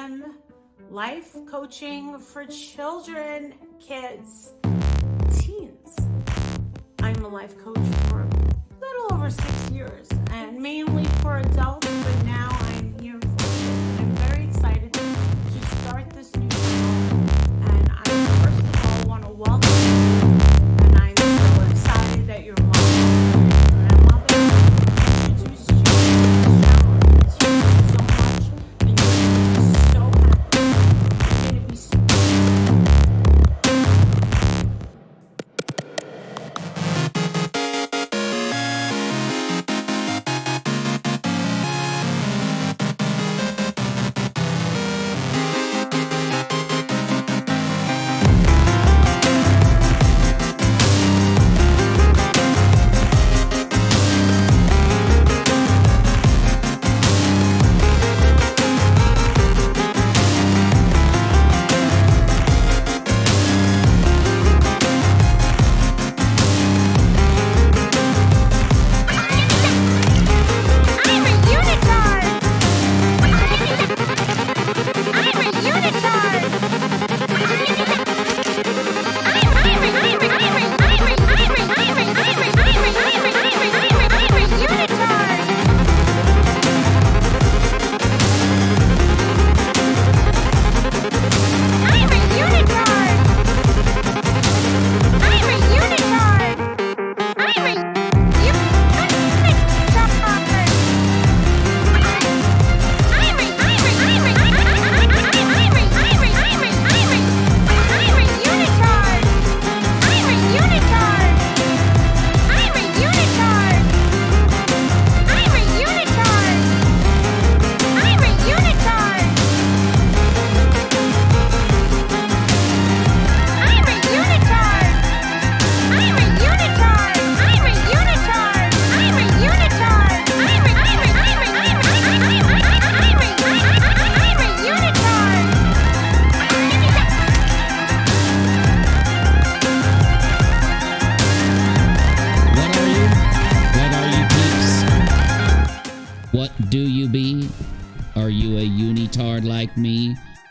on life coaching for children, kids, teens. I'm a life coach for a little over 6 years and mainly for adults, but now I'm here for kids. I'm very excited to start this new channel, and I first of all want to welcome you, and I'm so excited that you're mom. And I'm loving to introduce you to this channel. It's so much, and you're going to be so happy. You're going to be so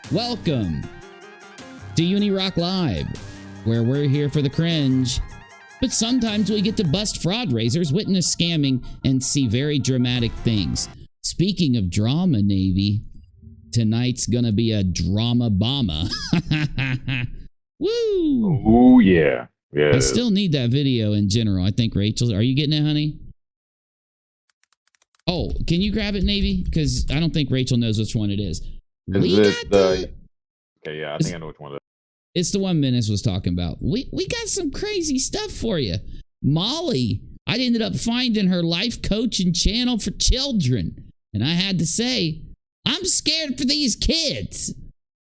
Welcome to Unirock Live, where we're here for the cringe, but sometimes we get to bust fraud raisers, witness scamming, and see very dramatic things. Speaking of drama, Navy, tonight's gonna be a drama bomber. Woo! Oh yeah, yeah. I still need that video in general. I think Rachel, are you getting it, honey? Oh, can you grab it, Navy? Because I don't think Rachel knows which one it is. Is it the... Okay, yeah, I think I know which one it is. It's the one Menace was talking about. We got some crazy stuff for you. Molly, I ended up finding her life coaching channel for children. And I had to say, I'm scared for these kids.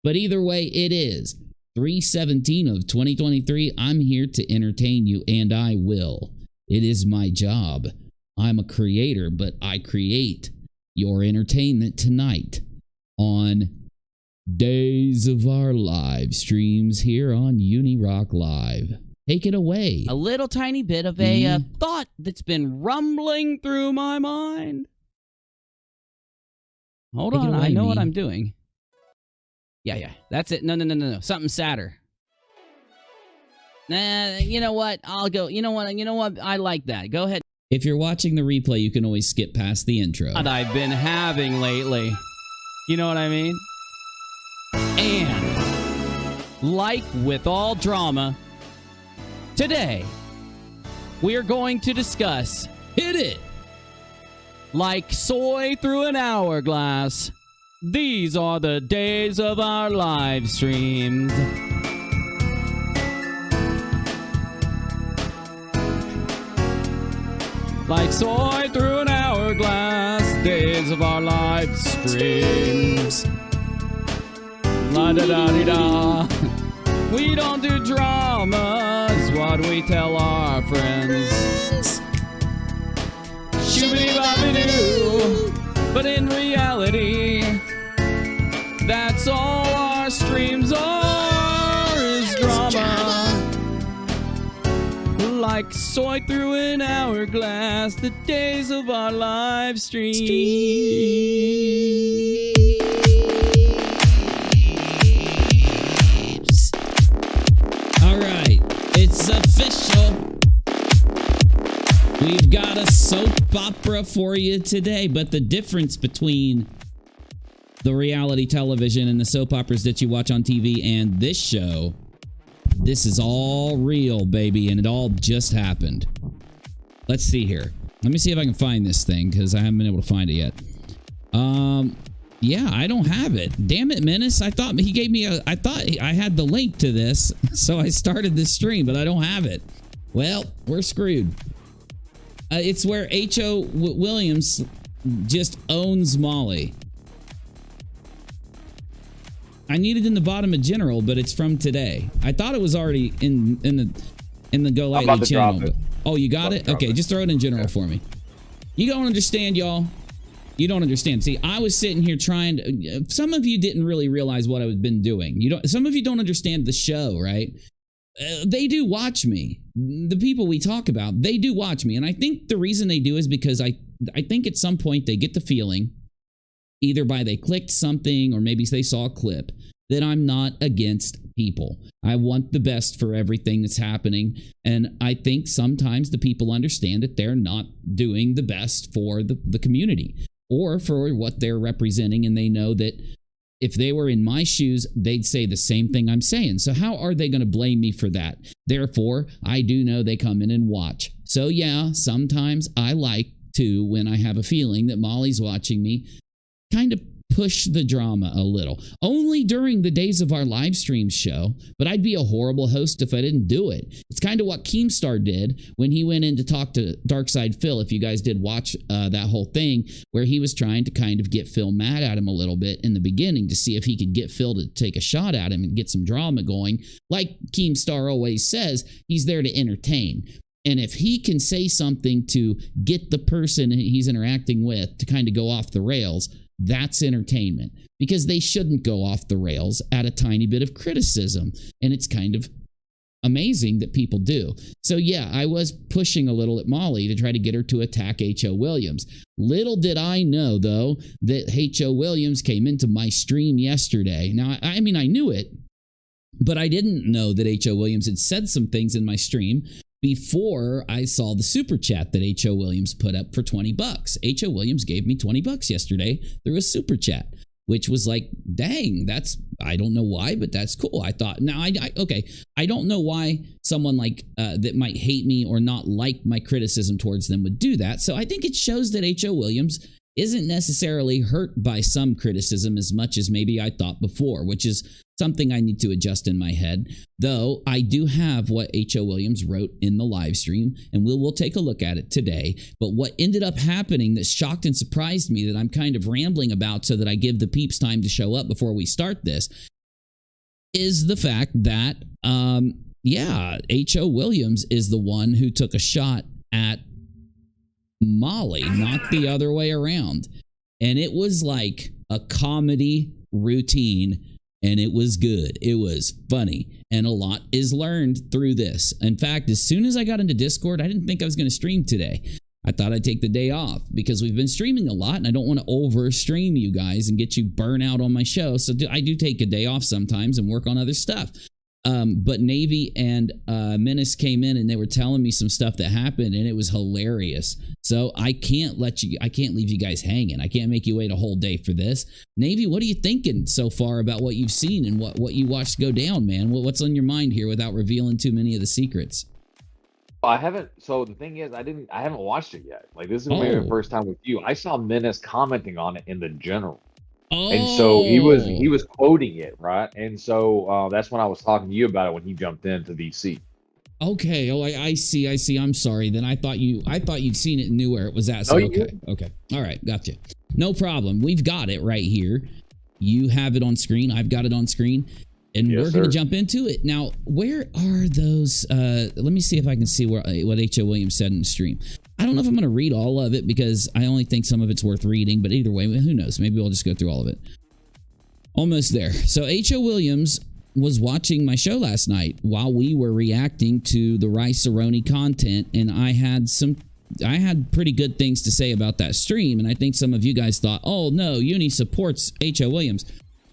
But either way, it is. 3/17 of 2023. I'm here to entertain you, and I will. It is my job. I'm a creator, but I create your entertainment tonight on Days of Our Live streams here on Unirock Live. Take it away. A little tiny bit of a thought that's been rumbling through my mind. Hold on, I know what I'm doing. Yeah, that's it. No. Something sadder. Nah, you know what? I'll go. You know what? I like that. Go ahead. If you're watching the replay, you can always skip past the intro. What I've been having lately. You know what I mean? And, like with all drama, today, we are going to discuss Hit It! Like soy through an hourglass, these are the days of our live streams. Like soy through an hourglass, days of our live streams. La da da dee da. We don't do dramas, what we tell our friends. Shooby bobby doo. But in reality, that's all our streams are, is drama. Like soy through an hourglass, the days of our live stream. We've got a soap opera for you today, but the difference between the reality television and the soap operas that you watch on TV and this show, this is all real, baby, and it all just happened. Let's see here. Let me see if I can find this thing, because I haven't been able to find it yet. Yeah, I don't have it. Damn it, Menace. I thought he gave me I thought I had the link to this, so I started this stream, but I don't have it. Well, we're screwed. It's where H.O. Williams just owns Molly. I need it in the bottom of general, but it's from today. I thought it was already in the Golightly channel. But, oh, you got it? Okay, just throw it in general for me. You don't understand, y'all. You don't understand. See, I was sitting here trying to... Some of you didn't really realize what I've been doing. Some of you don't understand the show, right? They do watch me. The people we talk about, they do watch me. And I think the reason they do is because I think at some point they get the feeling, either by they clicked something or maybe they saw a clip, that I'm not against people. I want the best for everything that's happening. And I think sometimes the people understand that they're not doing the best for the community or for what they're representing. And they know that if they were in my shoes, they'd say the same thing I'm saying. So how are they going to blame me for that? Therefore, I do know they come in and watch. So yeah, sometimes I like to, when I have a feeling that Molly's watching me, kind of push the drama a little. Only during the Days of Our Live Streams show, but I'd be a horrible host if I didn't do it. It's kind of what Keemstar did when he went in to talk to Darkside Phil, if you guys did watch that whole thing, where he was trying to kind of get Phil mad at him a little bit in the beginning to see if he could get Phil to take a shot at him and get some drama going. Like Keemstar always says, he's there to entertain. And if he can say something to get the person he's interacting with to kind of go off the rails, that's entertainment, because they shouldn't go off the rails at a tiny bit of criticism. And it's kind of amazing that people do. So yeah, I was pushing a little at Molly to try to get her to attack H.O. Williams. Little did I know, though, that H.O. Williams came into my stream yesterday. Now, I mean, I knew it, but I didn't know that H.O. Williams had said some things in my stream before I saw the super chat that H.O. Williams put up for 20 bucks. H.O. Williams gave me 20 bucks yesterday through a super chat, which was like, dang, that's, I don't know why, but that's cool. I thought, now, okay, I don't know why someone like that might hate me or not like my criticism towards them would do that. So I think it shows that H.O. Williams isn't necessarily hurt by some criticism as much as maybe I thought before, which is something I need to adjust in my head. Though I do have what H.O. Williams wrote in the live stream, and we'll take a look at it today. But what ended up happening that shocked and surprised me, that I'm kind of rambling about so that I give the peeps time to show up before we start this, is the fact that, yeah, H.O. Williams is the one who took a shot at Molly, not the other way around. And it was like a comedy routine, and it was good. It was funny, and a lot is learned through this. In fact, as soon as I got into Discord, I didn't think I was going to stream today. I thought I'd take the day off because we've been streaming a lot, and I don't want to over stream you guys and get you burnt out on my show. So I do take a day off sometimes and work on other stuff. But Navy and Menace came in and they were telling me some stuff that happened, and it was hilarious. So I can't leave you guys hanging. I can't make you wait a whole day for this. Navy, what are you thinking so far about what you've seen and what you watched go down, man? What's on your mind here without revealing too many of the secrets? I haven't. So the thing is, I haven't watched it yet. Like, this is maybe the first time with you. I saw Menace commenting on it in the general. Oh. And so he was quoting it, right? And so that's when I was talking to you about it when he jumped into VC. Okay. Oh, I see. I'm sorry. Then I thought you'd seen it and knew where it was at. So okay. All right, gotcha. No problem. We've got it right here. You have it on screen. I've got it on screen. And we're going to jump into it. Now, where are those? Let me see if I can see what H.O. Williams said in the stream. I don't know if I'm going to read all of it because I only think some of it's worth reading. But either way, who knows? Maybe we'll just go through all of it. Almost there. So H.O. Williams was watching my show last night while we were reacting to the Rice-A-Roni content. And I had pretty good things to say about that stream. And I think some of you guys thought, oh, no, Uni supports H.O. Williams.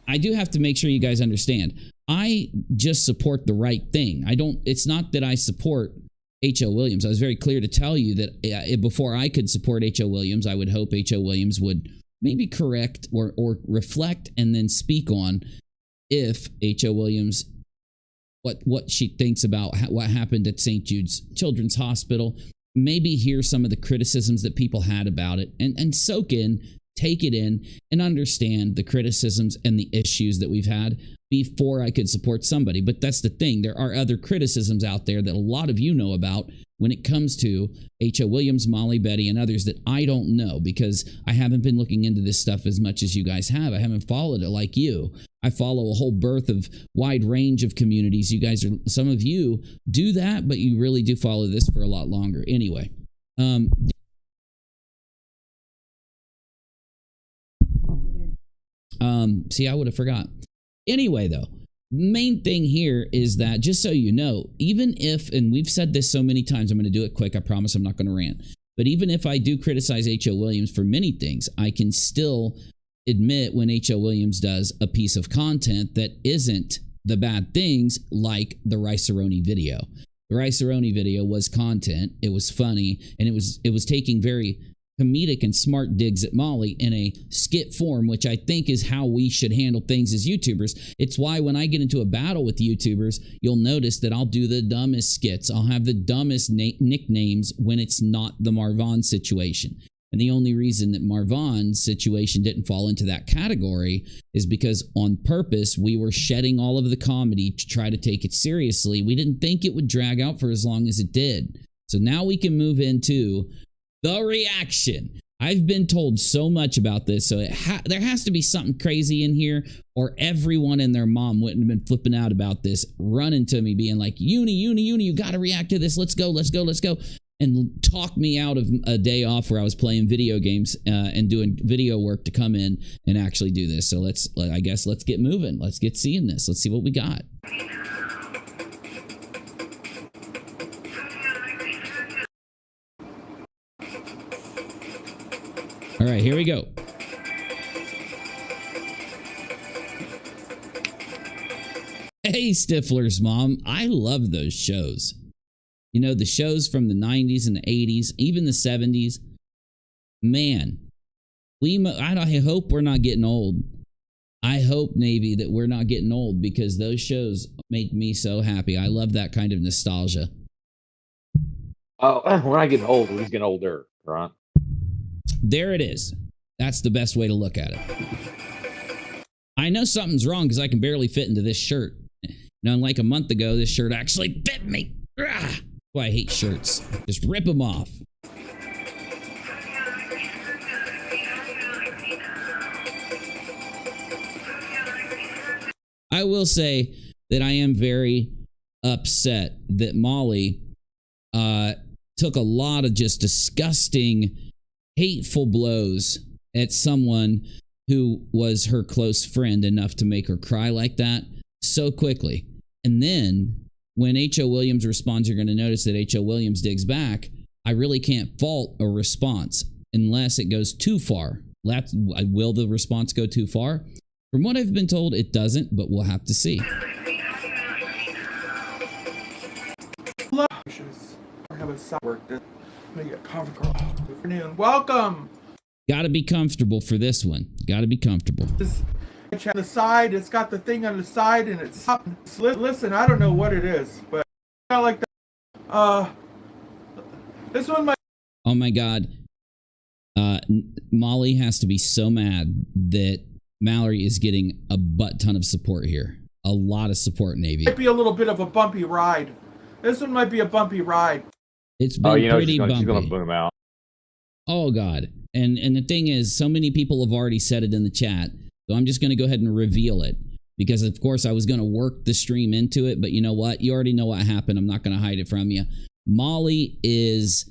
I do have to make sure you guys understand. I just support the right thing. It's not that I support H.O. Williams. I was very clear to tell you that before I could support H.O. Williams, I would hope H.O. Williams would maybe correct or reflect and then speak on if H.O. Williams, what she thinks about what happened at St. Jude's Children's Hospital. Maybe hear some of the criticisms that people had about it and soak in, take it in, and understand the criticisms and the issues that we've had before I could support somebody. But that's the thing. There are other criticisms out there that a lot of you know about when it comes to H.O. Williams, Molly, Betty, and others that I don't know because I haven't been looking into this stuff as much as you guys have. I haven't followed it like you. I follow a whole birth of wide range of communities. You guys are, some of you do that, but you really do follow this for a lot longer. Anyway, see, I would have forgot. Anyway, though, main thing here is that, just so you know, even if, and we've said this so many times, I'm going to do it quick. I promise I'm not going to rant. But even if I do criticize H.O. Williams for many things, I can still admit when H.O. Williams does a piece of content that isn't the bad things, like the Rice-A-Roni video. The Rice-A-Roni video was content. It was funny, and it was taking very comedic and smart digs at Molly in a skit form, which I think is how we should handle things as YouTubers. It's why when I get into a battle with YouTubers, you'll notice that I'll do the dumbest skits. I'll have the dumbest nicknames when it's not the Marvon situation. And the only reason that Marvon's situation didn't fall into that category is because on purpose, we were shedding all of the comedy to try to take it seriously. We didn't think it would drag out for as long as it did. So now we can move into the reaction. I've been told so much about this, so there has to be something crazy in here, or everyone and their mom wouldn't have been flipping out about this, running to me, being like, Uni, you got to react to this. Let's go. And talk me out of a day off where I was playing video games and doing video work to come in and actually do this. So I guess let's get moving. Let's get seeing this. Let's see what we got. All right, here we go. Hey, Stifler's mom. I love those shows. You know, the shows from the 90s and the 80s, even the 70s. Man, I hope we're not getting old. I hope, Navy, that we're not getting old, because those shows make me so happy. I love that kind of nostalgia. Oh, we're not getting old. We're just getting older, right? There it is. That's the best way to look at it. I know something's wrong because I can barely fit into this shirt. Now, like a month ago, this shirt actually fit me. Well, I hate shirts. Just rip them off. I will say that I am very upset that Molly took a lot of just disgusting, hateful blows at someone who was her close friend enough to make her cry like that so quickly. And then when H.O. Williams responds, you're going to notice that H.O. Williams digs back. I really can't fault a response unless it goes too far. Will the response go too far? From what I've been told, it doesn't, but we'll have to see. Welcome. Got to be comfortable for this one. Got to be comfortable. On the side, it's got the thing on the side, and it's up. Listen, I don't know what it is, but I like that. This one might. Oh my God. Molly has to be so mad that Mallory is getting a butt ton of support here. A lot of support, Navy. Might be a little bit of a bumpy ride. This one might be a bumpy ride. It's been pretty bumpy. She's gonna boom out. Oh God. And the thing is, so many people have already said it in the chat. So I'm just going to go ahead and reveal it, because of course I was going to work the stream into it, but you know what? You already know what happened. I'm not going to hide it from you. Molly is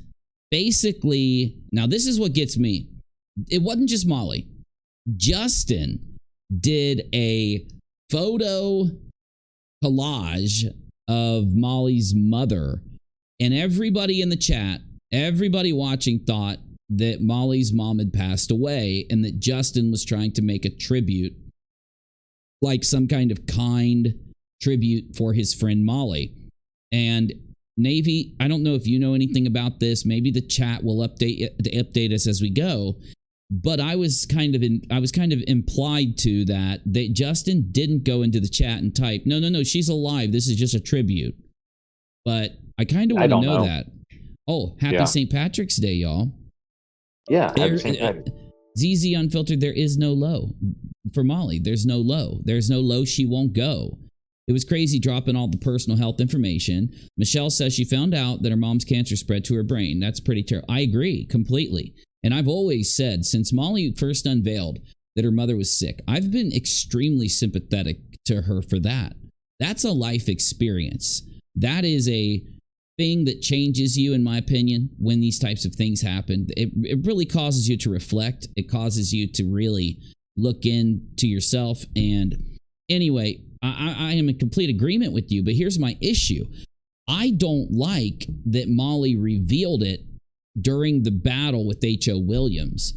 basically, now this is what gets me. It wasn't just Molly. Justin did a photo collage of Molly's mother, and everybody in the chat, everybody watching thought that Molly's mom had passed away and that Justin was trying to make a tribute, like some kind of kind tribute for his friend Molly. And Navy, I don't know if you know anything about this. Maybe the chat will update us as we go. But I was kind of implied to that Justin didn't go into the chat and type, no, she's alive. This is just a tribute. But I kind of want to know that. Oh, happy St. Patrick's Day, y'all. Yeah, happy St. Patrick's. ZZ Unfiltered, there is no low for Molly. There's no low. There's no low. She won't go. It was crazy dropping all the personal health information. Michelle says she found out that her mom's cancer spread to her brain. That's pretty terrible. I agree completely. And I've always said, since Molly first unveiled that her mother was sick, I've been extremely sympathetic to her for that. That's a life experience. That is a thing that changes you, in my opinion, when these types of things happen. It really causes you to reflect. It causes you to really look into yourself. And anyway, I am in complete agreement with you, but here's my issue. I don't like that Molly revealed it during the battle with H.O. Williams.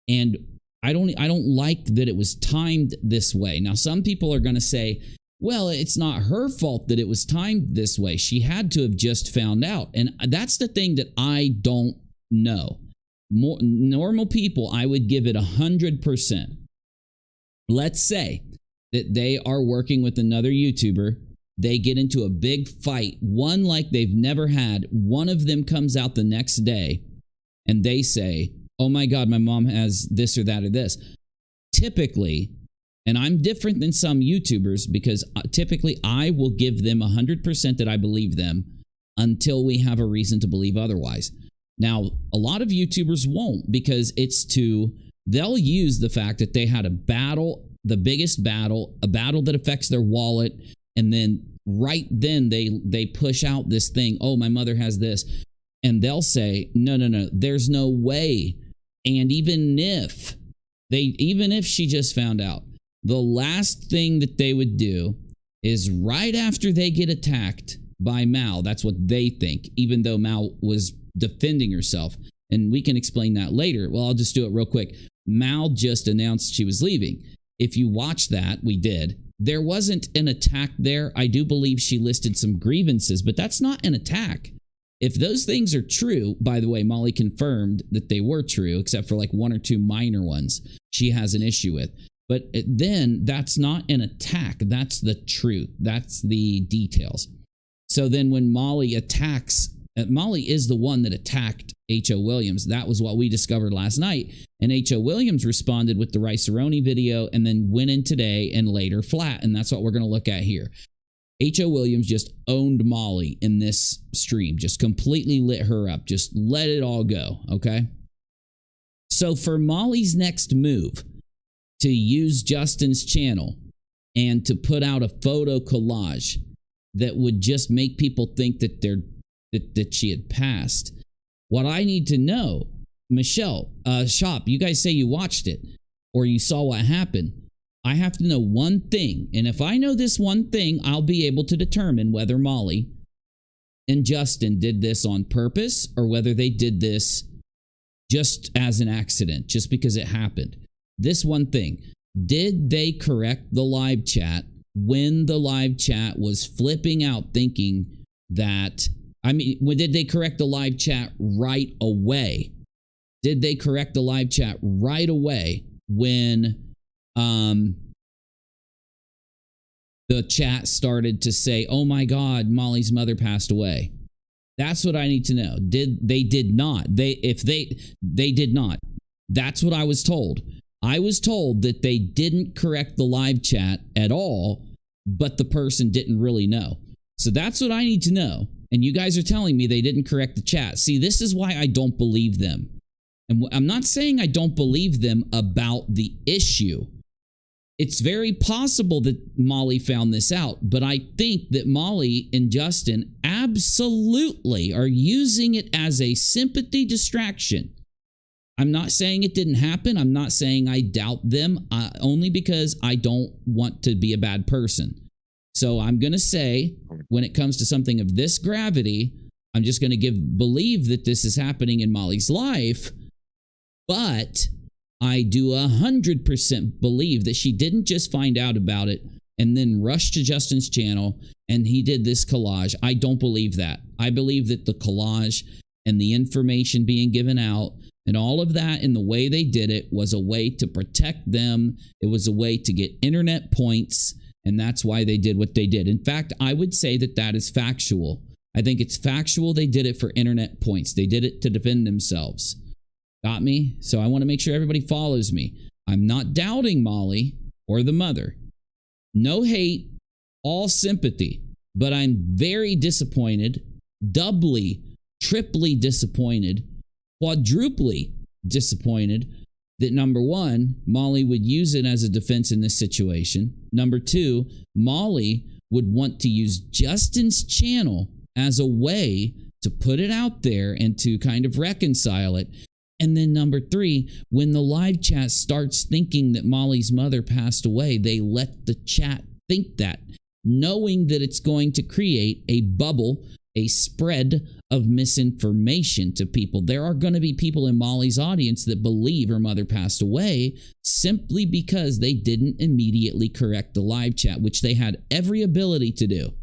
And I don't like that it was timed this way. Now, some people are going to say, well, it's not her fault that it was timed this way. She had to have just found out. And that's the thing that I don't know. Normal people, I would give it 100%. Let's say that they are working with another YouTuber. They get into a big fight, one like they've never had. One of them comes out the next day and they say, oh my God, my mom has this or that or this. Typically, and I'm different than some YouTubers because typically I will give them 100% that I believe them until we have a reason to believe otherwise. Now, a lot of YouTubers won't because they'll use the fact that they had a battle, the biggest battle, a battle that affects their wallet, and then right then they push out this thing, oh, my mother has this, and they'll say, no, there's no way. And even if she just found out, the last thing that they would do is right after they get attacked by Mal, that's what they think, even though Mal was defending herself. And we can explain that later. Well, I'll just do it real quick. Mal just announced she was leaving. If you watch that, we did. There wasn't an attack there. I do believe she listed some grievances, but that's not an attack. If those things are true, by the way, Molly confirmed that they were true, except for like one or two minor ones she has an issue with. But then that's not an attack. That's the truth. That's the details. So then when Molly attacks, Molly is the one that attacked H.O. Williams. That was what we discovered last night. And H.O. Williams responded with the Rice-A-Roni video and then went in today and later flat. And that's what we're going to look at here. H.O. Williams just owned Molly in this stream, just completely lit her up, just let it all go, okay? So for Molly's next move, to use Justin's channel and to put out a photo collage that would just make people think that that she had passed. What I need to know, Michelle, Shop, you guys say you watched it or you saw what happened. I have to know one thing. And if I know this one thing, I'll be able to determine whether Molly and Justin did this on purpose or whether they did this just as an accident, just because it happened. This one thing, did they correct the live chat when the live chat was flipping out thinking that, did they correct the live chat right away? Did they correct the live chat right away when the chat started to say, oh my God, Molly's mother passed away? That's what I need to know. They did not. They did not. That's what I was told. I was told that they didn't correct the live chat at all, but the person didn't really know. So that's what I need to know. And you guys are telling me they didn't correct the chat. See, this is why I don't believe them. And I'm not saying I don't believe them about the issue. It's very possible that Molly found this out, but I think that Molly and Justin absolutely are using it as a sympathy distraction. I'm not saying it didn't happen. I'm not saying I doubt them, only because I don't want to be a bad person. So I'm going to say, when it comes to something of this gravity, I'm just going to believe that this is happening in Molly's life, but I do 100% believe that she didn't just find out about it and then rushed to Justin's channel and he did this collage. I don't believe that. I believe that the collage and the information being given out and all of that in the way they did it was a way to protect them. It was a way to get internet points, and that's why they did what they did. In fact, I would say that that is factual. I think it's factual they did it for internet points. They did it to defend themselves. Got me? So I want to make sure everybody follows me. I'm not doubting Molly or the mother. No hate, all sympathy. But I'm very disappointed, doubly, triply disappointed, quadruply disappointed that number one, Molly would use it as a defense in this situation. Number two, Molly would want to use Justin's channel as a way to put it out there and to kind of reconcile it. And then number three, when the live chat starts thinking that Molly's mother passed away, they let the chat think that, knowing that it's going to create a bubble, a spread of misinformation to people. There are going to be people in Molly's audience that believe her mother passed away simply because they didn't immediately correct the live chat, which they had every ability to do.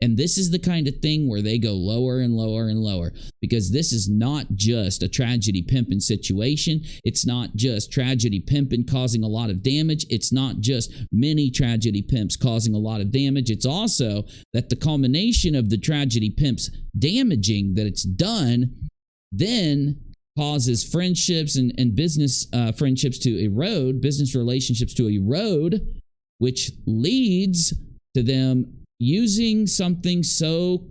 And this is the kind of thing where they go lower and lower and lower, because this is not just a tragedy pimping situation. It's not just tragedy pimping causing a lot of damage. It's not just many tragedy pimps causing a lot of damage. It's also that the culmination of the tragedy pimps damaging that it's done then causes friendships and business friendships to erode, business relationships to erode, which leads to them using something so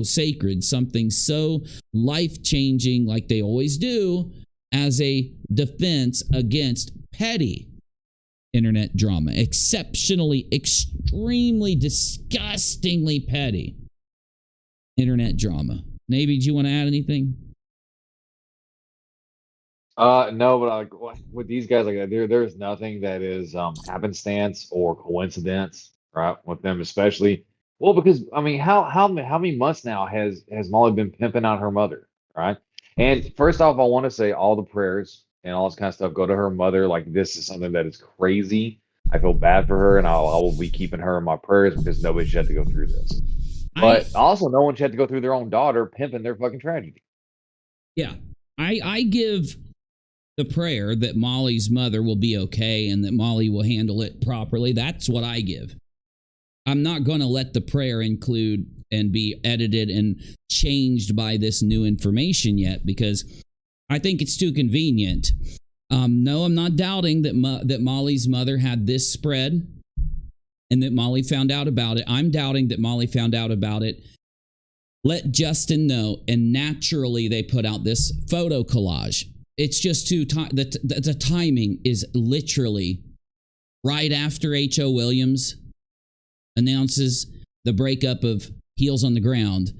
sacred, something so life-changing like they always do as a defense against petty internet drama. Exceptionally, extremely, disgustingly petty internet drama. Navy, do you want to add anything? No, but like with these guys, like there's nothing that is happenstance or coincidence. Right, with them especially. Well, because I mean, how many months now has Molly been pimping out her mother, right? And first off, I want to say all the prayers and all this kind of stuff go to her mother. Like, this is something that is crazy. I feel bad for her, and I will be keeping her in my prayers because nobody should have to go through this. But also, no one should have to go through their own daughter pimping their fucking tragedy. Yeah, I give the prayer that Molly's mother will be okay and that Molly will handle it properly. That's what I give. I'm not going to let the prayer include and be edited and changed by this new information yet, because I think it's too convenient. No, I'm not doubting that Molly's mother had this spread and that Molly found out about it. I'm doubting that Molly found out about it. Let Justin know, and naturally they put out this photo collage. It's just too the timing is literally right after H.O. Williams announces the breakup of Heels on the Ground,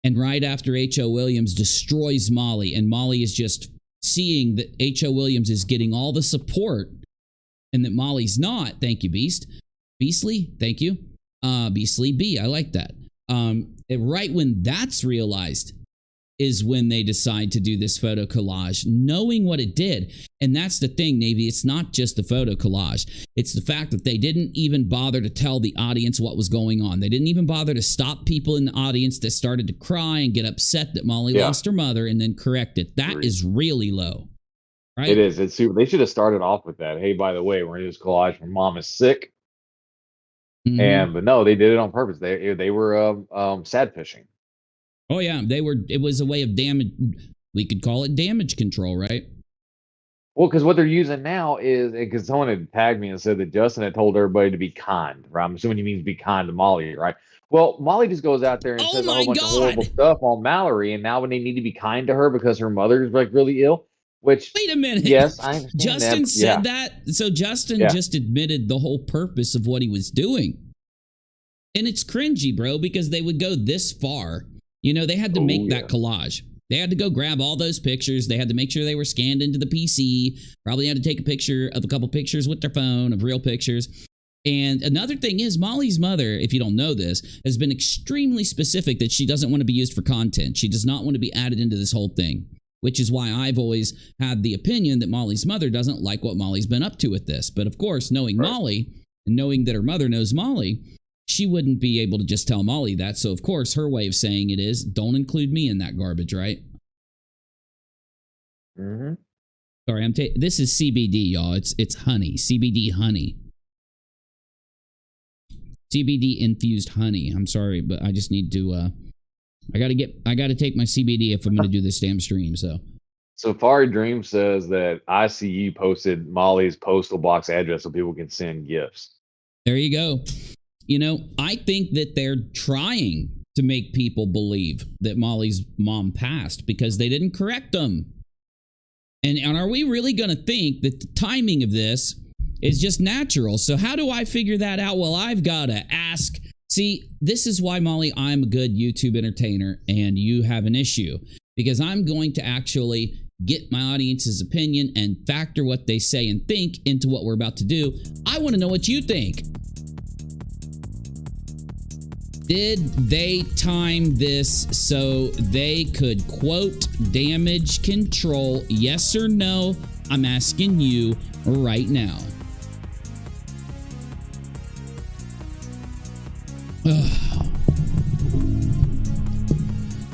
and right after H.O. Williams destroys Molly, and Molly is just seeing that H.O. Williams is getting all the support and that Molly's not. Thank you, Beastly, thank you. Beastly B, I like that. Right when that's realized is when they decide to do this photo collage, knowing what it did. And that's the thing, Navy. It's not just the photo collage. It's the fact that they didn't even bother to tell the audience what was going on. They didn't even bother to stop people in the audience that started to cry and get upset that Molly lost her mother and then correct it. That is really low. Right? It is. It's super. They should have started off with that. Hey, by the way, we're going to do this collage when mom is sick. Mm-hmm. But no, they did it on purpose. They were sad fishing. Oh yeah, it was a way of damage. We could call it damage control, right? Well, because what they're using now is, because someone had tagged me and said that Justin had told everybody to be kind, right? I'm assuming he means be kind to Molly, right? Well, Molly just goes out there and says a whole bunch of horrible stuff on Mallory, and now when they need to be kind to her because her mother is like really ill, which... Wait a minute. Yes, I understand Justin said that? So Justin just admitted the whole purpose of what he was doing. And it's cringy, bro, because they would go this far. You know, they had to make that collage. They had to go grab all those pictures. They had to make sure they were scanned into the PC. Probably had to take a couple pictures with their phone of real pictures. And another thing is, Molly's mother, if you don't know this, has been extremely specific that she doesn't want to be used for content. She does not want to be added into this whole thing, which is why I've always had the opinion that Molly's mother doesn't like what Molly's been up to with this. But of course, knowing Molly, And knowing that her mother knows Molly, she wouldn't be able to just tell Molly that. So, of course, her way of saying it is, don't include me in that garbage, right? Mm-hmm. Sorry, this is CBD, y'all. It's honey. CBD honey. CBD infused honey. I'm sorry, but I just need to I gotta take my CBD if I'm gonna do this damn stream. So Safari Dream says that ICU posted Molly's postal box address so people can send gifts. there you go. You know, I think that they're trying to make people believe that Molly's mom passed because they didn't correct them. And are we really going to think that the timing of this is just natural? So how do I figure that out? Well, I've got to ask. See, this is why, Molly, I'm a good YouTube entertainer and you have an issue. Because I'm going to actually get my audience's opinion and factor what they say and think into what we're about to do. I want to know what you think. Did they time this so they could, quote, damage control? Yes or no? I'm asking you right now.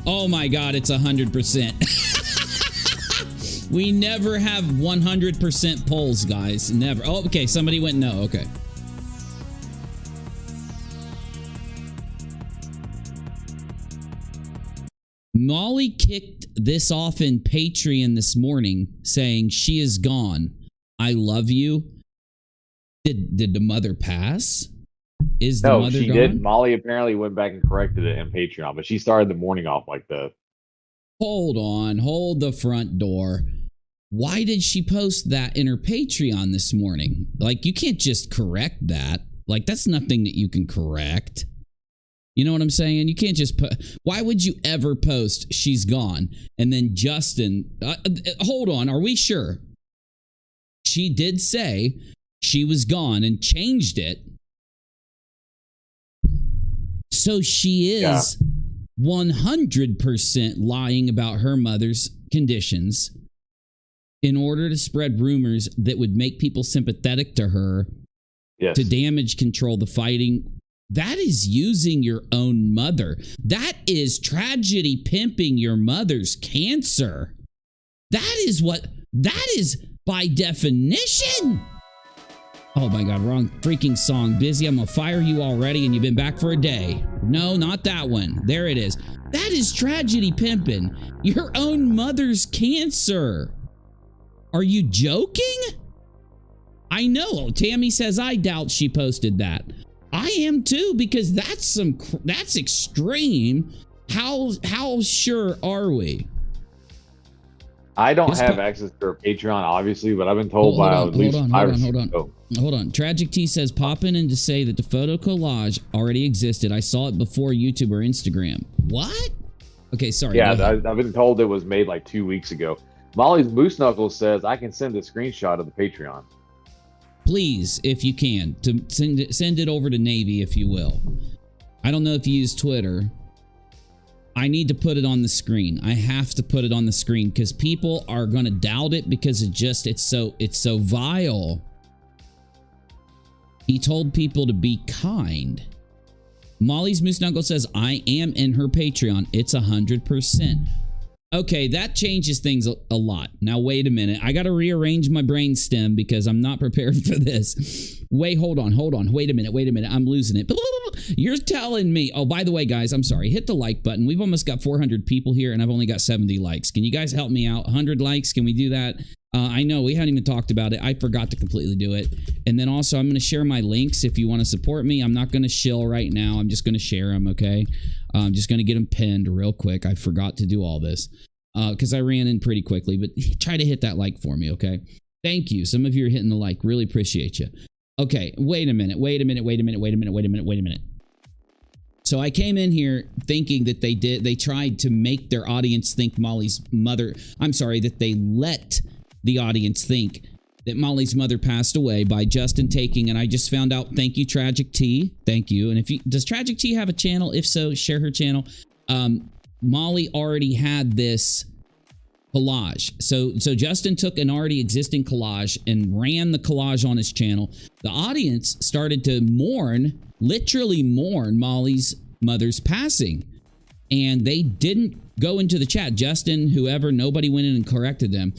Oh my God, it's 100%. We never have 100% polls, guys. Never. Oh, okay, somebody went no. Okay. Molly kicked this off in Patreon this morning saying she is gone. I love you. Did the mother pass? Is the mother she gone? did. Molly apparently went back and corrected it in Patreon, but she started the morning off like that. Hold on. Hold the front door. Why did she post that in her Patreon this morning? Like, you can't just correct that. Like, that's nothing that you can correct. You know what I'm saying? You can't just put... Why would you ever post she's gone? And then Justin... hold on. Are we sure? She did say she was gone and changed it. So she is 100% lying about her mother's conditions in order to spread rumors that would make people sympathetic to her, to damage control the fighting. That is using your own mother. That is tragedy pimping your mother's cancer. That is by definition. Oh my God, wrong freaking song. Busy, I'm gonna fire you already and you've been back for a day. No, not that one. There it is. That is tragedy pimping your own mother's cancer. Are you joking? I know. Tammy says, I doubt she posted that. I am too, because that's extreme. How sure are we? I don't have access to her Patreon, obviously, but I've been told by at least Hold on. Tragic T says, pop in to say that the photo collage already existed. I saw it before YouTube or Instagram. What? Okay, sorry. Yeah, I've been told it was made like 2 weeks ago. Molly's Moose Knuckles says, I can send a screenshot of the Patreon. Please, if you can, to send it over to Navy, if you will. I don't know if you use Twitter. I need to put it on the screen. I have to put it on the screen because people are going to doubt it because it's so vile. He told people to be kind. Molly's Moose Knuckle says, I am in her Patreon. It's 100%. Okay, that changes things a lot. Now, wait a minute. I got to rearrange my brainstem because I'm not prepared for this. Wait, hold on. Wait a minute. I'm losing it. You're telling me. Oh, by the way, guys, I'm sorry. Hit the like button. We've almost got 400 people here, and I've only got 70 likes. Can you guys help me out? 100 likes? Can we do that? I know we hadn't even talked about it. I forgot to completely do it. And then also, I'm going to share my links if you want to support me. I'm not going to shill right now. I'm just going to share them, okay? I'm just going to get them pinned real quick. I forgot to do all this because I ran in pretty quickly. But try to hit that like for me, okay? Thank you. Some of you are hitting the like. Really appreciate you. Okay, wait a minute. So I came in here thinking that they tried to make their audience think Molly's mother... I'm sorry, that they let the audience think that Molly's mother passed away by Justin taking, and I just found out. Thank you, Tragic T. Thank you. And does Tragic T have a channel? If so, share her channel. Molly already had this collage. So Justin took an already existing collage and ran the collage on his channel. The audience started to mourn, literally mourn Molly's mother's passing. And they didn't go into the chat. Justin, whoever, nobody went in and corrected them.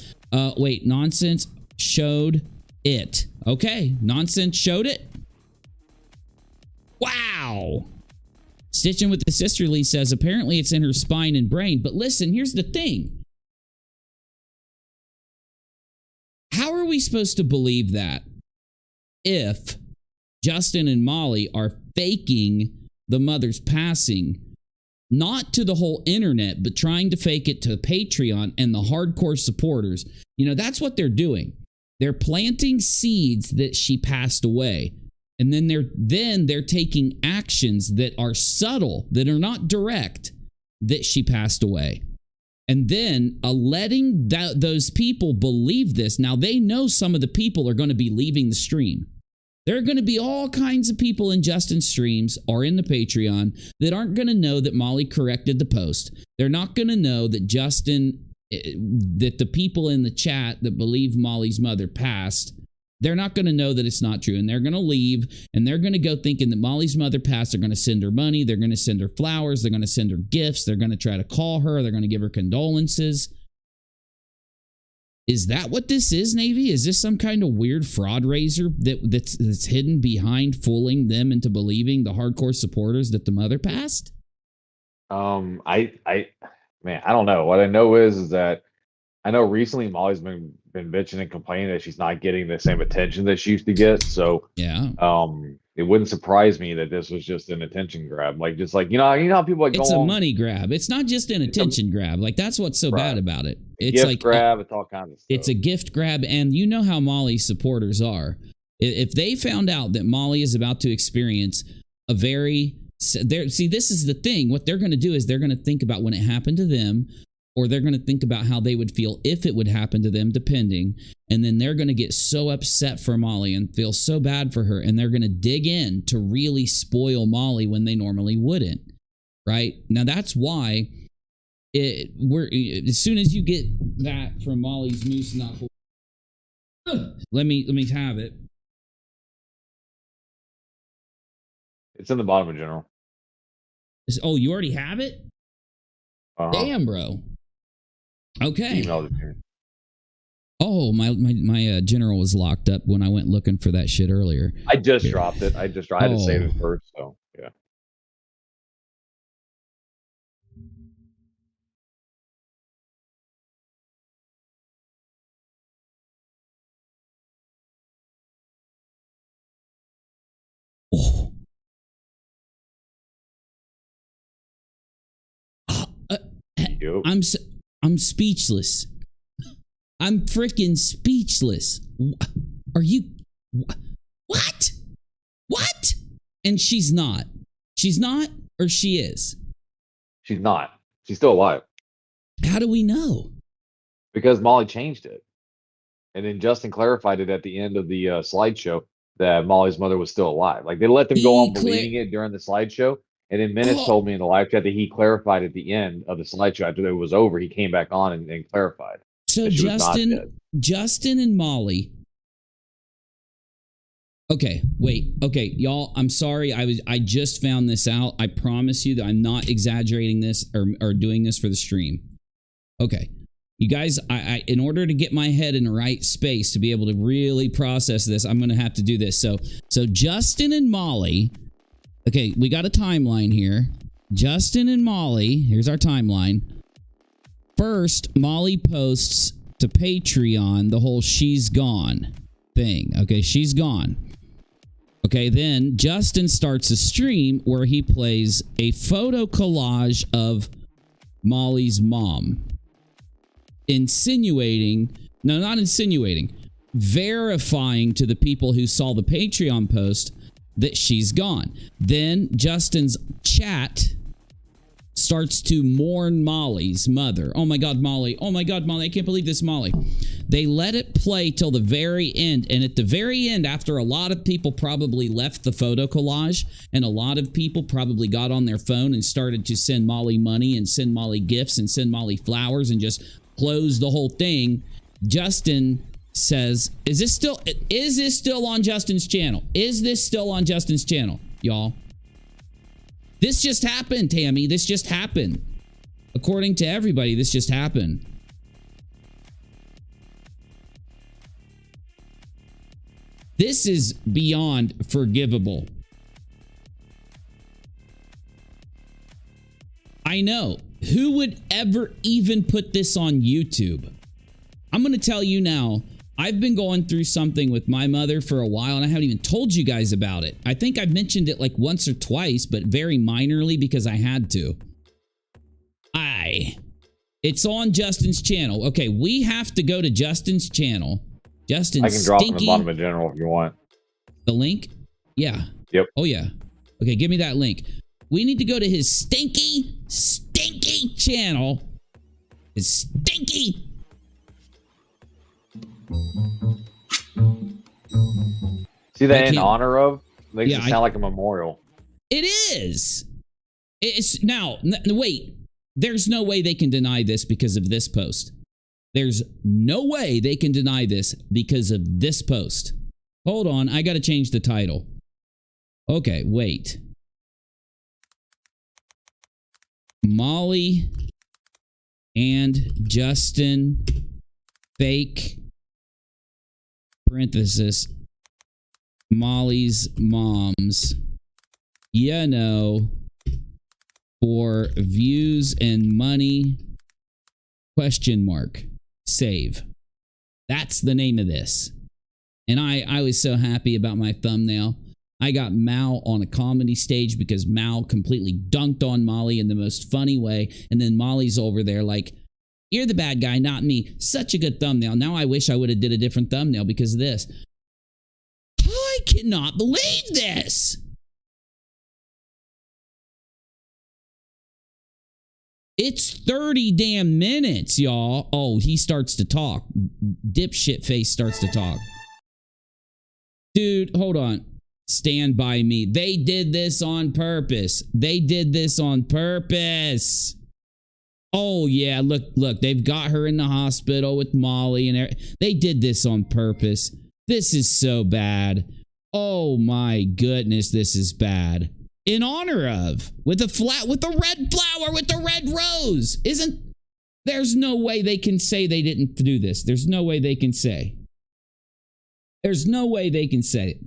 Wait, Nonsense showed it. Okay, Nonsense showed it. Wow. Stitching with the Sisterly says apparently it's in her spine and brain. But listen, here's the thing. How are we supposed to believe that if Justin and Molly are faking the mother's passing, not to the whole internet, but trying to fake it to Patreon and the hardcore supporters? You know, that's what they're doing. They're planting seeds that she passed away. And then they're taking actions that are subtle, that are not direct, that she passed away. And then letting those people believe this. Now, they know some of the people are going to be leaving the stream. There are going to be all kinds of people in Justin's streams or in the Patreon that aren't going to know that Molly corrected the post. They're not going to know that that the people in the chat that believe Molly's mother passed, they're not going to know that it's not true. And they're going to leave, and they're going to go thinking that Molly's mother passed. They're going to send her money. They're going to send her flowers. They're going to send her gifts. They're going to try to call her. They're going to give her condolences. Is that what this is, Navy? Is this some kind of weird fraud raiser that's hidden behind fooling them into believing, the hardcore supporters, that the mother passed? Man, I don't know. What I know is that I know recently Molly's been bitching and complaining that she's not getting the same attention that she used to get. So yeah, it wouldn't surprise me that this was just an attention grab. Like, just like, you know how people like it's a money grab. It's not just an attention grab. Like, that's what's so bad about it. It's gift like grab. It's all kinds of stuff. It's a gift grab, and you know how Molly's supporters are. If they found out that Molly is about to experience a very this is the thing. What they're going to do is they're going to think about when it happened to them, or they're going to think about how they would feel if it would happen to them, depending. And then they're going to get so upset for Molly and feel so bad for her. And they're going to dig in to really spoil Molly when they normally wouldn't. Right? Now, that's why as soon as you get that from Molly's moose knuckle, let me have it. It's in the bottom of General. Oh, you already have it? Damn, bro. Okay. Emailed it here. Oh, my General was locked up when I went looking for that shit earlier. I just dropped it. I had to save it first, so yeah. Oh. I'm speechless. I'm freaking speechless. Are you... What? What? And she's not. She's not, or she is? She's not. She's still alive. How do we know? Because Molly changed it. And then Justin clarified it at the end of the slideshow that Molly's mother was still alive. Like, they let them go on believing it during the slideshow. And then Menace told me in the live chat that he clarified at the end of the slideshow after it was over. He came back on and clarified. So Justin and Molly. Okay, wait. Okay, y'all, I'm sorry. I just found this out. I promise you that I'm not exaggerating this or doing this for the stream. Okay. You guys, I in order to get my head in the right space to be able to really process this, I'm going to have to do this. So Justin and Molly. Okay, we got a timeline here. Justin and Molly, here's our timeline. First, Molly posts to Patreon the whole she's gone thing. Okay, she's gone. Okay, then Justin starts a stream where he plays a photo collage of Molly's mom. Verifying to the people who saw the Patreon post that she's gone. Then Justin's chat starts to mourn Molly's mother. Oh my God, Molly. Oh my God, Molly. I can't believe this, Molly. They let it play till the very end. And at the very end, after a lot of people probably left the photo collage and a lot of people probably got on their phone and started to send Molly money and send Molly gifts and send Molly flowers and just close the whole thing. Justin says, is this still on Justin's channel? Is this still on Justin's channel, y'all? This just happened, Tammy. This just happened. According to everybody, this just happened. This is beyond forgivable. I know. Who would ever even put this on YouTube? I'm going to tell you now, I've been going through something with my mother for a while, and I haven't even told you guys about it. I think I've mentioned it like once or twice, but very minorly because I had to. It's on Justin's channel. Okay, we have to go to Justin's channel. Justin's I can drop stinky. in the bottom of general if you want. The link? Yeah. Yep. Oh, yeah. Okay, give me that link. We need to go to his stinky channel. His stinky. See that in honor of? Makes Yeah, it sound like a memorial. It is. It's now, wait. There's no way they can deny this because of this post. There's no way they can deny this because of this post. Hold on, I got to change the title. Okay, wait. Molly and Justin fake parenthesis Molly's moms, you know, for views and money, question mark, save. That's the name of this. And I was so happy about my thumbnail. I got Mal on a comedy stage because Mal completely dunked on Molly in the most funny way. And then Molly's over there like, you're the bad guy, not me. Such a good thumbnail. Now I wish I would have did a different thumbnail because of this. I cannot believe this. It's 30 damn minutes, y'all. Oh, he starts to talk. Dipshit face starts to talk. Dude, hold on. Stand by me. They did this on purpose. They did this on purpose. Oh, yeah. Look. They've got her in the hospital with Molly and they did this on purpose. This is so bad. Oh, my goodness. This is bad. In honor of, with the red flower, with the red rose. There's no way they can say they didn't do this. There's no way they can say. There's no way they can say it.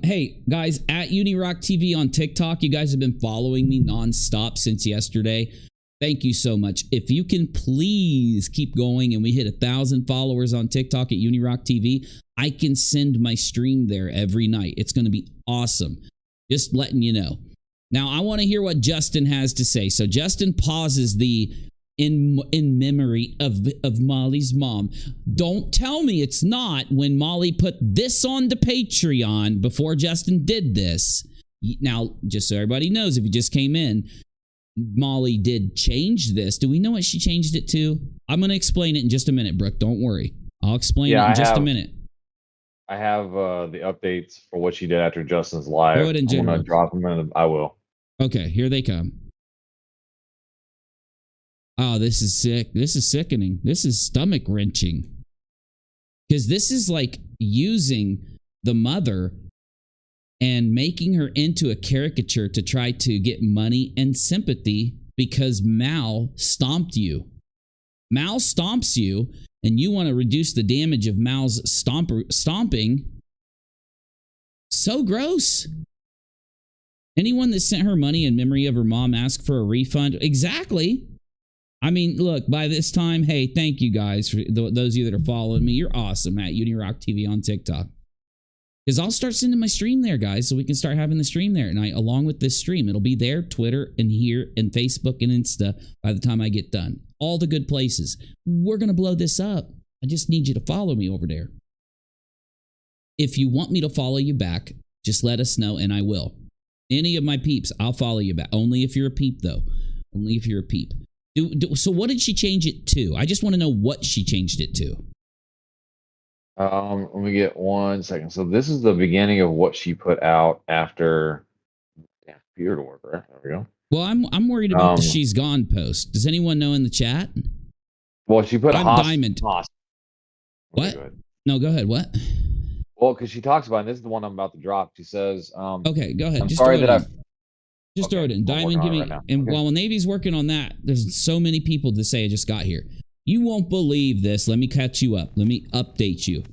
Hey, guys, at Unirock TV on TikTok, you guys have been following me nonstop since yesterday. Thank you so much. If you can please keep going and we hit 1,000 followers on TikTok at Unirock TV, I can send my stream there every night. It's going to be awesome. Just letting you know. Now, I want to hear what Justin has to say. So Justin pauses the in memory of Molly's mom. Don't tell me it's not when Molly put this on the Patreon before Justin did this. Now, just so everybody knows, if you just came in, Molly did change this. Do we know what she changed it to? I'm going to explain it in just a minute, Brooke. Don't worry. I'll explain it in just a minute. I have the updates for what she did after Justin's live. Go ahead and I'm going to drop them in. I will. Okay, here they come. Oh, this is sick. This is sickening. This is stomach wrenching. Because this is like using the mother and making her into a caricature to try to get money and sympathy because Mal stomped you. Mal stomps you, and you want to reduce the damage of Mal's stomping. So gross. Anyone that sent her money in memory of her mom asked for a refund. Exactly. I mean, look, by this time, hey, thank you guys for those of you that are following me. You're awesome at Unirock TV on TikTok. Because I'll start sending my stream there, guys, so we can start having the stream there at night along with this stream. It'll be there, Twitter, and here, and Facebook, and Insta by the time I get done. All the good places. We're going to blow this up. I just need you to follow me over there. If you want me to follow you back, just let us know, and I will. Any of my peeps, I'll follow you back. Only if you're a peep, though. Only if you're a peep. So what did she change it to? I just want to know what she changed it to. Let me get 1 second. So this is the beginning of what she put out after computer to work, right? There we go. Well, I'm worried about the She's Gone post. Does anyone know in the chat? Well, she put I'm Diamond. Okay, What? go ahead. No, go ahead. What? Well, because she talks about, and this is the one I'm about to drop. She says, Okay, go ahead. I'm Just sorry throw it that in. Just throw it in. I'm Diamond, give working me. on it right now. And Okay. while Navy's working on that, there's so many people to say I just got here. You won't believe this. Let me catch you up. Let me update you.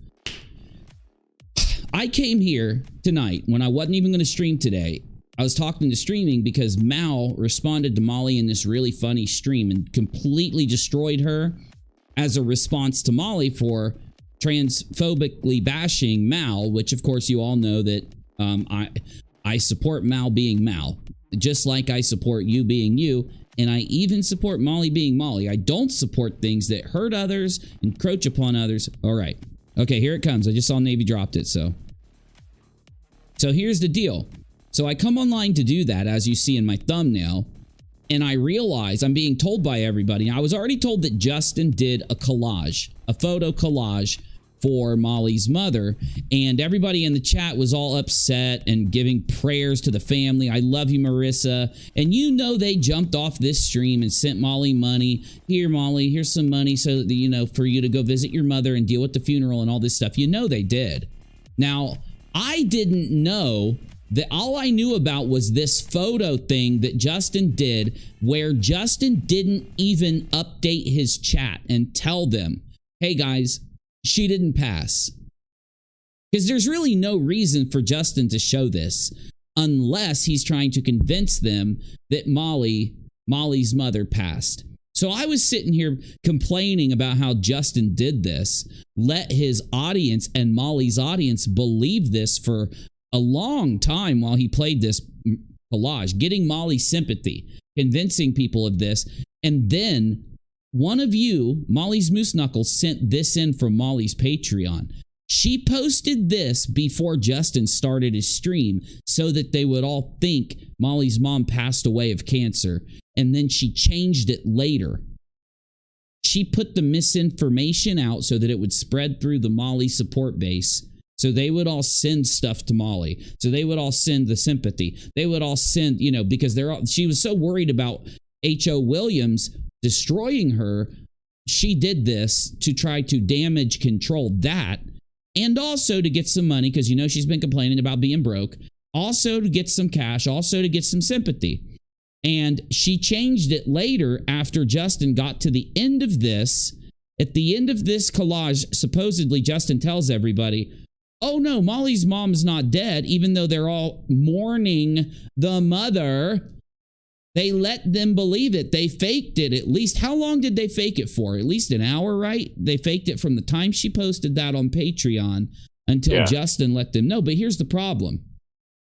I came here tonight when I wasn't even going to stream today. I was talking to streaming because Mal responded to Molly in this really funny stream and completely destroyed her as a response to Molly for transphobically bashing Mal, which of course you all know that I support Mal being Mal, just like I support you being you, and I even support Molly being Molly. I don't support things that hurt others, encroach upon others. All right. Okay, here it comes. I just saw Navy dropped it, so here's the deal. So I come online to do that, as you see in my thumbnail, and I realize I'm being told by everybody. I was already told that Justin did a collage, a photo collage for Molly's mother, and everybody in the chat was all upset and giving prayers to the family. I love you, Marissa. And you know they jumped off this stream and sent Molly money. Here, Molly, here's some money so that, you know, for you to go visit your mother and deal with the funeral and all this stuff. You know they did. Now, I didn't know that. All I knew about was this photo thing that Justin did, where Justin didn't even update his chat and tell them, hey guys, she didn't pass. Because there's really no reason for Justin to show this unless he's trying to convince them that Molly's mother passed. So I was sitting here complaining about how Justin did this, let his audience and Molly's audience believe this for a long time while he played this collage, getting Molly's sympathy, convincing people of this. And then one of you, Molly's Moose Knuckles, sent this in from Molly's Patreon. She posted this before Justin started his stream so that they would all think Molly's mom passed away of cancer. And then she changed it later. She put the misinformation out so that it would spread through the Molly support base. So they would all send stuff to Molly. So they would all send the sympathy. They would all send, you know, because she was so worried about H.O. Williams destroying her. She did this to try to damage control that. And also to get some money, because you know she's been complaining about being broke. Also to get some cash. Also to get some sympathy. And she changed it later after Justin got to the end of this. At the end of this collage, supposedly Justin tells everybody, oh no, Molly's mom's not dead, even though they're all mourning the mother. They let them believe it. They faked it. At least, how long did they fake it for? At least an hour, right? They faked it from the time she posted that on Patreon until Justin let them know. But here's the problem.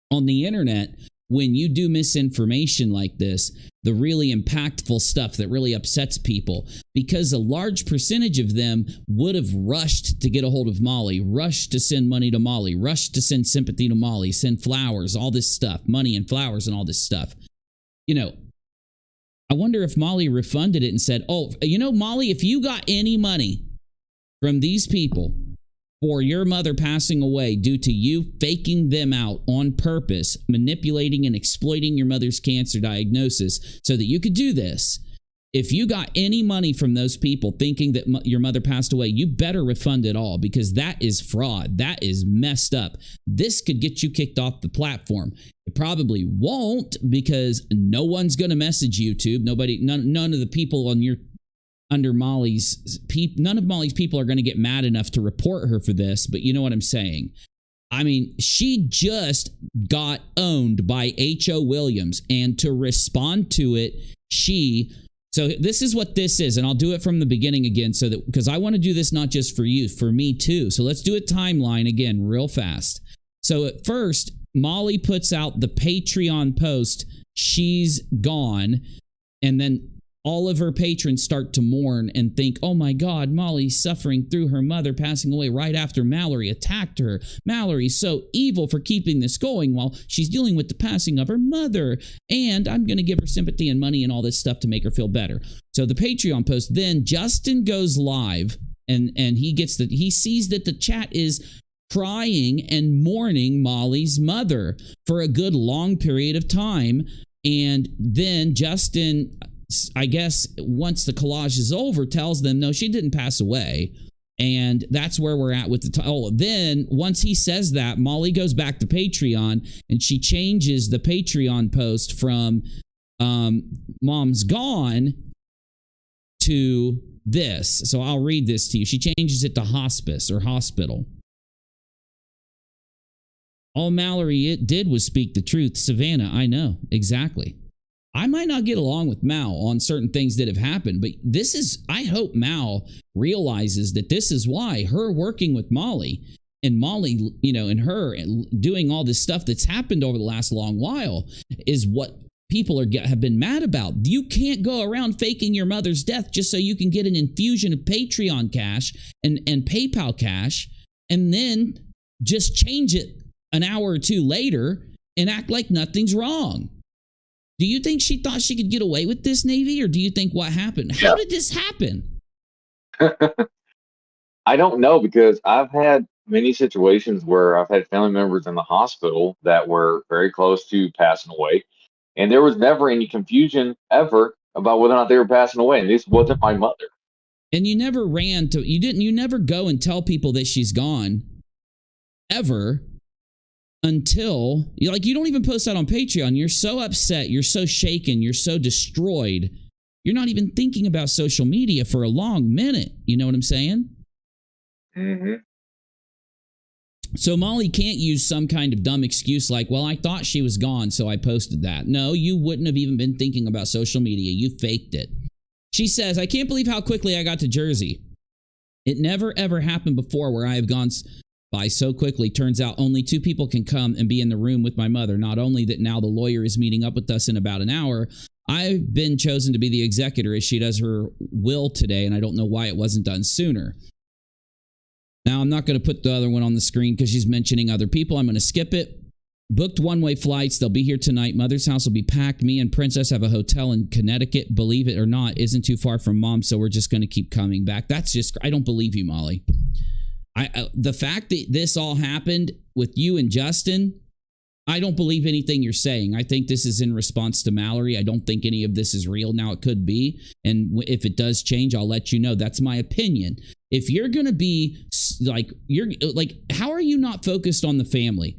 On the internet, when you do misinformation like this, the really impactful stuff that really upsets people, because a large percentage of them would have rushed to get a hold of Molly, rushed to send money to Molly, rushed to send sympathy to Molly, send flowers, all this stuff, money and flowers and all this stuff. You know, I wonder if Molly refunded it and said, oh, you know, Molly, if you got any money from these people for your mother passing away due to you faking them out on purpose, manipulating and exploiting your mother's cancer diagnosis so that you could do this. If you got any money from those people thinking that your mother passed away, you better refund it all, because that is fraud. That is messed up. This could get you kicked off the platform. It probably won't, because no one's going to message YouTube. None of the people on your none of Molly's people are going to get mad enough to report her for this, but you know what I'm saying. I mean, she just got owned by H.O. Williams, and to respond to it, so this is what this is, and I'll do it from the beginning again, so that, because I want to do this not just for you, for me too. So let's do a timeline again real fast. So at first, Molly puts out the Patreon post, she's gone, and then all of her patrons start to mourn and think, oh my God, Molly's suffering through her mother passing away right after Mallory attacked her. Mallory's so evil for keeping this going while she's dealing with the passing of her mother. And I'm going to give her sympathy and money and all this stuff to make her feel better. So the Patreon post, then Justin goes live and he sees that the chat is crying and mourning Molly's mother for a good long period of time. And then Justin I guess once the collage is over, tells them, no, she didn't pass away. And that's where we're at with the oh, then once he says that, Molly goes back to Patreon and she changes the Patreon post from Mom's Gone to this. So I'll read this to you. She changes it to hospice or hospital. All Mallory did was speak the truth. Savannah, I know. Exactly. I might not get along with Mal on certain things that have happened, but this is, I hope Mal realizes that this is why her working with Molly and Molly, you know, and her doing all this stuff that's happened over the last long while is what people have been mad about. You can't go around faking your mother's death just so you can get an infusion of Patreon cash and PayPal cash and then just change it an hour or two later and act like nothing's wrong. Do you think she thought she could get away with this, Navy, or do you think what happened? How did this happen? I don't know, because I've had many situations where I've had family members in the hospital that were very close to passing away, and there was never any confusion ever about whether or not they were passing away, and this wasn't my mother. And you never you never go and tell people that she's gone, ever. Until, like, you don't even post that on Patreon. You're so upset. You're so shaken. You're so destroyed. You're not even thinking about social media for a long minute. You know what I'm saying? Mm-hmm. So Molly can't use some kind of dumb excuse like, well, I thought she was gone, so I posted that. No, you wouldn't have even been thinking about social media. You faked it. She says, I can't believe how quickly I got to Jersey. It never, ever happened before where I have gone by so quickly. Turns out only 2 people can come and be in the room with my mother. Not only that, now the lawyer is meeting up with us in about an hour, I've been chosen to be the executor as she does her will today, and I don't know why it wasn't done sooner. Now, I'm not going to put the other one on the screen because she's mentioning other people. I'm going to skip it. Booked one-way flights. They'll be here tonight. Mother's house will be packed. Me and Princess have a hotel in Connecticut. Believe it or not, isn't too far from Mom, so we're just going to keep coming back. That's just, I don't believe you, Molly. The fact that this all happened with you and Justin, I don't believe anything you're saying. I think this is in response to Mallory. I don't think any of this is real. Now, it could be, and if it does change, I'll let you know. That's my opinion. If you're going to be like, how are you not focused on the family?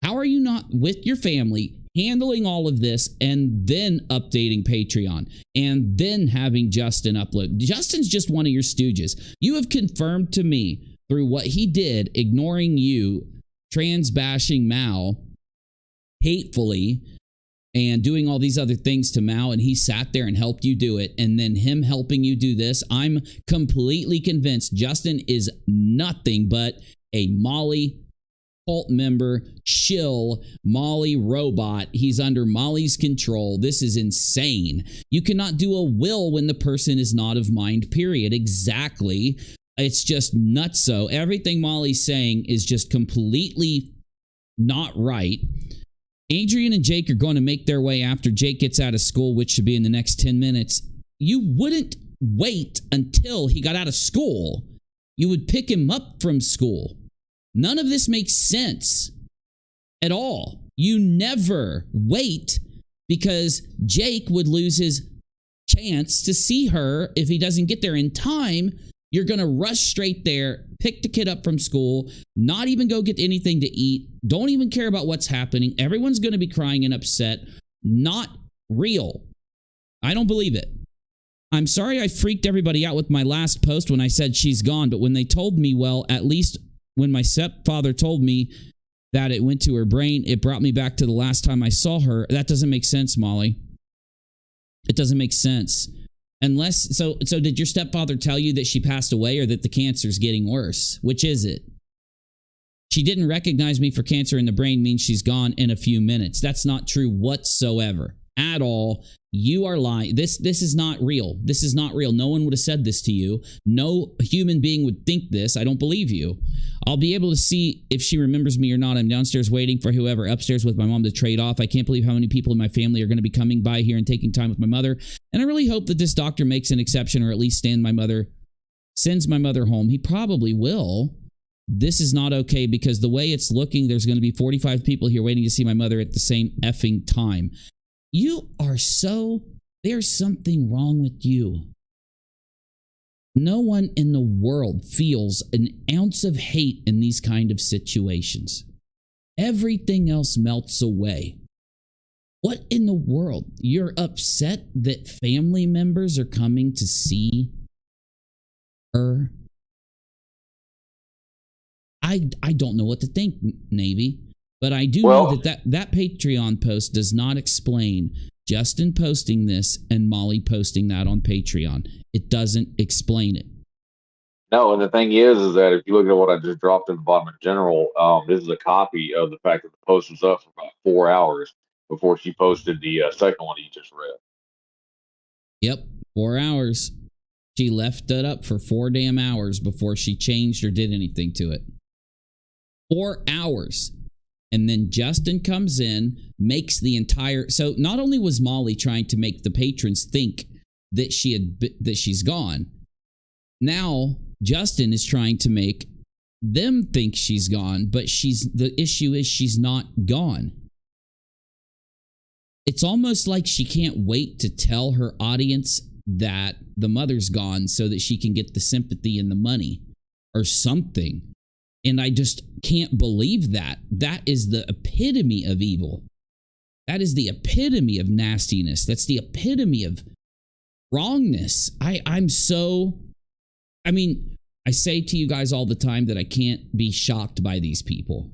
How are you not with your family, handling all of this, and then updating Patreon, and then having Justin upload? Justin's just one of your stooges. You have confirmed to me through what he did, ignoring you, trans bashing Mal hatefully, and doing all these other things to Mal, and he sat there and helped you do it, and then him helping you do this. I'm completely convinced Justin is nothing but a Molly cult member, shill, Molly robot. He's under Molly's control. This is insane. You cannot do a will when the person is not of mind, period. Exactly. It's just nutso. Everything Molly's saying is just completely not right. Adrian and Jake are going to make their way after Jake gets out of school, which should be in the next 10 minutes. You wouldn't wait until he got out of school. You would pick him up from school. None of this makes sense at all. You never wait because Jake would lose his chance to see her if he doesn't get there in time. You're going to rush straight there, pick the kid up from school, not even go get anything to eat, don't even care about what's happening. Everyone's going to be crying and upset. Not real. I don't believe it. I'm sorry I freaked everybody out with my last post when I said she's gone, but when they told me, well, at least when my stepfather told me that it went to her brain, it brought me back to the last time I saw her. That doesn't make sense, Molly. It doesn't make sense. Unless, so did your stepfather tell you that she passed away or that the cancer's getting worse? Which is it? She didn't recognize me for cancer in the brain means she's gone in a few minutes. That's not true whatsoever. At all. You are lying. This is not real. This is not real. No one would have said this to you. No human being would think this. I don't believe you. I'll be able to see if she remembers me or not. I'm downstairs waiting for whoever upstairs with my mom to trade off. I can't believe how many people in my family are going to be coming by here and taking time with my mother. And I really hope that this doctor makes an exception or at least sends my mother home. He probably will. This is not okay because the way it's looking, there's going to be 45 people here waiting to see my mother at the same effing time. You are so there's something wrong with you. No one in the world feels an ounce of hate in these kind of situations. Everything else melts away. What in the world? You're upset that family members are coming to see her? I don't know what to think, Navy, but I do know that Patreon post does not explain Justin posting this and Molly posting that on Patreon. It doesn't explain it. No, and the thing is that if you look at what I just dropped in the bottom in general, this is a copy of the fact that the post was up for about 4 hours before she posted the second one you just read. Yep, 4 hours. She left it up for 4 damn hours before she changed or did anything to it. 4 hours. And then Justin comes in, makes the entire... So not only was Molly trying to make the patrons think that she's gone, now Justin is trying to make them think she's gone, but the issue is she's not gone. It's almost like she can't wait to tell her audience that the mother's gone so that she can get the sympathy and the money or something. And I just can't believe that. That is the epitome of evil. That is the epitome of nastiness. That's the epitome of wrongness. I say to you guys all the time that I can't be shocked by these people.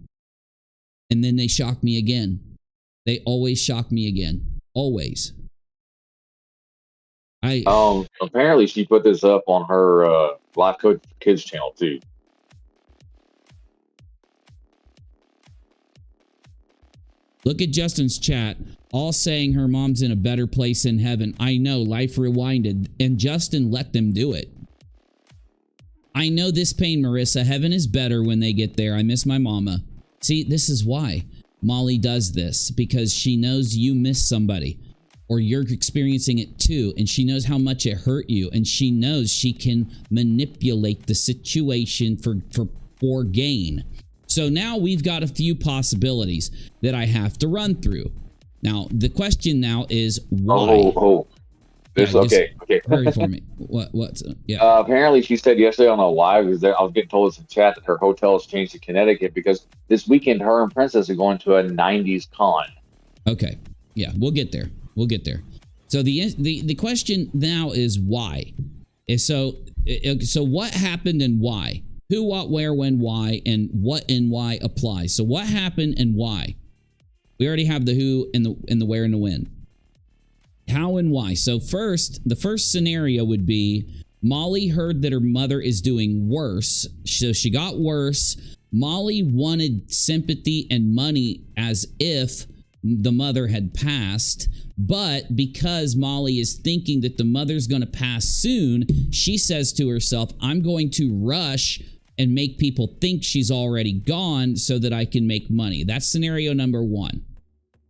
And then they shock me again. They always shock me again. Always. Apparently she put this up on her Life Coach Kids channel too. Look at Justin's chat, all saying her mom's in a better place in heaven. I know, life rewinded, and Justin let them do it. I know this pain, Marissa. Heaven is better when they get there. I miss my mama. See, this is why Molly does this, because she knows you miss somebody, or you're experiencing it too, and she knows how much it hurt you, and she knows she can manipulate the situation for gain. So now we've got a few possibilities that I have to run through. Now, the question now is why? Okay. Hurry for me. What's yeah. Apparently she said yesterday on a live, I was getting told in chat that her hotel has changed to Connecticut because this weekend her and Princess are going to a 90s con. Okay. Yeah, we'll get there. So the question now is why? So what happened and why? Who, what, where, when, why, and what and why applies. So what happened and why? We already have the who and the where and the when. How and why. So the first scenario would be Molly heard that her mother is doing worse. So she got worse. Molly wanted sympathy and money as if the mother had passed. But because Molly is thinking that the mother's going to pass soon, she says to herself, I'm going to rush and make people think she's already gone so that I can make money. That's scenario number one.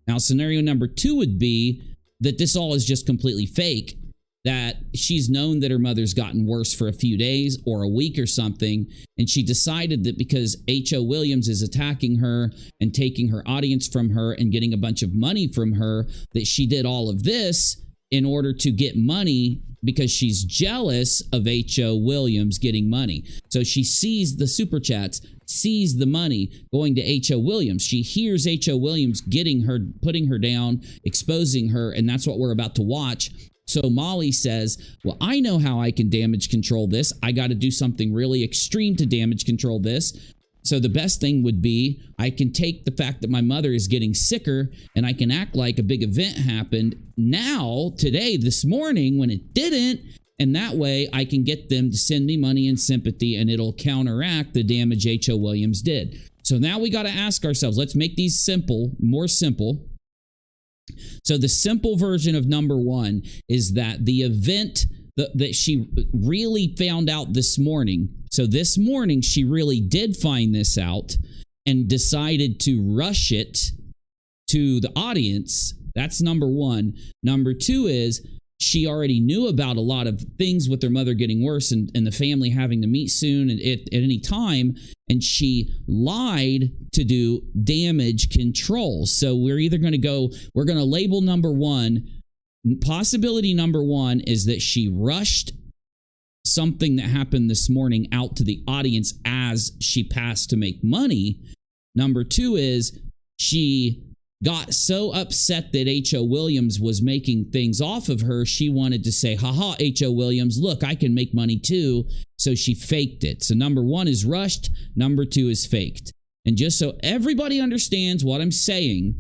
Now, scenario number two would be that this all is just completely fake, that she's known that her mother's gotten worse for a few days or a week or something, and she decided that because H.O. Williams is attacking her and taking her audience from her and getting a bunch of money from her, that she did all of this in order to get money because she's jealous of H.O. Williams getting money. So she sees the super chats, sees the money going to H.O. Williams. She hears H.O. Williams getting her, putting her down, exposing her, and that's what we're about to watch. So Molly says, well, I know how I can damage control this. I got to do something really extreme to damage control this. So the best thing would be I can take the fact that my mother is getting sicker and I can act like a big event happened now, today, this morning, when it didn't. And that way I can get them to send me money and sympathy and it'll counteract the damage H.O. Williams did. So now we got to ask ourselves, let's make these simple, more simple. So the simple version of number one is that the event that she really found out this morning. So this morning, she really did find this out and decided to rush it to the audience. That's number one. Number two is she already knew about a lot of things with her mother getting worse and the family having to meet soon and at any time. And she lied to do damage control. So we're either going to we're going to label number one Possibility number one is that she rushed something that happened this morning out to the audience as she passed to make money. Number two is she got so upset that H.O. Williams was making things off of her, she wanted to say, haha, H.O. Williams, look, I can make money too. So she faked it. So number one is rushed. Number two is faked. And just so everybody understands what I'm saying,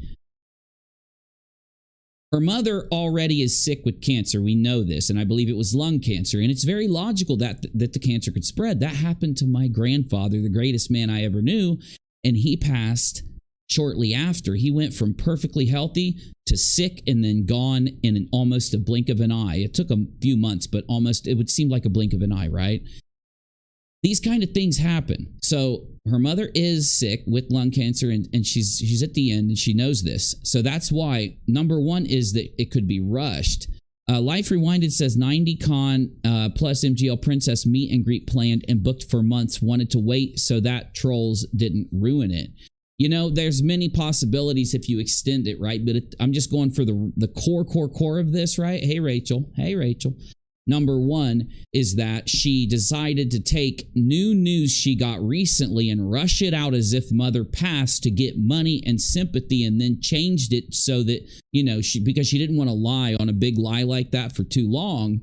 her mother already is sick with cancer. We know this, and I believe it was lung cancer. And it's very logical that the cancer could spread. That happened to my grandfather, the greatest man I ever knew, and he passed shortly after. He went from perfectly healthy to sick and then gone in almost a blink of an eye. It took a few months, but almost it would seem like a blink of an eye, right? These kind of things happen. So her mother is sick with lung cancer, and she's at the end, and she knows this. So that's why number one is that it could be rushed. Life Rewinded says 90 con plus MGL Princess meet and greet planned and booked for months. Wanted to wait so that trolls didn't ruin it. You know, there's many possibilities if you extend it, right? But I'm just going for the core of this, right? Hey, Rachel. Hey, Rachel. Number one is that she decided to take new news she got recently and rush it out as if mother passed to get money and sympathy, and then changed it so that, you know, because she didn't want to lie on a big lie like that for too long,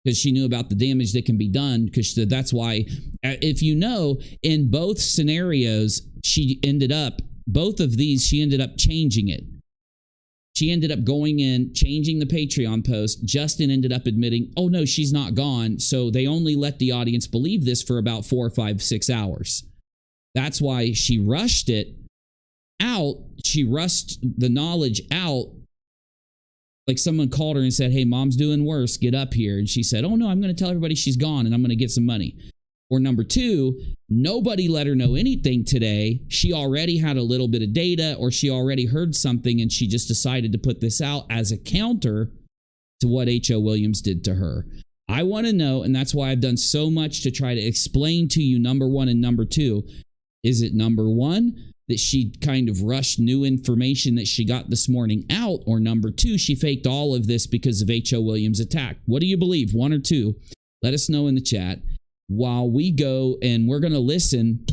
because she knew about the damage that can be done. Because that's why, if you know, in both scenarios, she ended up changing it. She ended up going in, changing the Patreon post. Justin ended up admitting, oh no, she's not gone. So they only let the audience believe this for about 4 or 5, 6 hours. That's why she rushed it out. She rushed the knowledge out. Like someone called her and said, hey, mom's doing worse. Get up here. And she said, oh no, I'm going to tell everybody she's gone and I'm going to get some money. Or number two, nobody let her know anything today. She already had a little bit of data, or she already heard something, and she just decided to put this out as a counter to what H.O. Williams did to her. I want to know, and that's why I've done so much to try to explain to you number one and number two. Is it number one, that she kind of rushed new information that she got this morning out, or number two, she faked all of this because of H.O. Williams' attack? What do you believe, one or two? Let us know in the chat. While we go, and we're going to listen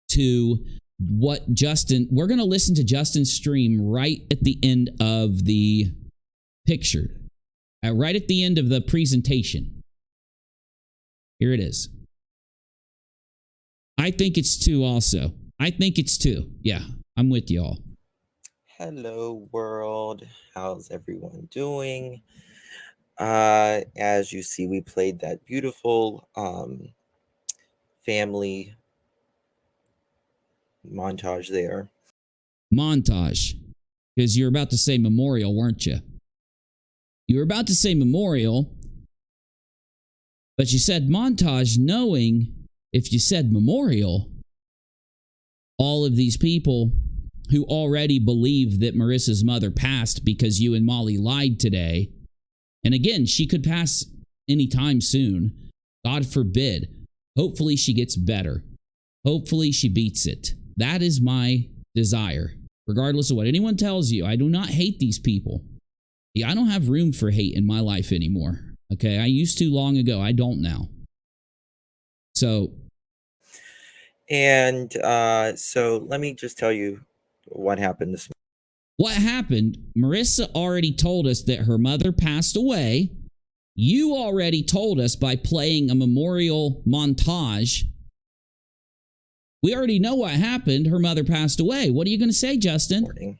to we're going to listen to Justin's stream right at the end of the picture, right at the end of the presentation. Here it is. I think it's two also. I think it's two. Yeah, I'm with y'all. Hello, world. How's everyone doing? As you see, we played that beautiful family montage there. Montage. Because you're about to say memorial, weren't you? You were about to say memorial, but you said montage, knowing if you said memorial, all of these people who already believe that Marissa's mother passed because you and Molly lied today. And again, she could pass anytime soon. God forbid. Hopefully she gets better. Hopefully she beats it. That is my desire. Regardless of what anyone tells you, I do not hate these people. I don't have room for hate in my life anymore. Okay, I used to long ago. I don't now. So. And so let me just tell you what happened this morning. What happened? Marissa already told us that her mother passed away. You already told us by playing a memorial montage. We already know what happened. Her mother passed away. What are you going to say, Justin?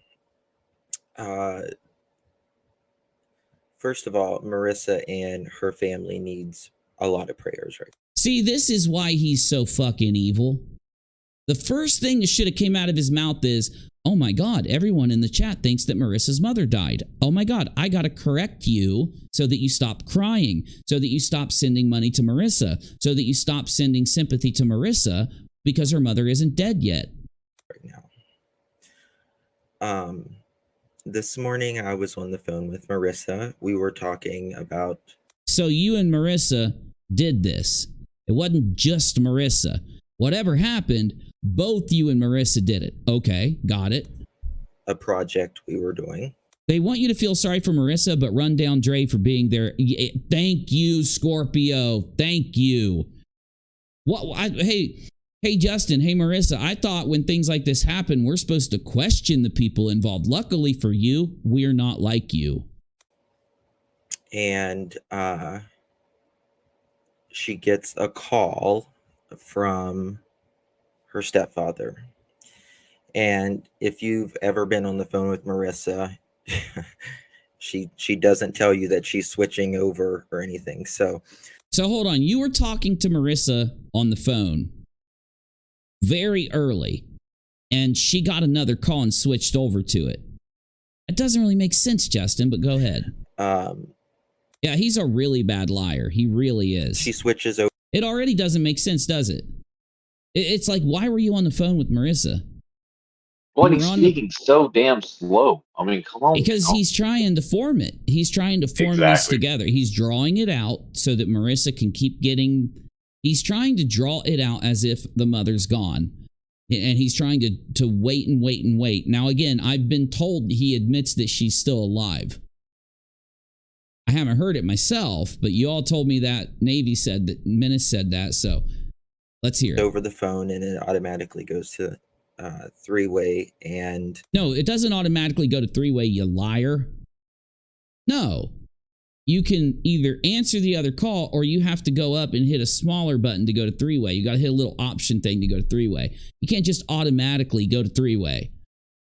First of all, Marissa and her family needs a lot of prayers, right? See, this is why he's so fucking evil. The first thing that should have came out of his mouth is, oh my God, everyone in the chat thinks that Marissa's mother died. Oh my God, I got to correct you so that you stop crying, so that you stop sending money to Marissa, so that you stop sending sympathy to Marissa because her mother isn't dead yet. Right now. This morning I was on the phone with Marissa. We were talking about... So you and Marissa did this. It wasn't just Marissa. Whatever happened, both you and Marissa did it. Okay, got it. A project we were doing. They want you to feel sorry for Marissa, but run down Dre for being there. Thank you, Scorpio. Thank you. Hey, Justin. Hey, Marissa. I thought when things like this happen, we're supposed to question the people involved. Luckily for you, we're not like you. And she gets a call from her stepfather. And if you've ever been on the phone with Marissa, she doesn't tell you that she's switching over or anything. So hold on. You were talking to Marissa on the phone very early, and she got another call and switched over to it. It doesn't really make sense, Justin, but go ahead. Yeah, he's a really bad liar. He really is. She switches over. It already doesn't make sense, does it? It's like, why were you on the phone with Marissa? Well, he's speaking so damn slow. I mean, come on. Because he's trying to form it. He's trying to form this together. He's drawing it out so that Marissa can keep getting... He's trying to draw it out as if the mother's gone. And he's trying to wait and wait and wait. Now, again, I've been told he admits that she's still alive. I haven't heard it myself, but you all told me that. Navy said that. Menace said that, so let's hear it. Over the phone, and it automatically goes to... three-way. And no, it doesn't automatically go to three-way, you liar. No, you can either answer the other call, or you have to go up and hit a smaller button to go to three-way. You got to hit a little option thing to go to three-way. You can't just automatically go to three-way.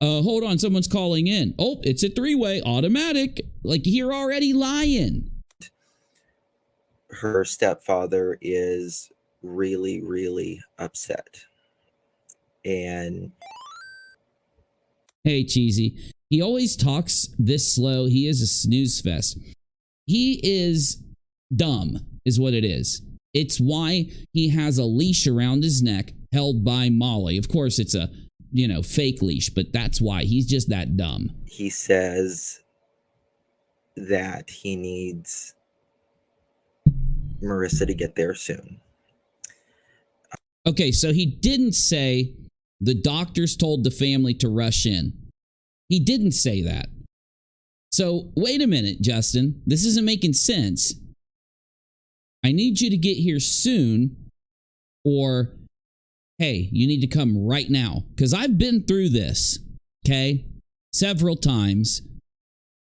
Hold on, someone's calling in. Oh, it's a three-way, automatic. Like, you're already lying. Her stepfather is really, really upset. And hey, Cheesy, he always talks this slow. He is a snooze fest. He is dumb, is what it is. It's why he has a leash around his neck held by Molly. Of course, it's a, fake leash, but that's why. He's just that dumb. He says that he needs Marissa to get there soon. Okay, so he didn't say the doctors told the family to rush in. He didn't say that. So wait a minute, Justin. This isn't making sense. I need you to get here soon, or, hey, you need to come right now. Because I've been through this, okay, several times.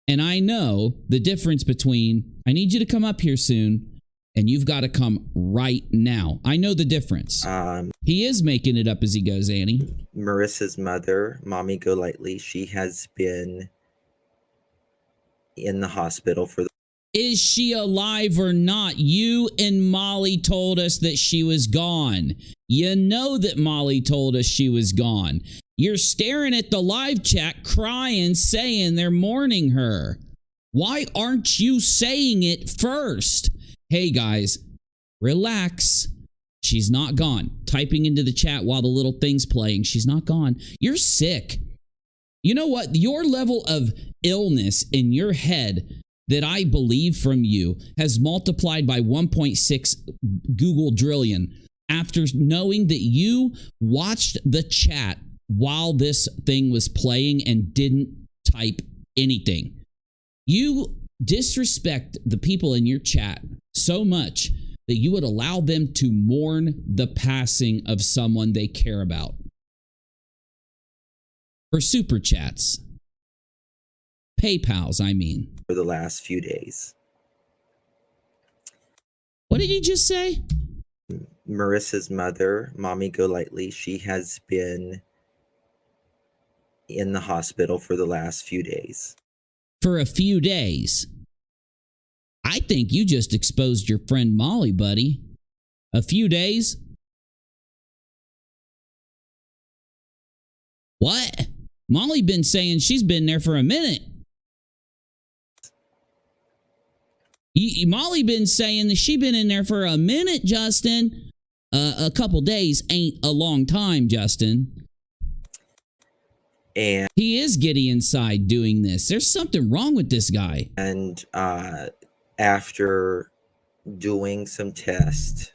And I know the difference between, I need you to come up here soon, and you've got to come right now. I know the difference. He is making it up as he goes, Annie. Marissa's mother, Mommy Golightly, she has been in the hospital for... Is she alive or not? You and Molly told us that she was gone. You know that Molly told us she was gone. You're staring at the live chat, crying, saying they're mourning her. Why aren't you saying it first? Hey guys, relax. She's not gone. Typing into the chat while the little thing's playing. She's not gone. You're sick. You know what? Your level of illness in your head that I believe from you has multiplied by 1.6 Google drillion after knowing that you watched the chat while this thing was playing and didn't type anything. You disrespect the people in your chat so much that you would allow them to mourn the passing of someone they care about. For super chats. PayPals, I mean. For the last few days. What did you just say? Marissa's mother, Mommy Golightly, she has been in the hospital for the last few days. For a few days? I think you just exposed your friend Molly, buddy. A few days? What? Molly been saying she's been there for a minute. Molly been saying that she been in there for a minute, Justin. A couple days ain't a long time, Justin. And he is getting inside doing this. There's something wrong with this guy. And after doing some tests,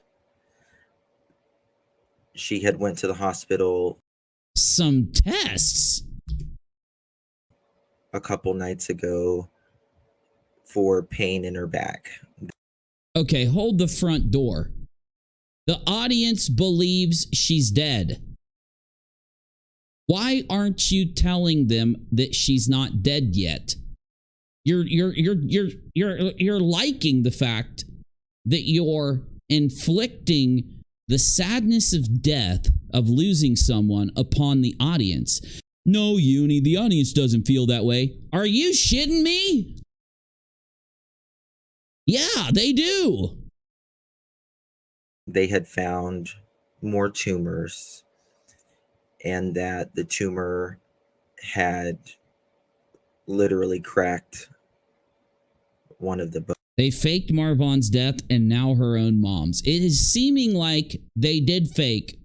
she had went to the hospital. Some tests? a couple nights ago for pain in her back. Okay, hold the front door. The audience believes she's dead. Why aren't you telling them that she's not dead yet? You're liking the fact that you're inflicting the sadness of death of losing someone upon the audience. No, Uni, the audience doesn't feel that way. Are you shitting me? Yeah, they do. They had found more tumors, and that the tumor had literally cracked one of the bones. They faked Marvon's death and now her own mom's. It is seeming like they did fake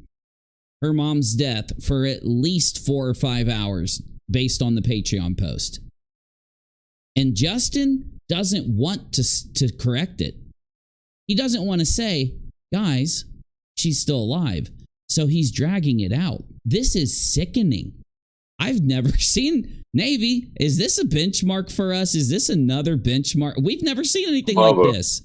her mom's death for at least 4 or 5 hours based on the Patreon post. And Justin doesn't want to correct it. He doesn't want to say, guys, she's still alive. So he's dragging it out. This is sickening. I've never seen Navy. Is this a benchmark for us? Is this another benchmark? We've never seen anything like this.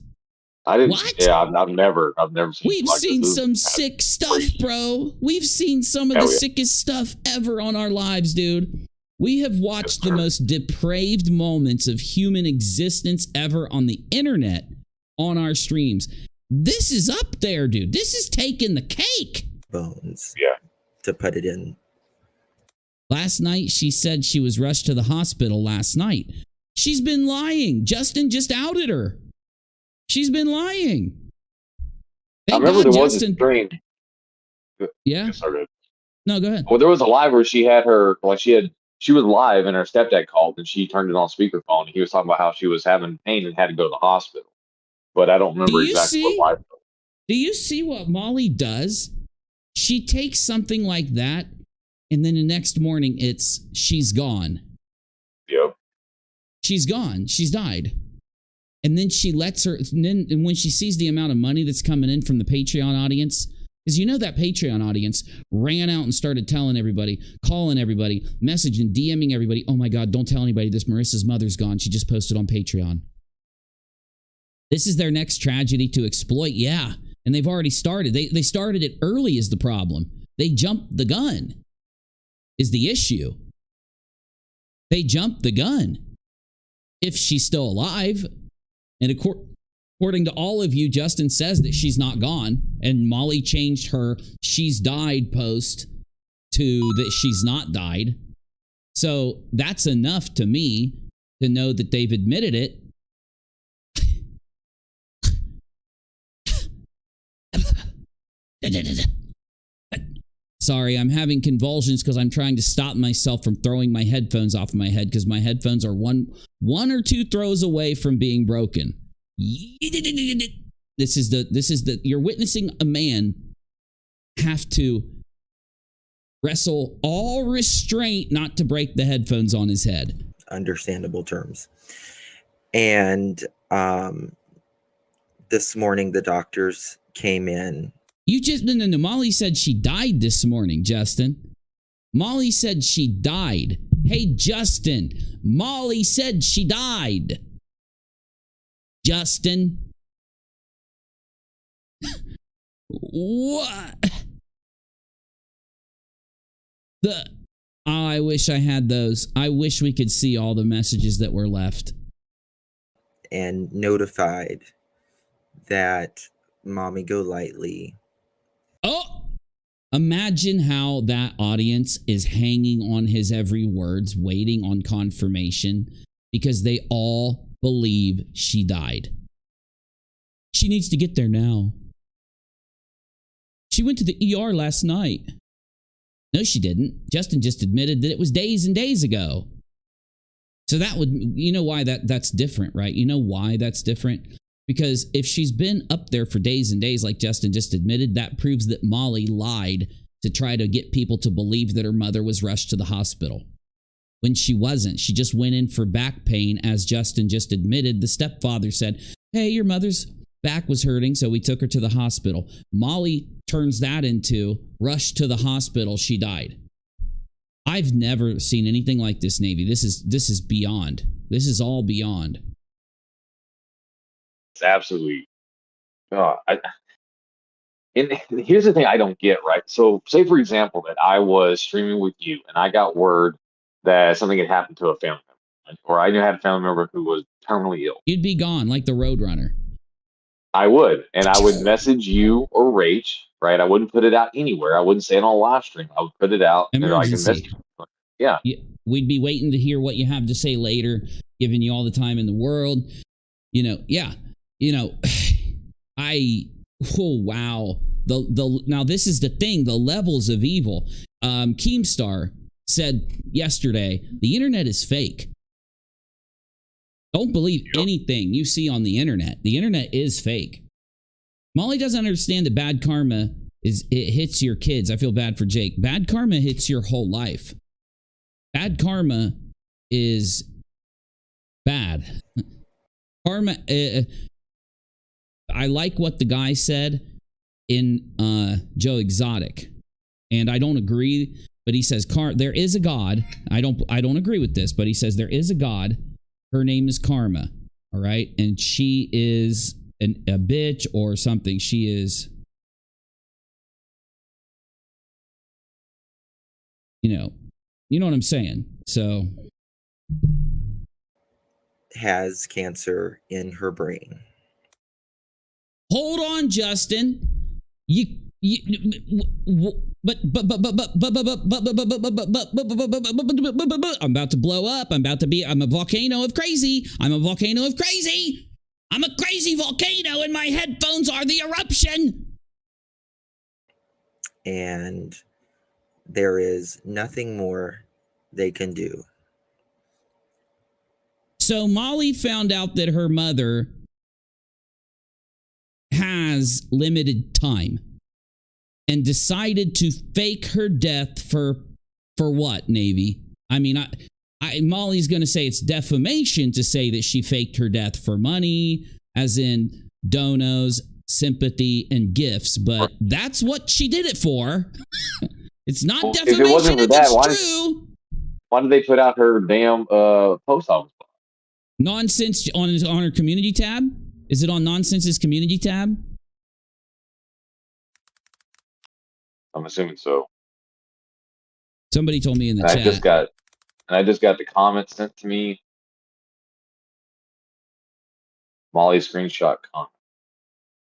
I didn't. What? Yeah, I've never seen. We've like seen this. some sick stuff, bro. We've seen some of the sickest stuff ever on our lives, dude. We have watched the most depraved moments of human existence ever on the internet on our streams. This is up there, dude. This is taking the cake. Bones. Yeah. To put it in. Last night, she said she was rushed to the hospital last night. She's been lying. Justin just outed her. She's been lying. I remember there was a stream. Yeah? No, go ahead. Well, there was a live where she had her, like she was live and her stepdad called and she turned it on speakerphone and he was talking about how she was having pain and had to go to the hospital. But I don't remember exactly what live. Do you see what Molly does? She takes something like that and then the next morning she's gone. Yep. She's gone. She's died. And then she lets her, and when she sees the amount of money that's coming in from the Patreon audience, because you know that Patreon audience ran out and started telling everybody, calling everybody, messaging, DMing everybody, oh my God, don't tell anybody this. Marissa's mother's gone. She just posted on Patreon. This is their next tragedy to exploit. Yeah. And they've already started. They started it early is the problem. They jumped the gun is the issue. They jumped the gun. If she's still alive, and according to all of you, Justin says that she's not gone, and Molly changed her she's died post to that she's not died. So that's enough to me to know that they've admitted it. Sorry, I'm having convulsions because I'm trying to stop myself from throwing my headphones off of my head because my headphones are one or two throws away from being broken. This is the you're witnessing a man have to wrestle all restraint not to break the headphones on his head. Understandable terms. And this morning the doctors came in. You just, no. Molly said she died this morning, Justin. Molly said she died. Hey, Justin, Molly said she died. Justin. What? I wish I had those. I wish we could see all the messages that were left. And notified that Mommy Golightly. Oh, imagine how that audience is hanging on his every words, waiting on confirmation because they all believe she died. She needs to get there now. She went to the ER last night. No, she didn't. Justin just admitted that it was days and days ago. So that would, you know why that's different, right? You know why that's different? Because if she's been up there for days and days, like Justin just admitted, that proves that Molly lied to try to get people to believe that her mother was rushed to the hospital. When she wasn't. She just went in for back pain, as Justin just admitted. The stepfather said, hey, your mother's back was hurting, so we took her to the hospital. Molly turns that into rushed to the hospital, she died. I've never seen anything like this, Navy. This is beyond. This is all beyond. It's absolutely. And here's the thing I don't get, right? So, say for example that I was streaming with you, and I got word that something had happened to a family member, right? Or I had a family member who was terminally ill. You'd be gone like the Roadrunner. I would, and I would message you or Rach, right? I wouldn't put it out anywhere. I wouldn't say it on a live stream. I would put it out. Emergency. Yeah. We'd be waiting to hear what you have to say later, giving you all the time in the world. You know, yeah. You know, oh wow. Now this is the thing, the levels of evil. Keemstar said yesterday, the internet is fake. Don't believe anything you see on the internet. The internet is fake. Molly doesn't understand that bad karma it hits your kids. I feel bad for Jake. Bad karma hits your whole life. Bad karma is bad. Karma. I like what the guy said in Joe Exotic, and I don't agree. But he says there is a God. I don't agree with this, but he says there is a God. Her name is Karma. All right, and she is a bitch or something. She is, you know what I'm saying. So has cancer in her brain. Hold on, Justin. I'm about to blow up. I'm a volcano of crazy. I'm a volcano of crazy. I'm a crazy volcano and my headphones are the eruption. And there is nothing more they can do. So Molly found out that her mother has limited time and decided to fake her death for what, Navy? I mean, Molly's going to say it's defamation to say that she faked her death for money, as in donos, sympathy, and gifts, but that's what she did it for. It's not defamation if it wasn't for that, true. Why did they put out her damn post office? Nonsense on her community tab? Is it on Nonsense's community tab? I'm assuming so. Somebody told me in the chat. I just got the comment sent to me. Molly screenshot comment.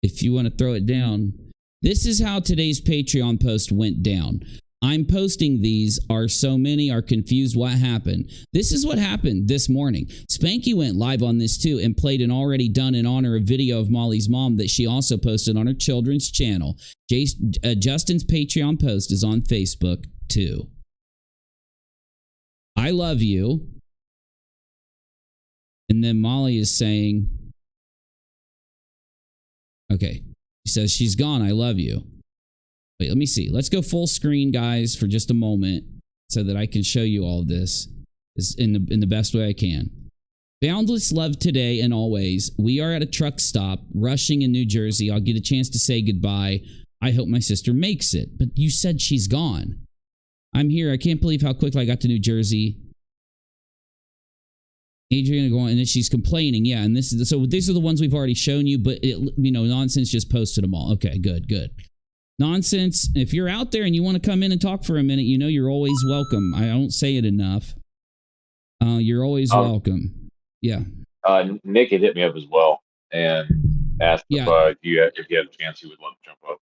If you want to throw it down, this is how today's Patreon post went down. I'm posting these. So many are confused what happened. This is what happened this morning. Spanky went live on this too and played an already done in honor of video of Molly's mom that she also posted on her children's channel. Justin's Patreon post is on Facebook too. I love you. And then Molly is saying, okay, she says she's gone. I love you. Wait, let me see. Let's go full screen, guys, for just a moment so that I can show you all of this in the best way I can. Boundless love today and always. We are at a truck stop, rushing in New Jersey. I'll get a chance to say goodbye. I hope my sister makes it. But you said she's gone. I'm here. I can't believe how quickly I got to New Jersey. Adriana going, and then she's complaining. Yeah, and these are the ones we've already shown you, but Nonsense just posted them all. Okay, good. Nonsense, if you're out there and you want to come in and talk for a minute, you're always welcome. I don't say it enough. You're always welcome. Yeah. Nick had hit me up as well and asked if you had a chance he would love to jump up.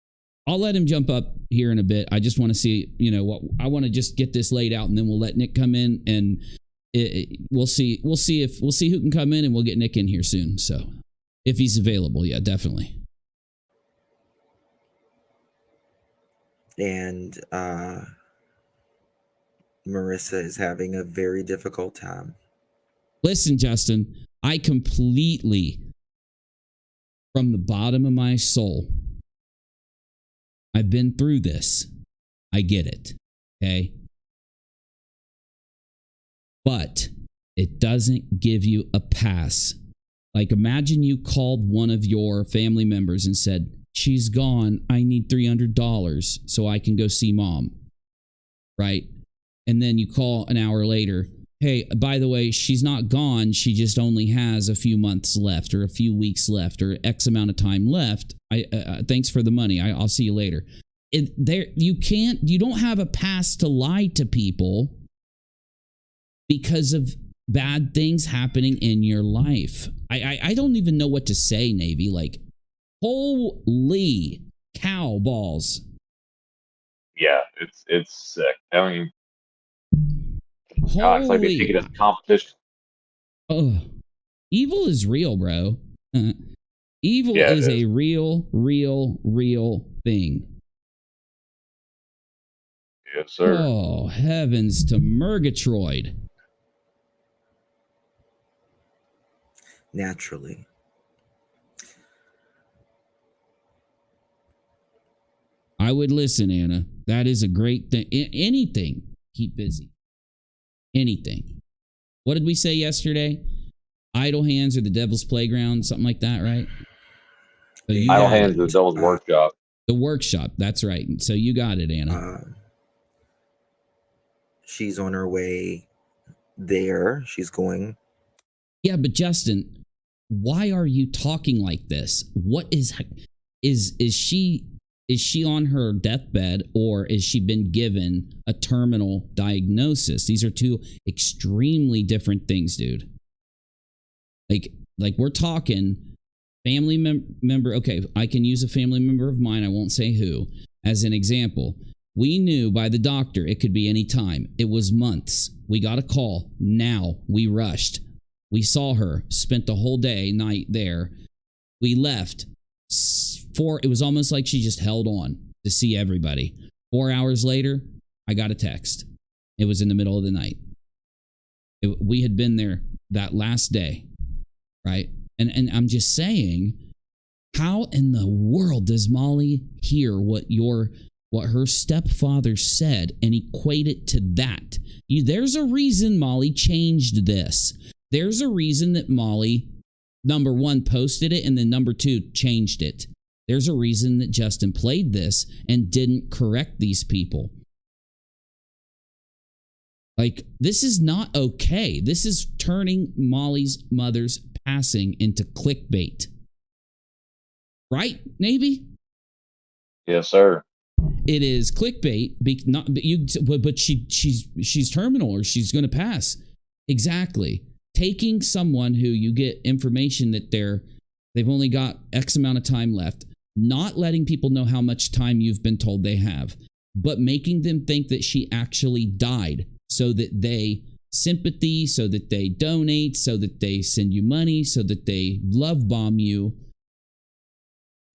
I'll let him jump up here in a bit. I just want to see, what I want to just get this laid out, and then we'll let Nick come in, and we'll see who can come in, and we'll get Nick in here soon. So if he's available, yeah, definitely. And Marissa is having a very difficult time. Listen, Justin, I completely, from the bottom of my soul, I've been through this. I get it. Okay. But it doesn't give you a pass. Like, imagine you called one of your family members and said, she's gone. I need $300 so I can go see mom. Right? And then you call an hour later. Hey, by the way, she's not gone. She just only has a few months left or a few weeks left or X amount of time left. Thanks for the money. I'll see you later. You don't have a pass to lie to people because of bad things happening in your life. I don't even know what to say, Navy. Like, holy cow balls. Yeah, it's sick. I mean, God, it's like they take it as a competition. Oh, evil is real, bro. Evil is a real thing. Yes, sir. Oh, heavens to Murgatroyd. Naturally. I would listen, Anna. That is a great thing. Anything. Keep busy. Anything. What did we say yesterday? Idle hands are the devil's playground, something like that, right? So Idle hands are the devil's workshop. The workshop, that's right. So you got it, Anna. She's on her way there. She's going. Yeah, but Justin, why are you talking like this? What is she on her deathbed, or is she been given a terminal diagnosis? These are two extremely different things, dude. Like we're talking family member. Okay, I can use a family member of mine. I won't say who as an example. We knew by the doctor it could be any time. It was months. We got a call. Now we rushed. We saw her, spent the whole night there. We left. It was almost like she just held on to see everybody. 4 hours later, I got a text. It was in the middle of the night. We had been there that last day, right? And I'm just saying, how in the world does Molly hear what her stepfather said and equate it to that? There's a reason Molly changed this. There's a reason that Molly, number one, posted it, and then number two, changed it. There's a reason that Justin played this and didn't correct these people. Like, this is not okay. This is turning Molly's mother's passing into clickbait. Right, Navy? Yes, sir. It is clickbait, but she's terminal, or she's going to pass. Exactly. Taking someone who you get information that they've only got X amount of time left, not letting people know how much time you've been told they have, but making them think that she actually died so that they sympathy, so that they donate, so that they send you money, so that they love bomb you.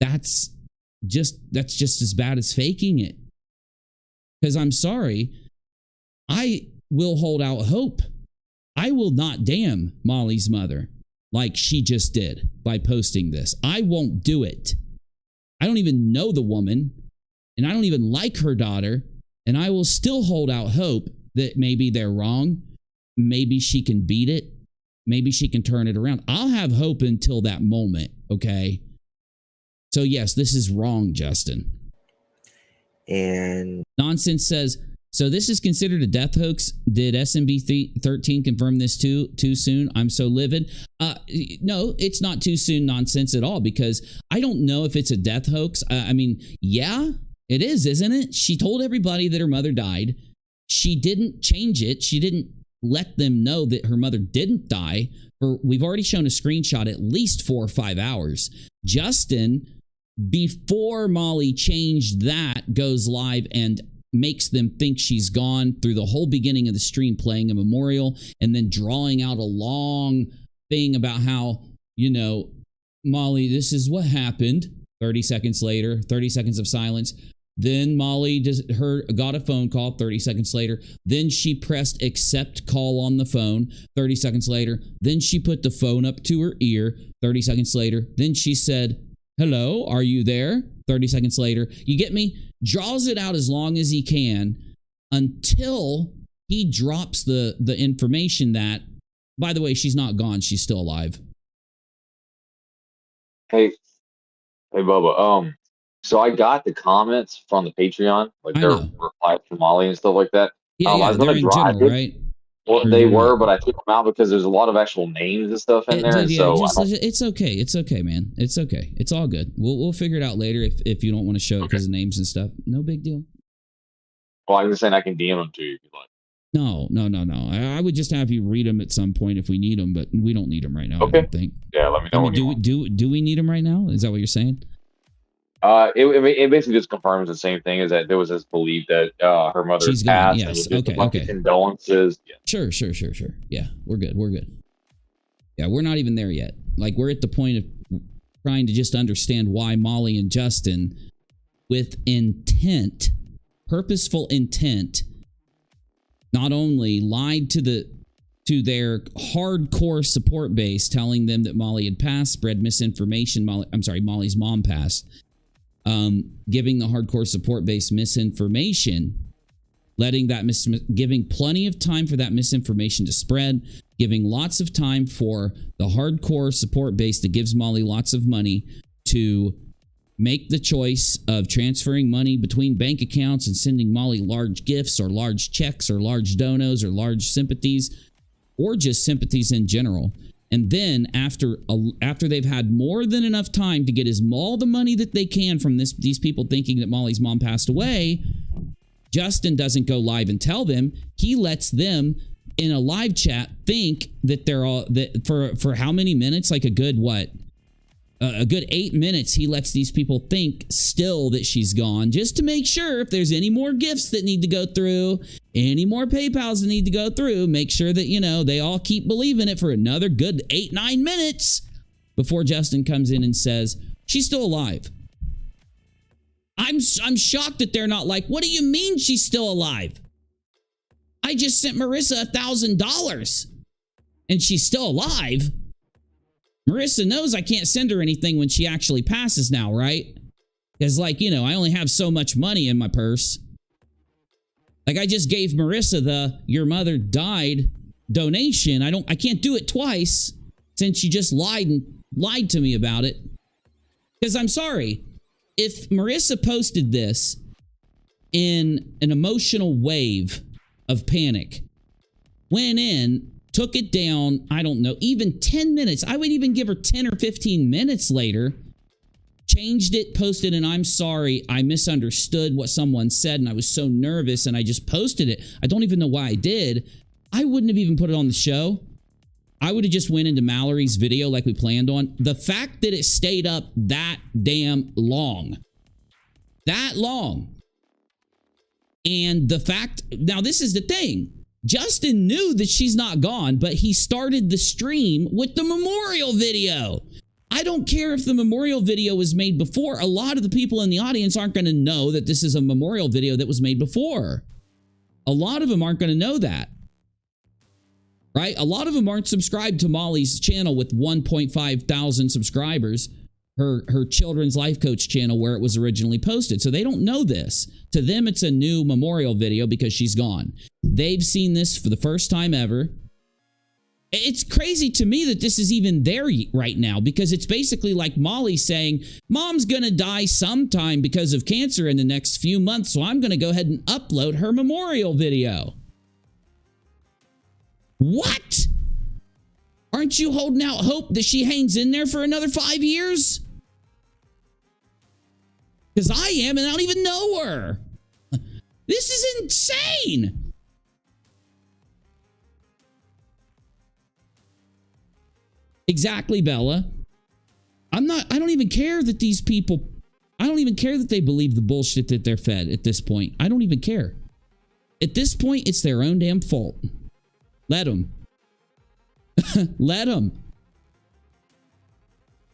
That's just as bad as faking it. Because I'm sorry, I will hold out hope. I will not damn Molly's mother like she just did by posting this. I won't do it. I don't even know the woman, and I don't even like her daughter, and I will still hold out hope that maybe they're wrong. Maybe she can beat it. Maybe she can turn it around. I'll have hope until that moment, okay? So yes, this is wrong, Justin. And Nonsense says, so this is considered a death hoax. Did SMB 13 confirm this too soon? I'm so livid. No, it's not too soon, Nonsense, at all, because I don't know if it's a death hoax. I mean, yeah, it is, isn't it? She told everybody that her mother died. She didn't change it. She didn't let them know that her mother didn't die. We've already shown a screenshot at least 4 or 5 hours. Justin, before Molly changed that, goes live and makes them think she's gone through the whole beginning of the stream, playing a memorial and then drawing out a long thing about how, Molly, this is what happened. 30 seconds later, 30 seconds of silence. Then Molly got a phone call 30 seconds later. Then she pressed accept call on the phone 30 seconds later. Then she put the phone up to her ear 30 seconds later. Then she said, hello, are you there? 30 seconds later. You get me? Draws it out as long as he can until he drops the information that, by the way, she's not gone. She's still alive. Hey, Bubba. So I got the comments from the Patreon, like their replies from Molly and stuff like that. Yeah, I yeah, was they're gonna in drive general, it. right? Well, they were, but I took them out because there's a lot of actual names and stuff in there, Dude, and yeah, so I just, don't, it's okay. It's okay, man. It's okay. It's all good. We'll figure it out later if you don't want to show it because of names and stuff. No big deal. well, I'm just saying I can DM them to you if you like. No. I would just have you read them at some point if we need them, but we don't need them right now. Okay. I don't think. Yeah, let me know. I when you mean, want. do we need them right now? Is that what you're saying? It basically just confirms the same thing, is that there was this belief that her mother She's passed, gone, and yes. it was just a Okay, bunch okay. of condolences. Yeah. Sure. Yeah, we're good. Yeah, we're not even there yet. Like, we're at the point of trying to just understand why Molly and Justin, with intent, purposeful intent, not only lied to their hardcore support base, telling them that Molly had passed, spread misinformation. Molly's mom passed. Giving the hardcore support base misinformation, giving plenty of time for that misinformation to spread, giving lots of time for the hardcore support base that gives Molly lots of money to make the choice of transferring money between bank accounts and sending Molly large gifts or large checks or large donos or large sympathies, or just sympathies in general. And then after they've had more than enough time to get all the money that they can from these people thinking that Molly's mom passed away, Justin doesn't go live and tell them. He lets them in a live chat think that they're all that for how many minutes? Like a good 8 minutes. He lets these people think still that she's gone, just to make sure if there's any more gifts that need to go through, any more PayPals that need to go through, make sure that, they all keep believing it for another good 8-9 minutes before Justin comes in and says, she's still alive. I'm shocked that they're not like, what do you mean she's still alive? I just sent Marissa $1,000 and she's still alive. Marissa knows I can't send her anything when she actually passes now, right? Because, I only have so much money in my purse. Like, I just gave Marissa the "your mother died" donation. I can't do it twice since she just lied to me about it. Because I'm sorry, if Marissa posted this in an emotional wave of panic, went in, took it down, I don't know, even 10 minutes. I would even give her 10 or 15 minutes later, changed it, posted an "I'm sorry, I misunderstood what someone said and I was so nervous and I just posted it. I don't even know why I did." I wouldn't have even put it on the show. I would have just went into Mallory's video like we planned on. The fact that it stayed up that damn long. And the fact, now this is the thing. Justin knew that she's not gone, but he started the stream with the memorial video. I don't care if the memorial video was made before. A lot of the people in the audience aren't going to know that this is a memorial video that was made before. A lot of them aren't going to know that. Right? A lot of them aren't subscribed to Molly's channel with 1.5 thousand subscribers. Her children's life coach channel where it was originally posted. So they don't know this. To them, it's a new memorial video because she's gone. They've seen this for the first time ever. It's crazy to me that this is even there right now, because it's basically like Molly saying, Mom's gonna die sometime because of cancer in the next few months, so I'm gonna go ahead and upload her memorial video. What? Aren't you holding out hope that she hangs in there for another 5 years? Because I am, and I don't even know her. This is insane. Exactly, Bella. I don't even care that these people, I don't even care that they believe the bullshit that they're fed at this point. I don't even care. At this point, it's their own damn fault. Let them. Let them.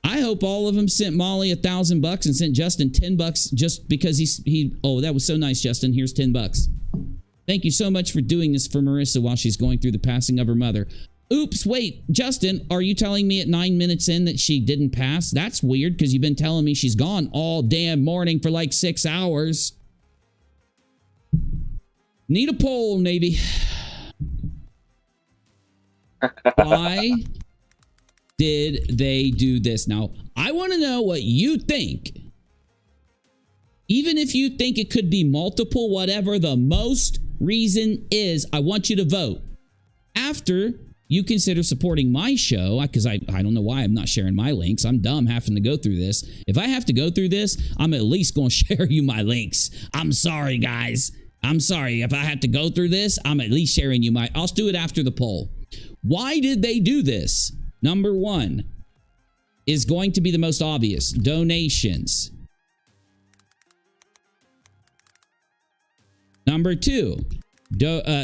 I hope all of them sent Molly $1,000 and sent Justin $10 just because oh, that was so nice, Justin. Here's $10. Thank you so much for doing this for Marissa while she's going through the passing of her mother. Oops, wait, Justin, are you telling me at 9 minutes in that she didn't pass? That's weird because you've been telling me she's gone all damn morning for like 6 hours. Need a poll, Navy. Why did they do this? Now, I want to know what you think. Even if you think it could be multiple, whatever, the most reason is I want you to vote. After you consider supporting my show, because I don't know why I'm not sharing my links. I'm dumb having to go through this. If I have to go through this, I'm at least going to share you my links. I'm sorry, guys. I'm sorry. If I have to go through this, I'm at least sharing you my... I'll do it after the poll. Why did they do this? Number one is going to be the most obvious. Donations. Number two,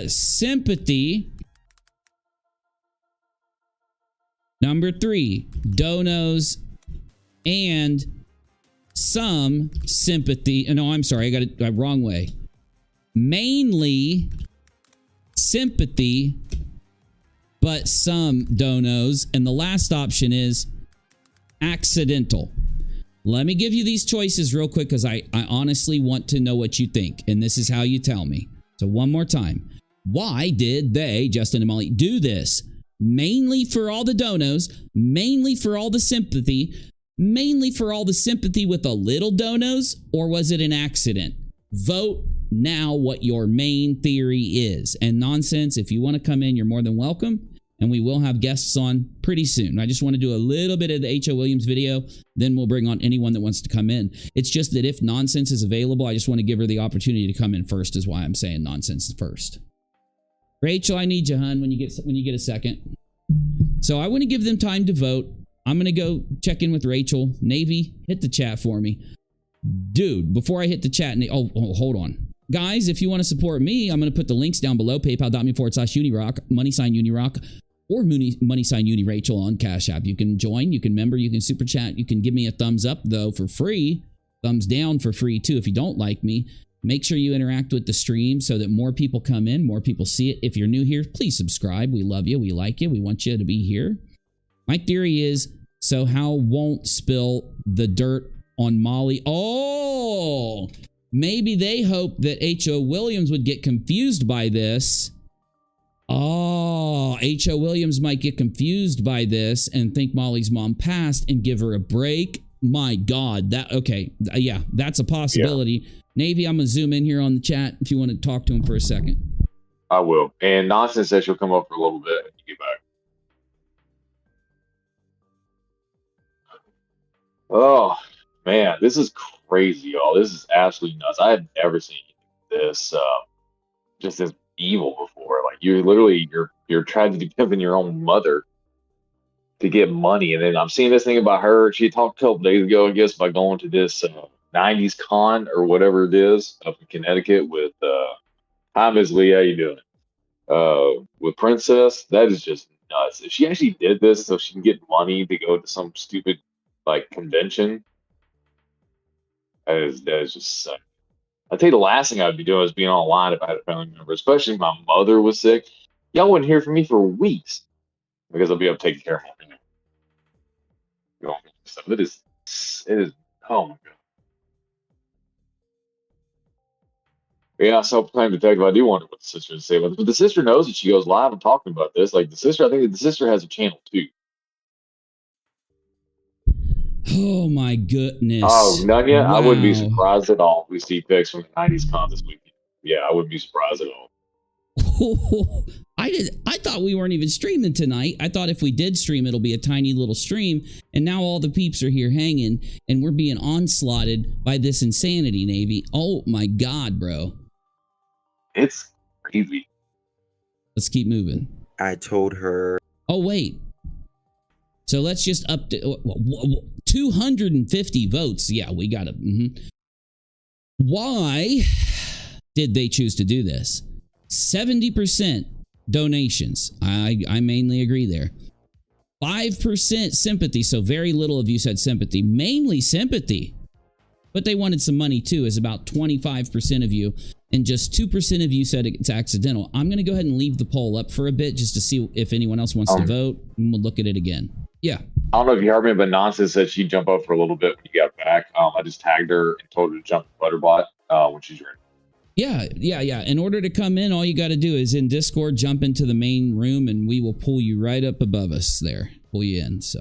sympathy. Number three, donos and some sympathy. No, I'm sorry. I got it wrong way. Mainly sympathy, but some donos. And the last option is accidental. Let me give you these choices real quick because I honestly want to know what you think. And this is how you tell me. So one more time. Why did they, Justin and Molly, do this? Mainly for all the donos, mainly for all the sympathy, mainly for all the sympathy with a little donos, or was it an accident? Vote now what your main theory is. And nonsense, if you want to come in, you're more than welcome. And we will have guests on pretty soon. I just want to do a little bit of the H.O. Williams video. Then we'll bring on anyone that wants to come in. It's just that if nonsense is available, I just want to give her the opportunity to come in first is why I'm saying nonsense first. Rachel, I need you, hun, when you get a second. So I want to give them time to vote. I'm going to go check in with Rachel. Navy, hit the chat for me. Dude, before I hit the chat, hold on. Guys, if you want to support me, I'm going to put the links down below. PayPal.me/Unirock, $Unirock, or $UniRachel on Cash App. You can join, you can member, you can super chat. You can give me a thumbs up, though, for free. Thumbs down for free, too, if you don't like me. Make sure you interact with the stream so that more people come in, more people see it. If you're new here, please subscribe. We love you. We like you. We want you to be here. My theory is, so Hal won't spill the dirt on Molly. Oh, maybe they hope that H.O. Williams would get confused by this. Oh, H.O. Williams might get confused by this and think Molly's mom passed and give her a break. My God, okay. Yeah, that's a possibility. Yeah. Navy, I'm going to zoom in here on the chat if you want to talk to him for a second. I will. And Nonsense says she'll come up for a little bit and get back. Oh, man, this is crazy, y'all. This is absolutely nuts. I have never seen this, just this evil before. Like, you're tragedy pimping your own mother to get money. And then I'm seeing this thing about her. She talked a couple days ago, I guess, by going to this 90s con or whatever it is up in Connecticut with hi Ms. Lee, how you doing? With Princess. That is just nuts. If she actually did this so she can get money to go to some stupid like convention, that is just sick. I'd tell you the last thing I'd be doing is being online if I had a family member, especially if my mother was sick. Y'all wouldn't hear from me for weeks because I'll be up taking care of my family. So it is oh my God. Yeah, self-proclaimed detective. I do wonder what the sister would say about this. But the sister knows that she goes live and talking about this. Like the sister, I think the sister has a channel too. Oh my goodness. Oh, none yet? Wow. I wouldn't be surprised at all if we see pics from the 90s con this weekend. Yeah, I wouldn't be surprised at all. I thought we weren't even streaming tonight. I thought if we did stream, it'll be a tiny little stream. And now all the peeps are here hanging and we're being onslaughted by this insanity, Navy. Oh my God, bro. It's crazy. Let's keep moving. I told her. Oh, wait. So let's just up to 250 votes. Yeah, we got it. Why did they choose to do this? 70% donations. I mainly agree there. 5% sympathy. So very little of you said sympathy. Mainly sympathy. But they wanted some money too, is about 25% of you. And just 2% of you said it's accidental. I'm going to go ahead and leave the poll up for a bit just to see if anyone else wants to vote. And we'll look at it again. Yeah. I don't know if you heard me, but Nonsense said she'd jump up for a little bit when you got back. I just tagged her and told her to jump to Butterbot when she's ready. Yeah. In order to come in, all you got to do is in Discord, jump into the main room, and we will pull you right up above us there. Pull you in, so.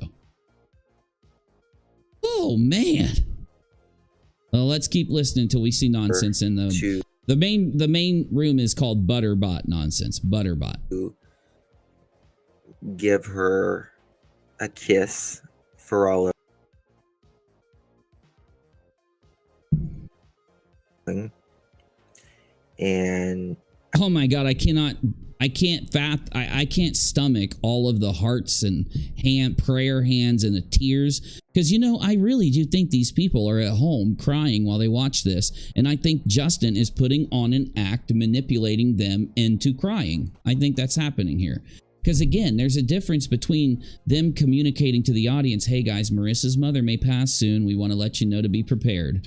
Oh, man. Well, let's keep listening until we see Nonsense in the The main room is called Butterbot nonsense. Butterbot. To give her a kiss for all of and Oh my god, I can't stomach all of the hearts and prayer hands and the tears, because I really do think these people are at home crying while they watch this, and I think Justin is putting on an act manipulating them into crying. I think that's happening here. Because again, there's a difference between them communicating to the audience, hey guys, Marissa's mother may pass soon, we want to let you know to be prepared.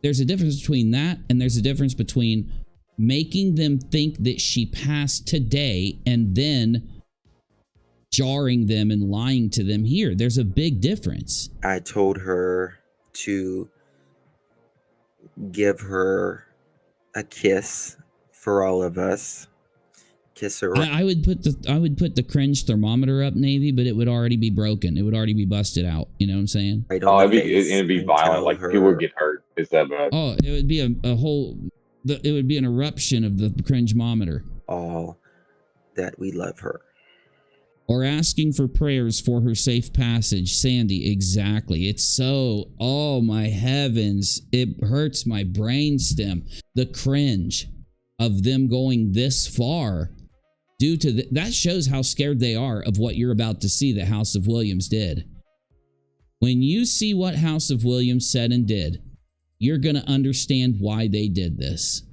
There's a difference between that, and there's a difference between making them think that she passed today and then jarring them and lying to them here. There's a big difference. I told her to give her a kiss for all of us. Kiss her. I would put the cringe thermometer up, Navy, but it would already be broken. It would already be busted out. You know what I'm saying? Right Oh, on the it'd face be and violent. tell Like her people would get hurt. It's that bad. Oh, it would be a whole. It would be an eruption of the cringe-mometer. all that we love her. Or asking for prayers for her safe passage. Sandy, exactly. It's so, oh my heavens. It hurts my brainstem. The cringe of them going this far due to that shows how scared they are of what you're about to see that House of Williams did. When you see what House of Williams said and did, you're going to understand why they did this.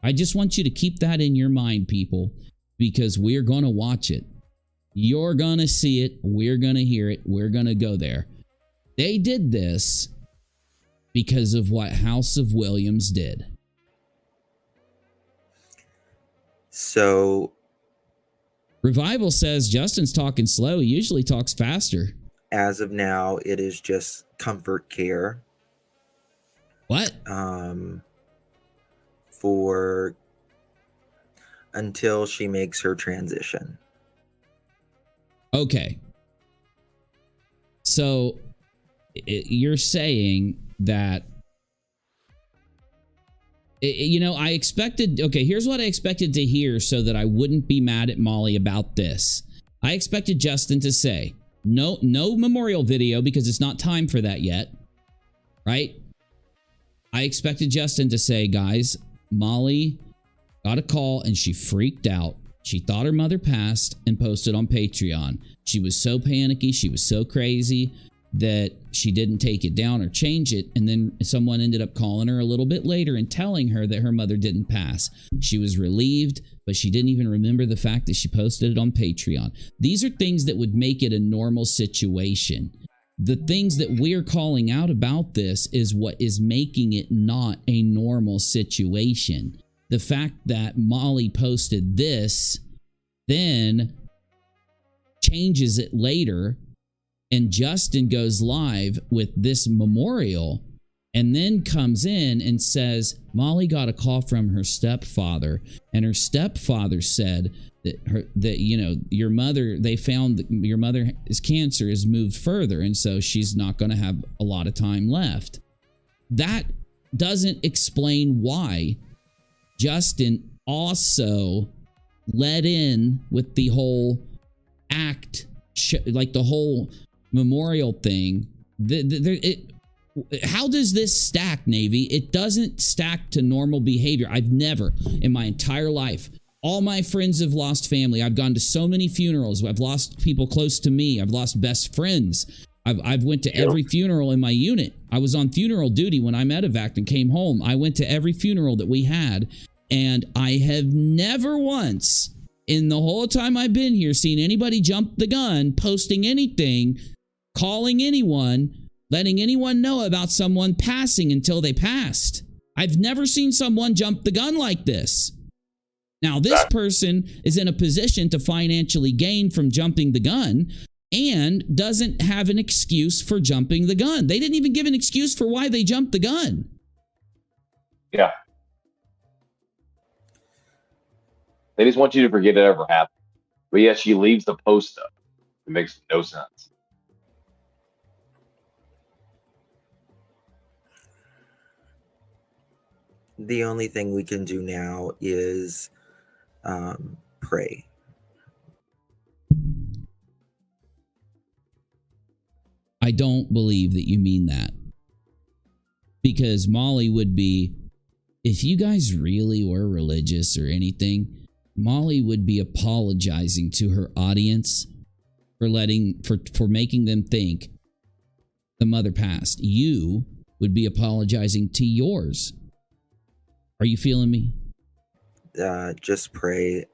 I just want you to keep that in your mind, people, because we're going to watch it. You're going to see it. We're going to hear it. We're going to go there. They did this because of what House of Williams did. So Revival says Justin's talking slow. He usually talks faster. as of now, it is just comfort care. What? For until she makes her transition. Okay. So you're saying that, I expected, okay, here's what I expected to hear so that I wouldn't be mad at Molly about this. I expected Justin to say, no memorial video because it's not time for that yet, right? I expected Justin to say, guys, Molly got a call and she freaked out. She thought her mother passed and posted on Patreon. She was so panicky, she was so crazy that she didn't take it down or change it. And then someone ended up calling her a little bit later and telling her that her mother didn't pass. She was relieved, but she didn't even remember the fact that she posted it on Patreon. These are things that would make it a normal situation. The things that we're calling out about this is what is making it not a normal situation. The fact that Molly posted this, then changes it later, and Justin goes live with this memorial, and then comes in and says, Molly got a call from her stepfather, and her stepfather said that your mother, they found that your mother's cancer has moved further, and so she's not going to have a lot of time left. That doesn't explain why Justin also led in with the whole act, like the whole memorial thing. How does this stack, Navy? It doesn't stack to normal behavior. I've never in my entire life, all my friends have lost family. I've gone to so many funerals. I've lost people close to me. I've lost best friends. I've went to every funeral in my unit. I was on funeral duty when I medevaced and came home. I went to every funeral that we had, and I have never once in the whole time I've been here seen anybody jump the gun, posting anything, calling anyone, letting anyone know about someone passing until they passed. I've never seen someone jump the gun like this. Now, this person is in a position to financially gain from jumping the gun and doesn't have an excuse for jumping the gun. They didn't even give an excuse for why they jumped the gun. Yeah. They just want you to forget it ever happened. But yeah, she leaves the post up. It makes no sense. The only thing we can do now is pray. I don't believe that you mean that. Because Molly would be, if you guys really were religious or anything, Molly would be apologizing to her audience for making them think the mother passed. You would be apologizing to yours. Are you feeling me? Just pray.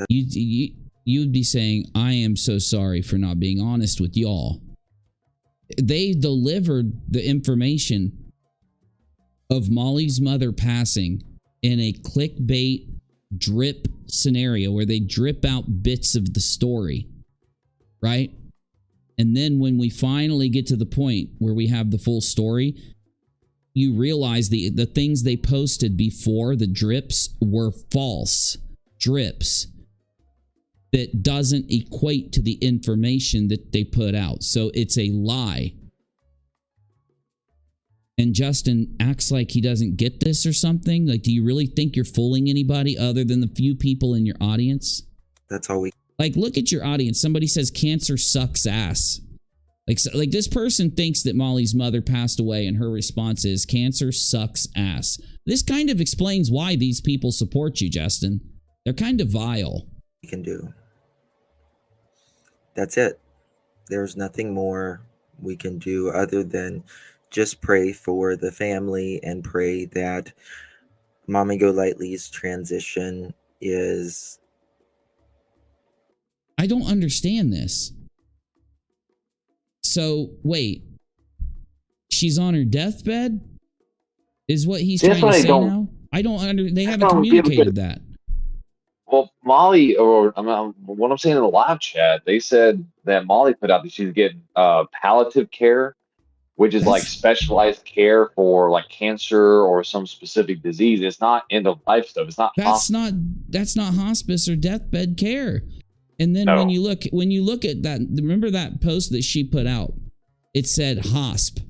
You'd be saying, I am so sorry for not being honest with y'all. They delivered the information of Molly's mother passing in a clickbait drip scenario where they drip out bits of the story, right? And then when we finally get to the point where we have the full story, you realize the things they posted before the drips were false drips that doesn't equate to the information that they put out. So it's a lie. And Justin acts like he doesn't get this or something. Like, do you really think you're fooling anybody other than the few people in your audience? That's all we... Like, look at your audience. Somebody says cancer sucks ass. Like this person thinks that Molly's mother passed away and her response is cancer sucks ass. This kind of explains why these people support you, Justin. They're kind of vile. We can do. That's it. There's nothing more we can do other than just pray for the family and pray that Mommy Golightly's transition is... I don't understand this. So, wait. She's on her deathbed? Is what he's trying to say now? I don't they haven't communicated that. Well, Molly, or what I'm saying in the live chat, they said that Molly put out that she's getting palliative care, which is like specialized care for like cancer or some specific disease. It's not end of life stuff. It's not. That's not hospice or deathbed care. And then when you look at that, remember that post that she put out? It said HOSP.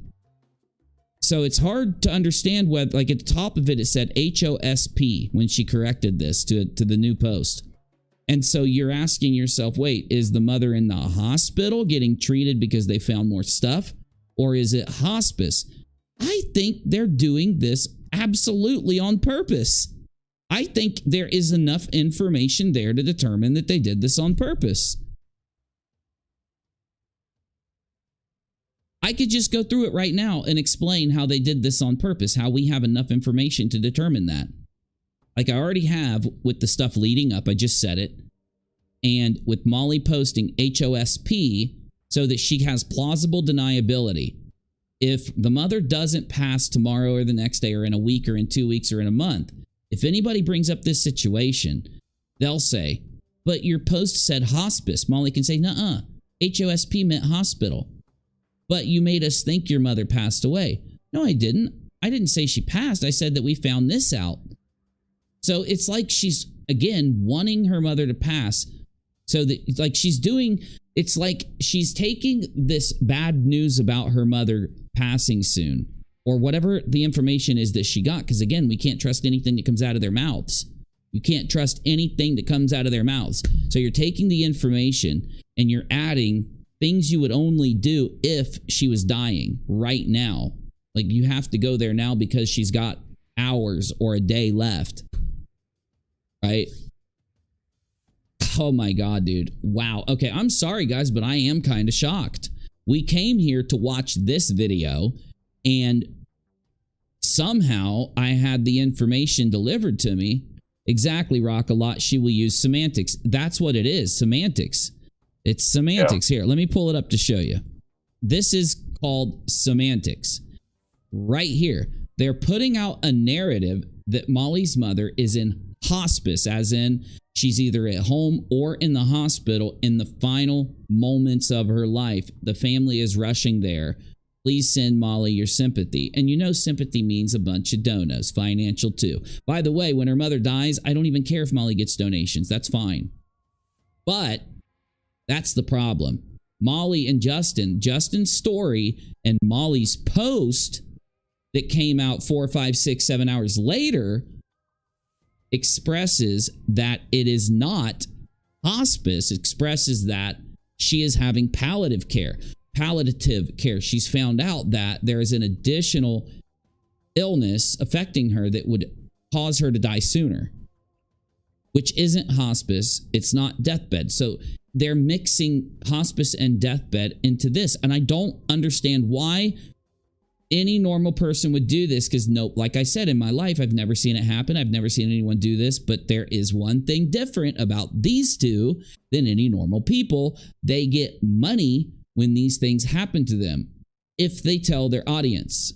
So it's hard to understand whether, like at the top of it, it said HOSP when she corrected this to the new post. And so you're asking yourself, wait, is the mother in the hospital getting treated because they found more stuff? Or is it hospice? I think they're doing this absolutely on purpose. I think there is enough information there to determine that they did this on purpose. I could just go through it right now and explain how they did this on purpose, how we have enough information to determine that. Like I already have with the stuff leading up, I just said it. And with Molly posting HOSP so that she has plausible deniability. If the mother doesn't pass tomorrow or the next day or in a week or in 2 weeks or in a month, if anybody brings up this situation, they'll say, but your post said hospice. Molly can say, nuh-uh, HOSP meant hospital. But you made us think your mother passed away. No, I didn't. I didn't say she passed. I said that we found this out. So it's like she's, again, wanting her mother to pass. So that, like, she's doing, it's like she's taking this bad news about her mother passing soon, or whatever the information is that she got. Because, again, we can't trust anything that comes out of their mouths. You can't trust anything that comes out of their mouths. So you're taking the information and you're adding things you would only do if she was dying right now. Like, you have to go there now because she's got hours or a day left. Right? Oh my God, dude. Wow. Okay, I'm sorry, guys, but I am kind of shocked. We came here to watch this video, and somehow I had the information delivered to me. Exactly, ROCKALOT. She will use semantics. That's what it is, semantics. It's semantics. Here, let me pull it up to show you. This is called semantics. Right here. They're putting out a narrative that Molly's mother is in hospice, as in she's either at home or in the hospital in the final moments of her life. The family is rushing there. Please send Molly your sympathy. And you know sympathy means a bunch of donos, financial too. By the way, when her mother dies, I don't even care if Molly gets donations. That's fine. But that's the problem. Molly and Justin's story and Molly's post that came out 4, 5, 6, 7 hours later expresses that it is not hospice, expresses that she is having palliative care. She's found out that there is an additional illness affecting her that would cause her to die sooner, which isn't hospice. It's not deathbed. So they're mixing hospice and deathbed into this. And I don't understand why any normal person would do this, because nope, like I said, in my life, I've never seen it happen. I've never seen anyone do this, but there is one thing different about these two than any normal people. They get money when these things happen to them. If they tell their audience,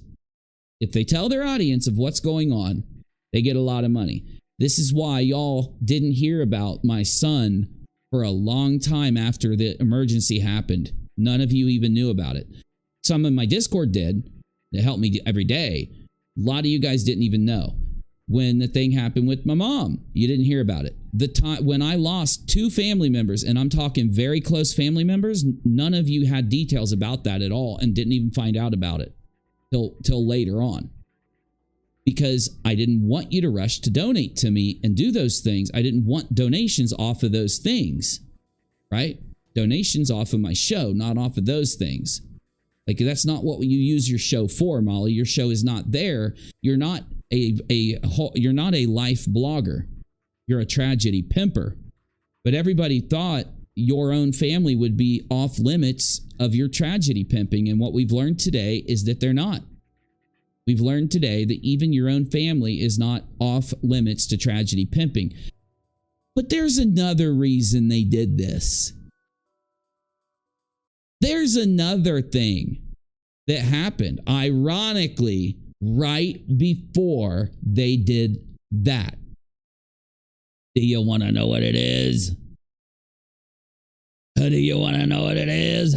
of what's going on, they get a lot of money. This is why y'all didn't hear about my son for a long time after the emergency happened. None of you even knew about it. Some in my Discord did. They help me every day. A lot of you guys didn't even know. When the thing happened with my mom, you didn't hear about it. The time when I lost 2 family members, and I'm talking very close family members, none of you had details about that at all and didn't even find out about it till later on. Because I didn't want you to rush to donate to me and do those things. I didn't want donations off of those things, right? Donations off of my show, not off of those things. Like, that's not what you use your show for, Molly. Your show is not there. You're not you're not a life blogger. You're a tragedy pimper. But everybody thought your own family would be off limits of your tragedy pimping. And what we've learned today is that they're not. We've learned today that even your own family is not off limits to tragedy pimping. But there's another reason they did this. There's another thing that happened, ironically, right before they did that. Do you want to know what it is? Do you want to know what it is?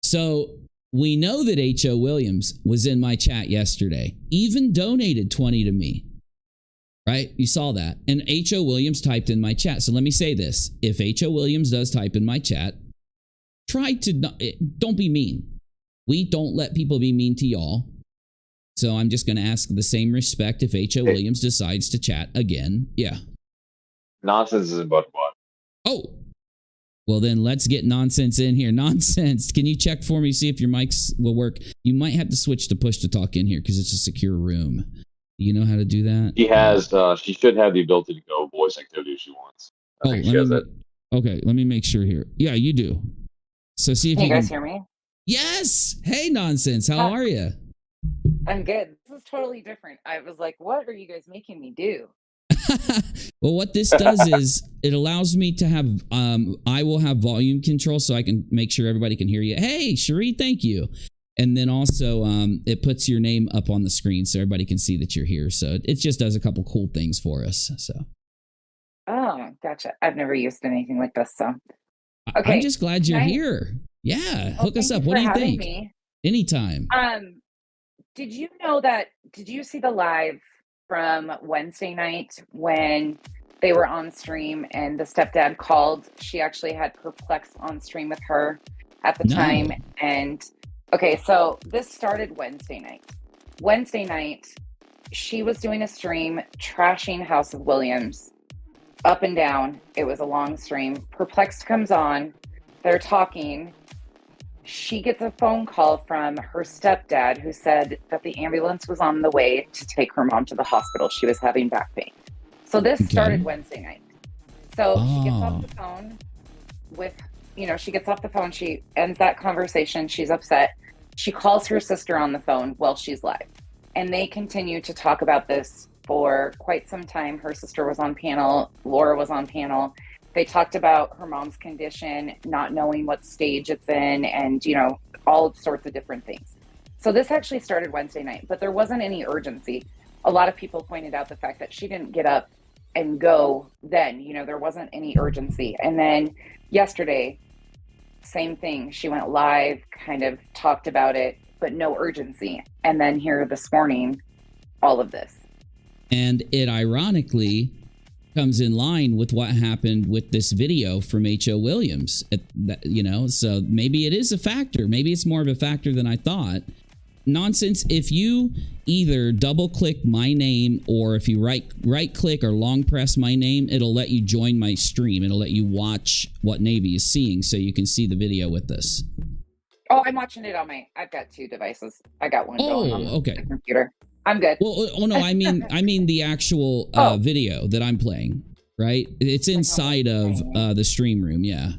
So we know that H.O. Williams was in my chat yesterday, even donated 20 to me, right? You saw that. And H.O. Williams typed in my chat. So let me say this. If H.O. Williams does type in my chat, try to don't be mean. We don't let people be mean to y'all. So I'm just going to ask the same respect if H.O. Williams decides to chat again. Yeah. Nonsense is a butt. Oh. Well, then let's get nonsense in here. Nonsense. Can you check for me, see if your mics will work? You might have to switch to push to talk in here because it's a secure room. Do you know how to do that? She has. She should have the ability to go voice activity if she wants. I think she has that. Okay, let me make sure here. Yeah, you do. So see if you guys can... hear me? Yes. Hey, Nonsense. How are you? I'm good. This is totally different. I was like, what are you guys making me do? Well, what this does is it allows me to have, I will have volume control so I can make sure everybody can hear you. Hey, Cherie, thank you. And then also it puts your name up on the screen so everybody can see that you're here. So it just does a couple cool things for us. So. Oh, gotcha. I've never used anything like this. So, okay. I'm just glad you're here. Yeah. Hook us up. What do you think? Me. Anytime. Did you know that, did you see the live from Wednesday night when they were on stream and the stepdad called? She actually had Perplexed on stream with her at the time. And okay, so this started Wednesday night. Wednesday night, she was doing a stream trashing House of Williams up and down. It was a long stream. Perplexed comes on. They're talking. She gets a phone call from her stepdad who said that the ambulance was on the way to take her mom to the hospital. She was having back pain. So this started Wednesday night. So she gets off the phone with, she gets off the phone. She ends that conversation. She's upset. She calls her sister on the phone while she's live. And they continue to talk about this for quite some time. Her sister was on panel. Laura was on panel. They talked about her mom's condition, not knowing what stage it's in, and, all sorts of different things. So this actually started Wednesday night, but there wasn't any urgency. A lot of people pointed out the fact that she didn't get up and go then, there wasn't any urgency. And then yesterday, same thing. She went live, kind of talked about it, but no urgency. And then here this morning, all of this. And it ironically comes in line with what happened with this video from H.O. Williams. You know, so maybe it is a factor. Maybe it's more of a factor than I thought. Nonsense. If you either double click my name or if you right click or long press my name, it'll let you join my stream. It'll let you watch what Navy is seeing so you can see the video with us. Oh, I'm watching it on I've got 2 devices. I got one going on okay. the computer. I'm good. Well, oh no, I mean the actual video that I'm playing, right? It's inside of the stream room, yeah.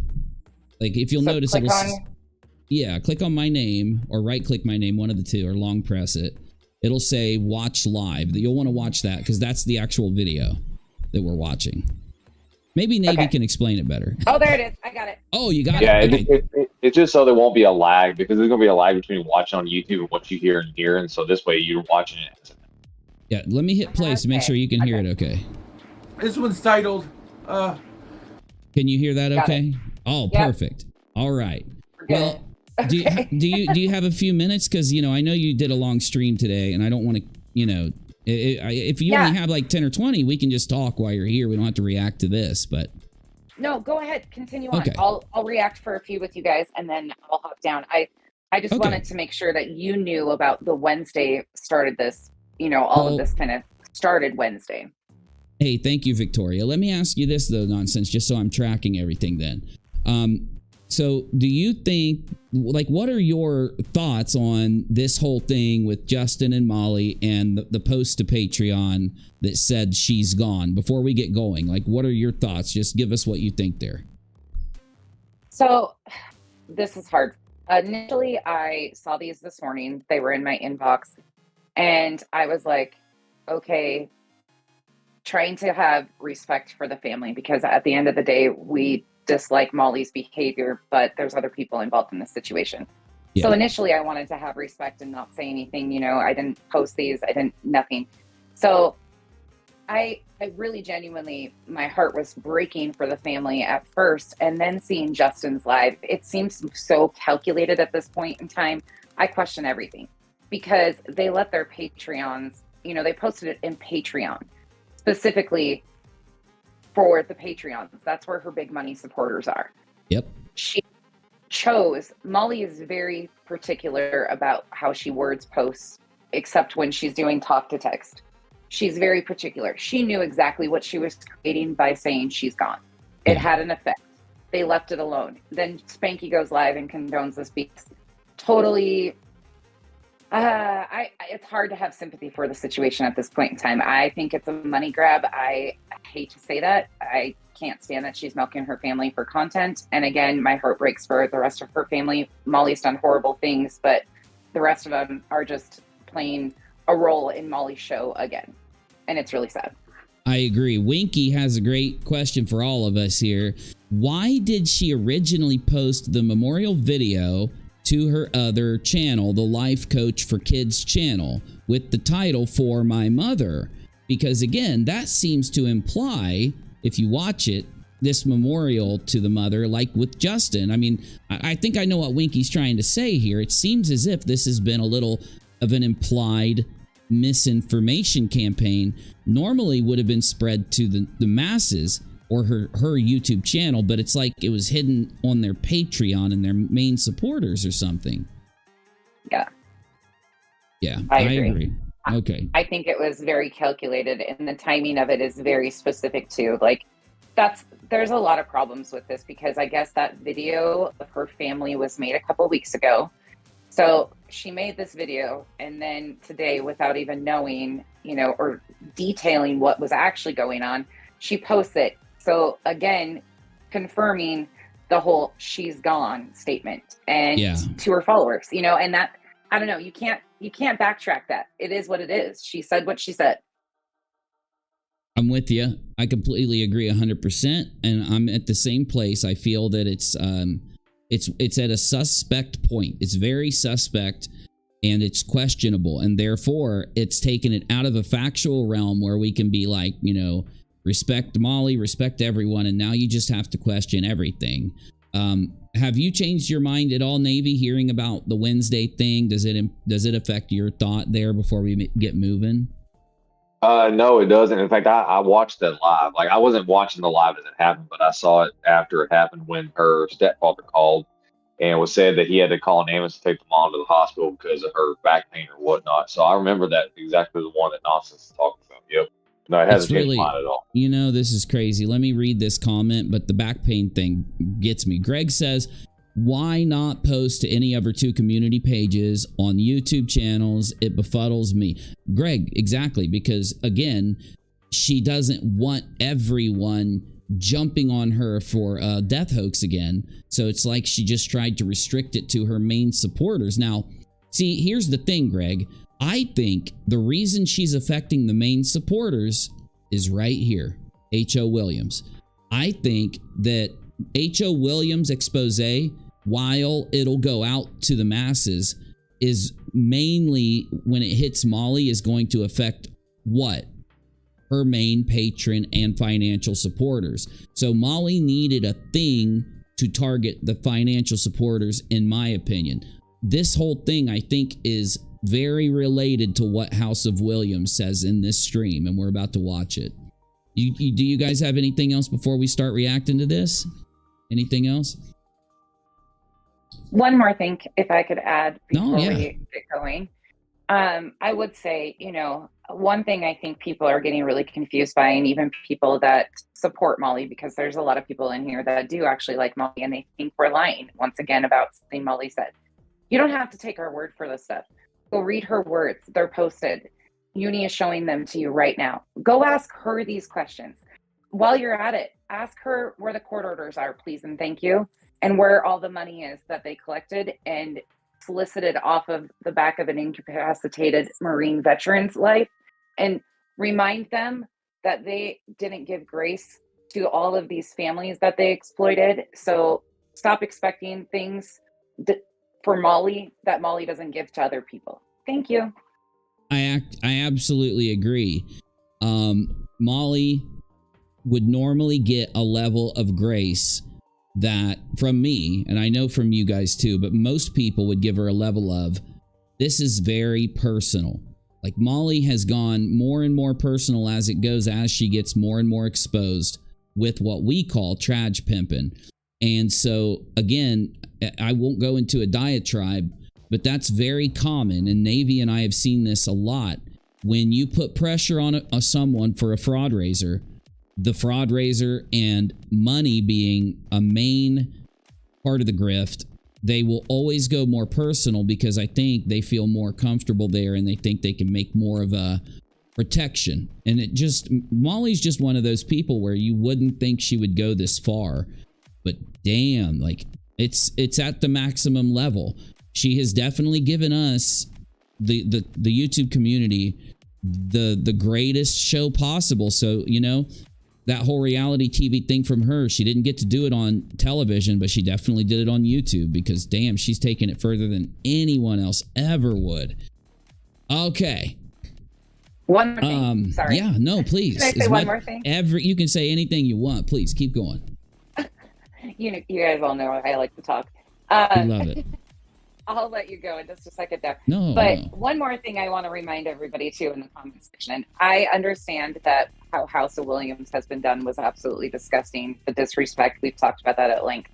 Like if you'll notice, click on my name or right click my name, one of the two, or long press it. It'll say watch live. You'll want to watch that because that's the actual video that we're watching. Maybe Navy can explain it better. Oh, there it is. I got it. Oh, you got it? Okay. Yeah, it's just so there won't be a lag because there's going to be a lag between watching on YouTube and what you hear in here. And so this way you're watching it. Yeah, let me hit play to make sure you can hear it okay. This one's titled... Can you hear that okay? Oh, perfect. All right. Well, do you have a few minutes? Because, you know, I know you did a long stream today and I don't want to, you know... If you only have like 10 or 20, we can just talk while you're here. We don't have to react to this, but... No, go ahead. Continue on. Okay. I'll react for a few with you guys, and then I'll hop down. I just wanted to make sure that you knew about the Wednesday started this, you know, all of this kind of started Wednesday. Hey, thank you, Victoria. Let me ask you this, though, Nonsense, just so I'm tracking everything then. So do you think, like, what are your thoughts on this whole thing with Justin and Molly and the post to Patreon that said she's gone? Before we get going, like, what are your thoughts? Just give us what you think there. So this is hard. Initially, I saw these this morning. They were in my inbox. And I was like, okay, trying to have respect for the family, because at the end of the day, we dislike Molly's behavior, but there's other people involved in this situation. Yeah. So initially I wanted to have respect and not say anything, you know, I didn't post these, nothing. So I really genuinely, my heart was breaking for the family at first, and then seeing Justin's live, it seems so calculated at this point in time. I question everything because they let their Patreons, you know, they posted it in Patreon specifically for the Patreons. That's where her big money supporters are. Yep. She Molly is very particular about how she words posts, except when she's doing talk to text. She's very particular. She knew exactly what she was creating by saying she's gone. It had an effect. They left it alone. Then Spanky goes live and condones this because totally... it's hard to have sympathy for the situation at this point in time. I think it's a money grab. I hate to say that. I can't stand that she's milking her family for content. And again, my heart breaks for the rest of her family. Molly's done horrible things, but the rest of them are just playing a role in Molly's show again. And it's really sad. I agree. Winky has a great question for all of us here. Why did she originally post the memorial video to her other channel, the Life Coach for Kids channel, with the title For My Mother? Because again, that seems to imply, if you watch it, this memorial to the mother, like with Justin. I mean, I think I know what Winky's trying to say here. It seems as if this has been a little of an implied misinformation campaign. Normally would have been spread to the masses or her YouTube channel, but it's like it was hidden on their Patreon and their main supporters or something. Yeah. Yeah, I agree. Okay. I think it was very calculated, and the timing of it is very specific too. Like, there's a lot of problems with this, because I guess that video of her family was made a couple weeks ago. So she made this video, and then today, without even knowing, you know, or detailing what was actually going on, she posts it. So again, confirming the whole "she's gone" statement, and to her followers, you know, and that, I don't know, you can't backtrack that. It is what it is. She said what she said. I'm with you. I completely agree 100%, and I'm at the same place. I feel that it's at a suspect point. It's very suspect, and it's questionable, and therefore it's taken it out of a factual realm where we can be like, you know, respect Molly, respect everyone, and now you just have to question everything. Have you changed your mind at all, Navy, hearing about the Wednesday thing? Does it affect your thought there before we get moving? No, it doesn't. In fact, I watched that live. Like, I wasn't watching the live as it happened, but I saw it after it happened when her stepfather called and was said that he had to call an ambulance to take the mom to the hospital because of her back pain or whatnot. So I remember that exactly the one that Nonsense is talking about. Yep. No, it hasn't changed mine at all. You know, this is crazy. Let me read this comment, but the back pain thing gets me. Greg says, why not post to any of her 2 community pages on YouTube channels? It befuddles me. Greg, exactly, because again, she doesn't want everyone jumping on her for a death hoax again. So it's like she just tried to restrict it to her main supporters. Now, see, here's the thing, Greg. I think the reason she's affecting the main supporters is right here. H.O. Williams. I think that H.O. Williams' expose, while it'll go out to the masses, is mainly when it hits Molly is going to affect what? Her main patron and financial supporters. So Molly needed a thing to target the financial supporters, in my opinion. This whole thing, I think, is very related to what House of Williams says in this stream, and we're about to watch it. Do you guys have anything else before we start reacting to this? Anything else? One more thing, if I could add before we get going. I would say, you know, one thing I think people are getting really confused by, and even people that support Molly, because there's a lot of people in here that do actually like Molly and they think we're lying once again about something Molly said. You don't have to take our word for this stuff. Go read her words. They're posted. Uni is showing them to you right now. Go ask her these questions. While you're at it, ask her where the court orders are, please and thank you, and where all the money is that they collected and solicited off of the back of an incapacitated Marine veteran's life, and remind them that they didn't give grace to all of these families that they exploited. So stop expecting things for Molly that Molly doesn't give to other people. Thank you. I absolutely agree. Molly would normally get a level of grace that from me, and I know from you guys too, but most people would give her a level of, this is very personal. Like, Molly has gone more and more personal as it goes, as she gets more and more exposed with what we call TRAJ pimping. And so again, I won't go into a diatribe, but that's very common, and Navy and I have seen this a lot. When you put pressure on someone for a fraud raiser, the fraud raiser and money being a main part of the grift, they will always go more personal because I think they feel more comfortable there and they think they can make more of a protection. And it just, Molly's just one of those people where you wouldn't think she would go this far, but damn, like it's at the maximum level. She has definitely given us the YouTube community the greatest show possible. So, you know, that whole reality TV thing from her, she didn't get to do it on television, but she definitely did it on YouTube because damn, she's taken it further than anyone else ever would. Okay. One more thing. Sorry. Yeah, no, please. Can I say one more thing? You can say anything you want. Please keep going. You guys all know I like to talk. I love it. I'll let you go in just a second there. No. But one more thing I want to remind everybody too in the comment section. I understand that how House of Williams has been done was absolutely disgusting. The disrespect, we've talked about that at length.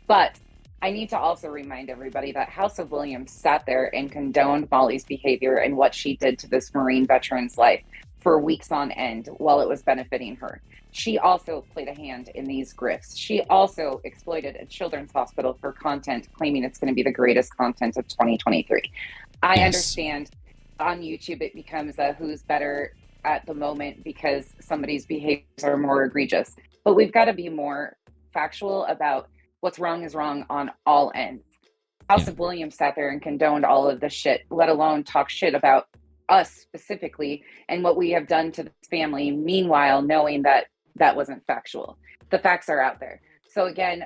But I need to also remind everybody that House of Williams sat there and condoned Molly's behavior and what she did to this Marine veteran's life for weeks on end while it was benefiting her. She also played a hand in these grifts. She also exploited a children's hospital for content, claiming it's going to be the greatest content of 2023. I understand on YouTube it becomes a who's better at the moment because somebody's behaviors are more egregious. But we've got to be more factual about what's wrong is wrong on all ends. House of Williams sat there and condoned all of this shit, let alone talk shit about us specifically and what we have done to this family. Meanwhile, knowing that that wasn't factual. The facts are out there. So again,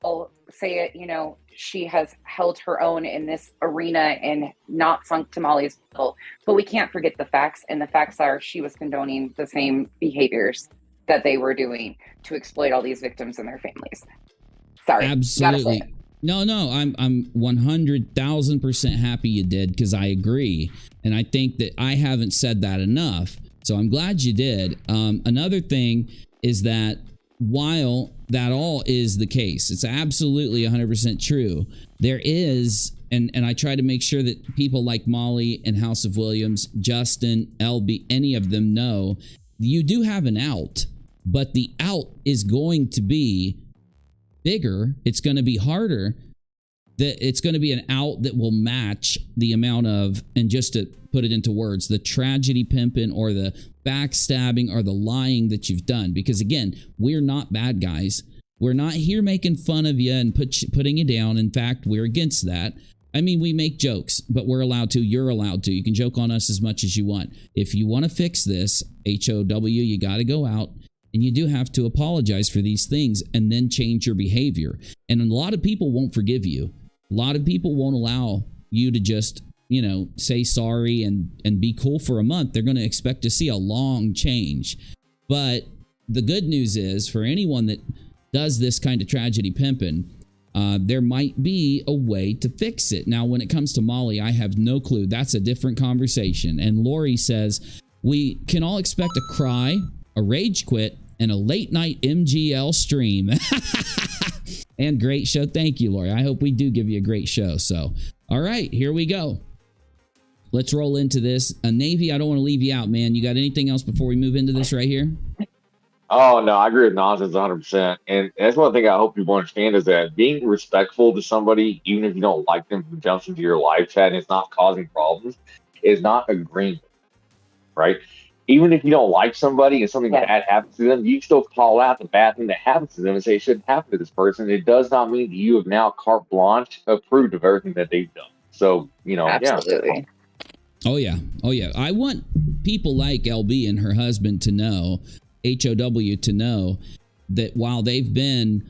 I'll say it, you know, she has held her own in this arena and not sunk to Molly's level, but we can't forget the facts. And the facts are she was condoning the same behaviors that they were doing to exploit all these victims and their families. Sorry. Absolutely. No, I'm 100,000% happy you did because I agree. And I think that I haven't said that enough. So I'm glad you did. Another thing is that while that all is the case, it's absolutely 100% true. There is, and I try to make sure that people like Molly and House of Williams, Justin, LB, any of them know you do have an out, but the out is going to be bigger. It's going to be harder. It's going to be an out that will match the amount of, and just to put it into words, the tragedy pimping or the backstabbing or the lying that you've done. Because again, we're not bad guys. We're not here making fun of you and putting you down. In fact, we're against that. I mean, we make jokes, but we're allowed to. You're allowed to. You can joke on us as much as you want. If you want to fix this, H.O.W, you got to go out and you do have to apologize for these things and then change your behavior. And a lot of people won't forgive you. A lot of people won't allow you to just, you know, say sorry and be cool for a month. They're going to expect to see a long change. But the good news is, for anyone that does this kind of tragedy pimping, there might be a way to fix it. Now, when it comes to Molly, I have no clue. That's a different conversation. And Lori says, we can all expect a cry, a rage quit, and a late night MGL stream. And great show. Thank you, Lori. I hope we do give you a great show. So, all right, here we go. Let's roll into this. Navy, I don't want to leave you out, man. You got anything else before we move into this right here? Oh, no, I agree with nonsense 100%. And that's one thing I hope people understand is that being respectful to somebody, even if you don't like them, who jumps into your live chat and it's not causing problems, is not agreeing, right? Even if you don't like somebody and something bad happens to them, you still call out the bad thing that happens to them and say it shouldn't happen to this person. It does not mean that you have now carte blanche approved of everything that they've done. So, you know, Absolutely. Oh, yeah. Oh, yeah. I want people like LB and her husband to know, H.O.W, to know that while they've been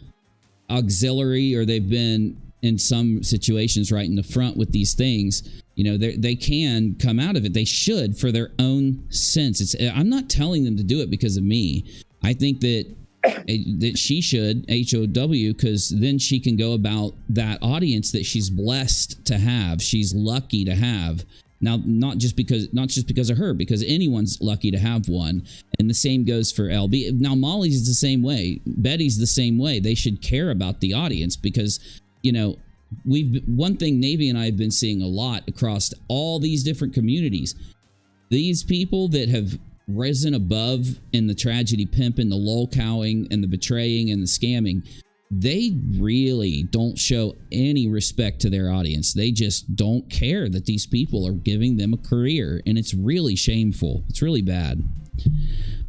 auxiliary or they've been in some situations right in the front with these things, you know, they can come out of it. They should, for their own sense. I'm not telling them to do it because of me. I think that she should, H.O.W, because then she can go about that audience that she's blessed to have. She's lucky to have. Now, not just because of her, because anyone's lucky to have one. And the same goes for LB. Now, Molly's the same way. Betty's the same way. They should care about the audience because, you know, one thing Navy and I have been seeing a lot across all these different communities. These people that have risen above in the tragedy pimping, the lolcowing, and the betraying and the scamming, they really don't show any respect to their audience. They just don't care that these people are giving them a career, and it's really shameful. It's really bad.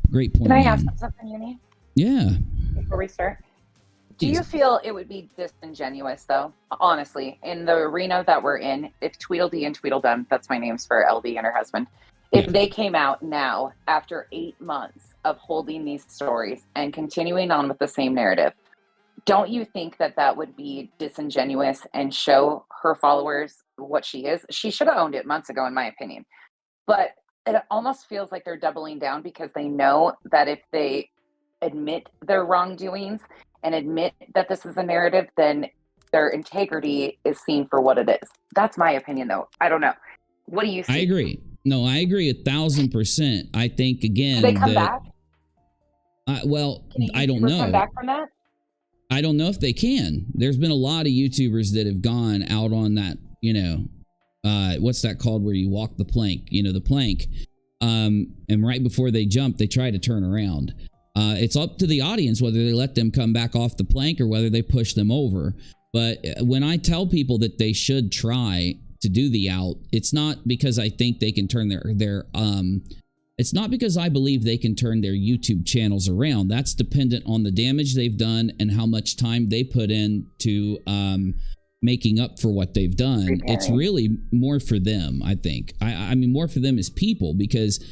Great point. Can I ask something, Uni? Yeah. Before we start? Do you feel it would be disingenuous, though, honestly, in the arena that we're in, if Tweedledee and Tweedledum, that's my names for LB and her husband, if they came out now after 8 months of holding these stories and continuing on with the same narrative, don't you think that that would be disingenuous and show her followers what she is? She should have owned it months ago, in my opinion. But it almost feels like they're doubling down because they know that if they admit their wrongdoings and admit that this is a narrative, then their integrity is seen for what it is. That's my opinion, though. I don't know. What do you think? I agree. No, I agree 1,000%. I think, again, do they come back? Well, I don't know. Come back from that? I don't know if they can. There's been a lot of YouTubers that have gone out on that, you know, what's that called where you walk the plank, you know, the plank. And right before they jump, they try to turn around. It's up to the audience whether they let them come back off the plank or whether they push them over. But when I tell people that they should try to do the out, it's not because I think they can turn it's not because I believe they can turn their YouTube channels around. That's dependent on the damage they've done and how much time they put in to making up for what they've done. It's really more for them, I think. I mean, more for them as people, because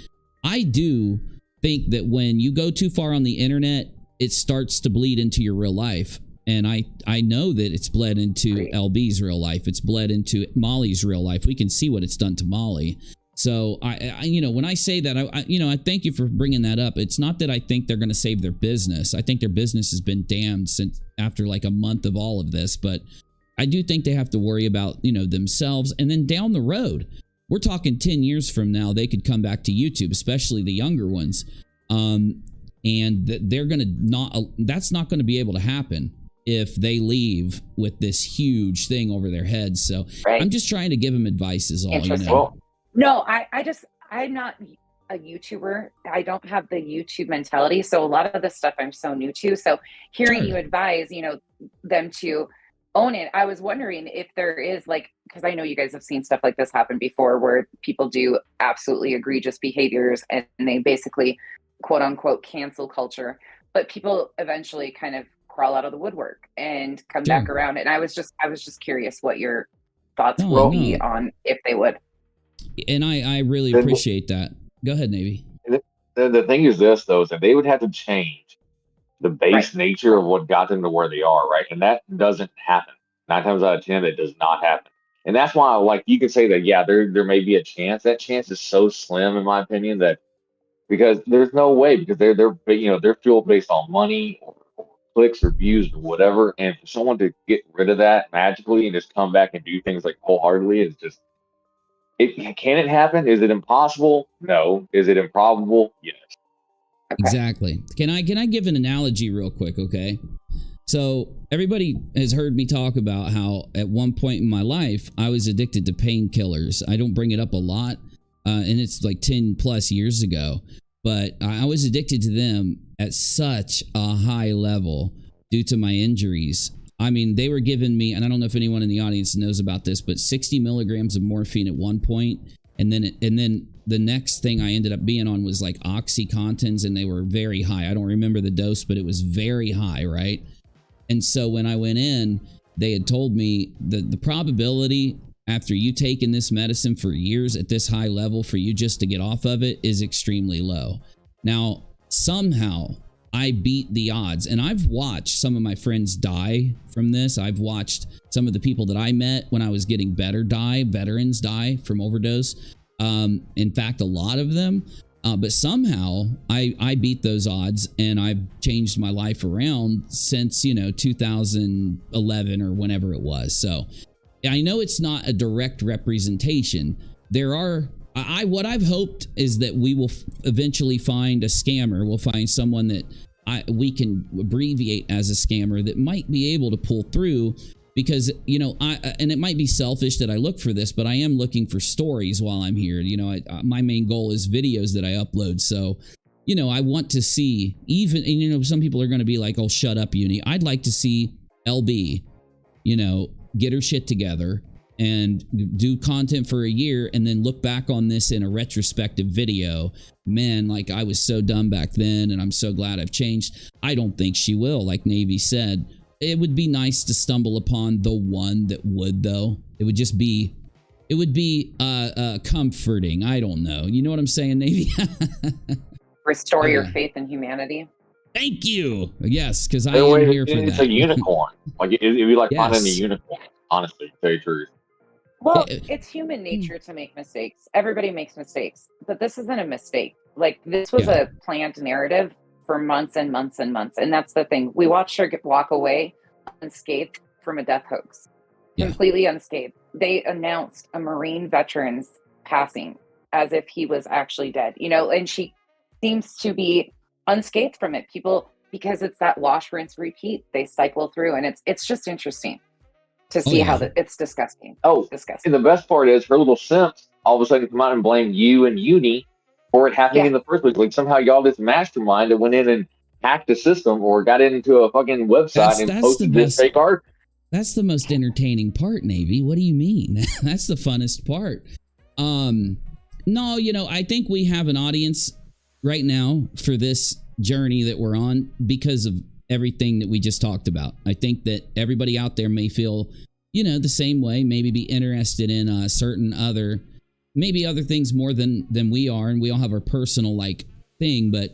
I do think that when you go too far on the internet, it starts to bleed into your real life. And I know that it's bled into LB's real life. It's bled into Molly's real life. We can see what it's done to Molly. So I you know, when I say that, I thank you for bringing that up. It's not that I think they're going to save their business. I think their business has been damned since after like a month of all of this. But I do think they have to worry about, you know, themselves. And then down the road, we're talking 10 years from now, they could come back to YouTube, especially the younger ones. And they're going to not, that's not going to be able to happen if they leave with this huge thing over their heads. So I'm just trying to give them advice is all, you know. No, I'm not a YouTuber. I don't have the YouTube mentality. So a lot of the stuff I'm so new to. So hearing you advise, you know, them to own it. I was wondering if there is like, because I know you guys have seen stuff like this happen before where people do absolutely egregious behaviors and they basically quote unquote cancel culture, but people eventually kind of crawl out of the woodwork and come back around. And I was just curious what your thoughts would be on if they would. And I really appreciate that. Go ahead, Navy. The thing is this, though, is that they would have to change the base nature of what got them to where they are, right? And that doesn't happen. 9 times out of 10, it does not happen. And that's why, like, you can say that, yeah, there may be a chance. That chance is so slim, in my opinion, that because there's no way, because they're fueled based on money or clicks or views or whatever. And for someone to get rid of that magically and just come back and do things like wholeheartedly is just, can it happen? Is it impossible? No. Is it improbable? Yes. Okay. Exactly. Can I give an analogy real quick? Okay. So everybody has heard me talk about how at one point in my life, I was addicted to painkillers. I don't bring it up a lot. And it's like 10 plus years ago, but I was addicted to them at such a high level due to my injuries. I mean, they were giving me, and I don't know if anyone in the audience knows about this, but 60 milligrams of morphine at one point, and then the next thing I ended up being on was like OxyContins, and they were very high. I don't remember the dose, but it was very high, right? And so when I went in, they had told me that the probability after you taking this medicine for years at this high level for you just to get off of it is extremely low. Now, somehow I beat the odds, and I've watched some of my friends die from this. I've watched some of the people that I met when I was getting better die, veterans die from overdose. In fact, a lot of them. But somehow I beat those odds, and I've changed my life around since, 2011 or whenever it was. So I know it's not a direct representation. There are, what I've hoped is that we will eventually find a scammer. We'll find someone that we can abbreviate as a scammer that might be able to pull through, because, and it might be selfish that I look for this, but I am looking for stories while I'm here. My main goal is videos that I upload. So, I want to see even, and, some people are going to be like, oh, shut up, Uni. I'd like to see LB, get her shit together and do content for a year and then look back on this in a retrospective video. Man, like, I was so dumb back then, and I'm so glad I've changed. I don't think she will, like Navy said. It would be nice to stumble upon the one that would, though. It would be comforting. I don't know. You know what I'm saying, Navy? Restore your faith in humanity. Thank you. Yes, because I am here for that. It's a unicorn. Like, it'd be like finding a unicorn, honestly, to tell you the truth. Well, it's human nature to make mistakes. Everybody makes mistakes, but this isn't a mistake. Like, this was a planned narrative for months and months and months. And that's the thing. We watched her walk away unscathed from a death hoax, completely unscathed. They announced a Marine veteran's passing as if he was actually dead, and she seems to be unscathed from it. People, because it's that wash, rinse, repeat, they cycle through, and it's just interesting to see how it's disgusting. Disgusting. And the best part is her little simps all of a sudden come out and blame you and Uni for it happening in the first place. Like, somehow y'all this mastermind that went in and hacked the system or got into a fucking website and posted this fake art. That's the most entertaining part, Navy. What do you mean? That's the funnest part. No, I think we have an audience right now for this journey that we're on because of everything that we just talked about. I think that everybody out there may feel, the same way, maybe be interested in certain other things more than we are, and we all have our personal thing, but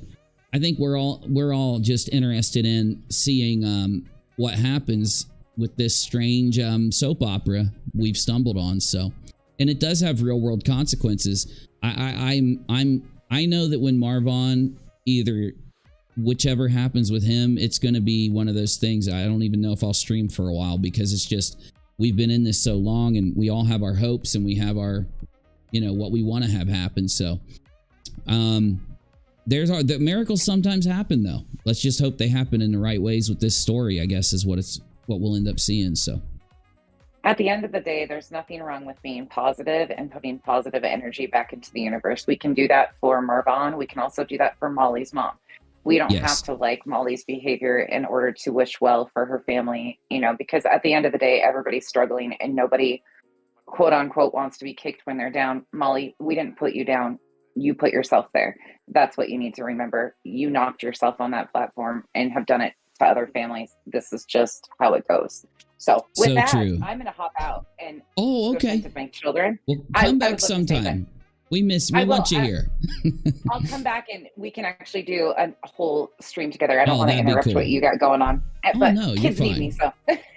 I think we're all just interested in seeing what happens with this strange soap opera we've stumbled on. So, and it does have real world consequences. I know that when Marvon, either whichever happens with him, it's going to be one of those things. I don't even know if I'll stream for a while, because it's just, we've been in this so long, and we all have our hopes and we have our you know, what we want to have happen. So the miracles sometimes happen, though. Let's just hope they happen in the right ways with this story, I guess, is what we'll end up seeing. So at the end of the day, there's nothing wrong with being positive and putting positive energy back into the universe. We can do that for Marvon. We can also do that for Molly's mom. We don't have to like Molly's behavior in order to wish well for her family, you know, because at the end of the day, everybody's struggling and nobody, quote unquote, wants to be kicked when they're down. Molly, we didn't put you down. You put yourself there. That's what you need to remember. You knocked yourself on that platform and have done it to other families. This is just how it goes. So with that, true. I'm going to hop out and go to my children. Well, come back sometime. We want you here. I'll come back and we can actually do a whole stream together. I don't want to interrupt what you got going on. But no, kids you're need fine. me, so.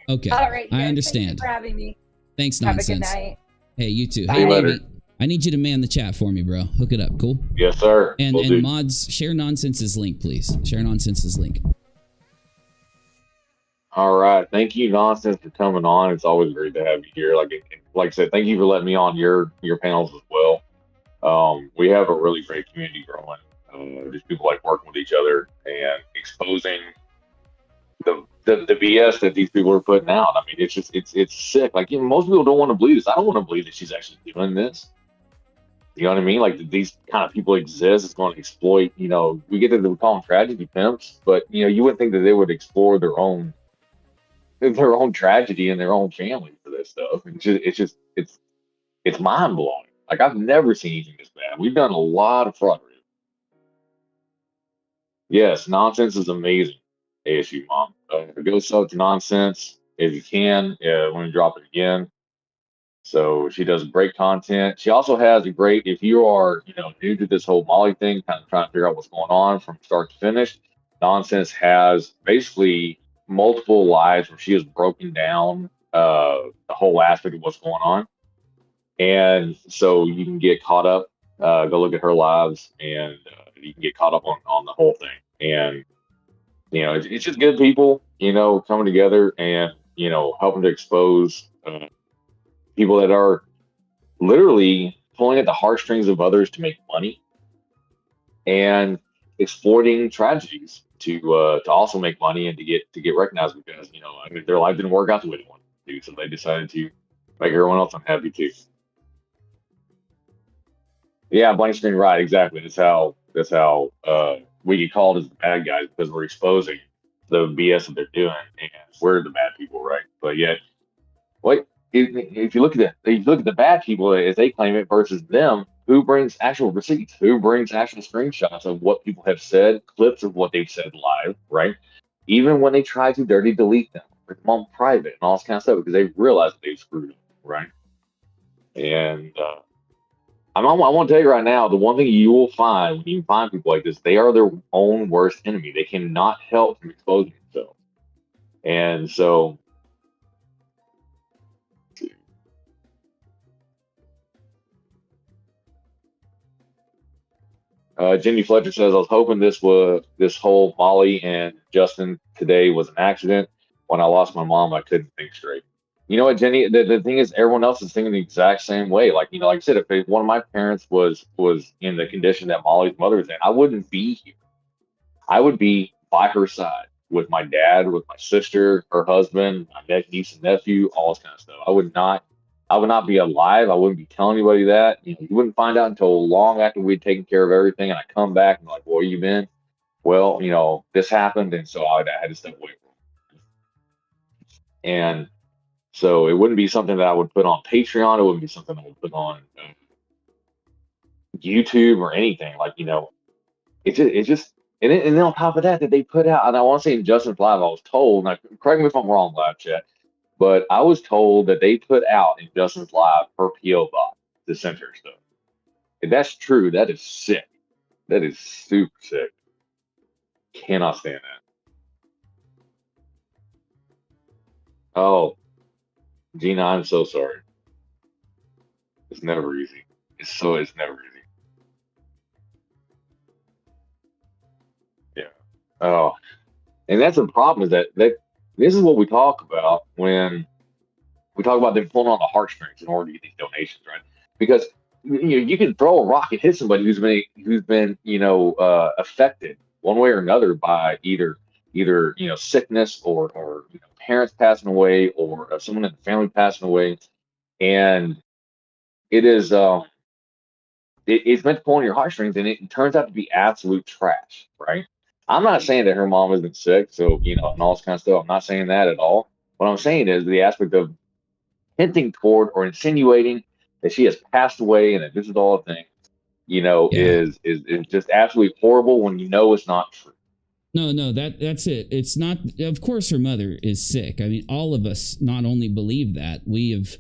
Okay. All right. I understand. Thanks for having me. Thanks, Have Nonsense. a good night. Hey, you too. Bye. Hey, later. Navy, I need you to man the chat for me, bro. Hook it up. Cool? Yes, sir. And Will do. mods, share Nonsense's link, please. Share Nonsense's link. All right. Thank you, Nonsense, for coming on. It's always great to have you here. Like I said, thank you for letting me on your panels as well. We have a really great community growing. Just people like working with each other and exposing the BS that these people are putting out. I mean, it's just it's sick. Like, you know, most people don't want to believe this. I don't want to believe that she's actually doing this. You know what I mean? Like, these kind of people exist. It's going to exploit. You know, we call them tragedy pimps, but you know, you wouldn't think that they would explore their own tragedy and their own family for this stuff. It's mind blowing. Like, I've never seen anything this bad. We've done a lot of fraud. Yes, Nonsense is amazing. ASU mom, go sub to Nonsense if you can. When you drop it again. So she does great content. She also has a great, if you are, you know, new to this whole Molly thing, kind of trying to figure out what's going on from start to finish, Nonsense has basically multiple lives where she has broken down the whole aspect of what's going on. And so you can get caught up, go look at her lives, and you can get caught up on the whole thing. And, you know, it's just good people, you know, coming together and, you know, helping to expose people that are literally pulling at the heartstrings of others to make money and exploiting tragedies to also make money and to get recognized, because, you know, I mean, their life didn't work out the way they wanted to do, so they decided to make everyone else unhappy too. Yeah, blank screen, right? Exactly. That's how we get called as the bad guys, because we're exposing the BS that they're doing, and we're the bad people, right? But yet, what if you look at the bad people as they claim it versus them? Who brings actual receipts? Who brings actual screenshots of what people have said, clips of what they've said live, right? Even when they try to dirty delete them, put them on private and all this kind of stuff, because they realize that they've screwed them, right? And I want to tell you right now, the one thing you will find when you find people like this, they are their own worst enemy. They cannot help from exposing themselves. And so, Jenny Fletcher says, I was hoping this whole Molly and Justin today was an accident. When I lost my mom, I couldn't think straight. You know what, Jenny? The thing is, everyone else is thinking the exact same way. Like, you know, like I said, if one of my parents was in the condition that Molly's mother is in, I wouldn't be here. I would be by her side with my dad, with my sister, her husband, my niece and nephew, all this kind of stuff. I would not be alive. I wouldn't be telling anybody that. You know, you wouldn't find out until long after we'd taken care of everything, and I come back and like, where you been? Well, you know, this happened, and so I had to step away from it. And so it wouldn't be something that I would put on Patreon. It wouldn't be something I would put on YouTube or anything. Like, you know, it's just, and then on top of that they put out, and I want to say in Justin's Live, I was told, now correct me if I'm wrong, live chat, but I was told that they put out in Justin's Live her PO box to send her stuff. If that's true, that is sick. That is super sick. Cannot stand that. Oh, Gina, I'm so sorry. It's never easy. It's never easy. Yeah. Oh, and that's the problem, is that this is what we talk about when we talk about them pulling on the heartstrings in order to get these donations, right? Because you can throw a rock and hit somebody who's been affected one way or another by either sickness or parents passing away or someone in the family passing away, and it is it's meant to pull on your heartstrings, and it turns out to be absolute trash, right? I'm not saying that her mom isn't sick, so and all this kind of stuff. I'm not saying that at all. What I'm saying is the aspect of hinting toward or insinuating that she has passed away and that this is all a thing, is just absolutely horrible when it's not true. No, that's it. It's not. Of course, her mother is sick. I mean, all of us not only believe that, we have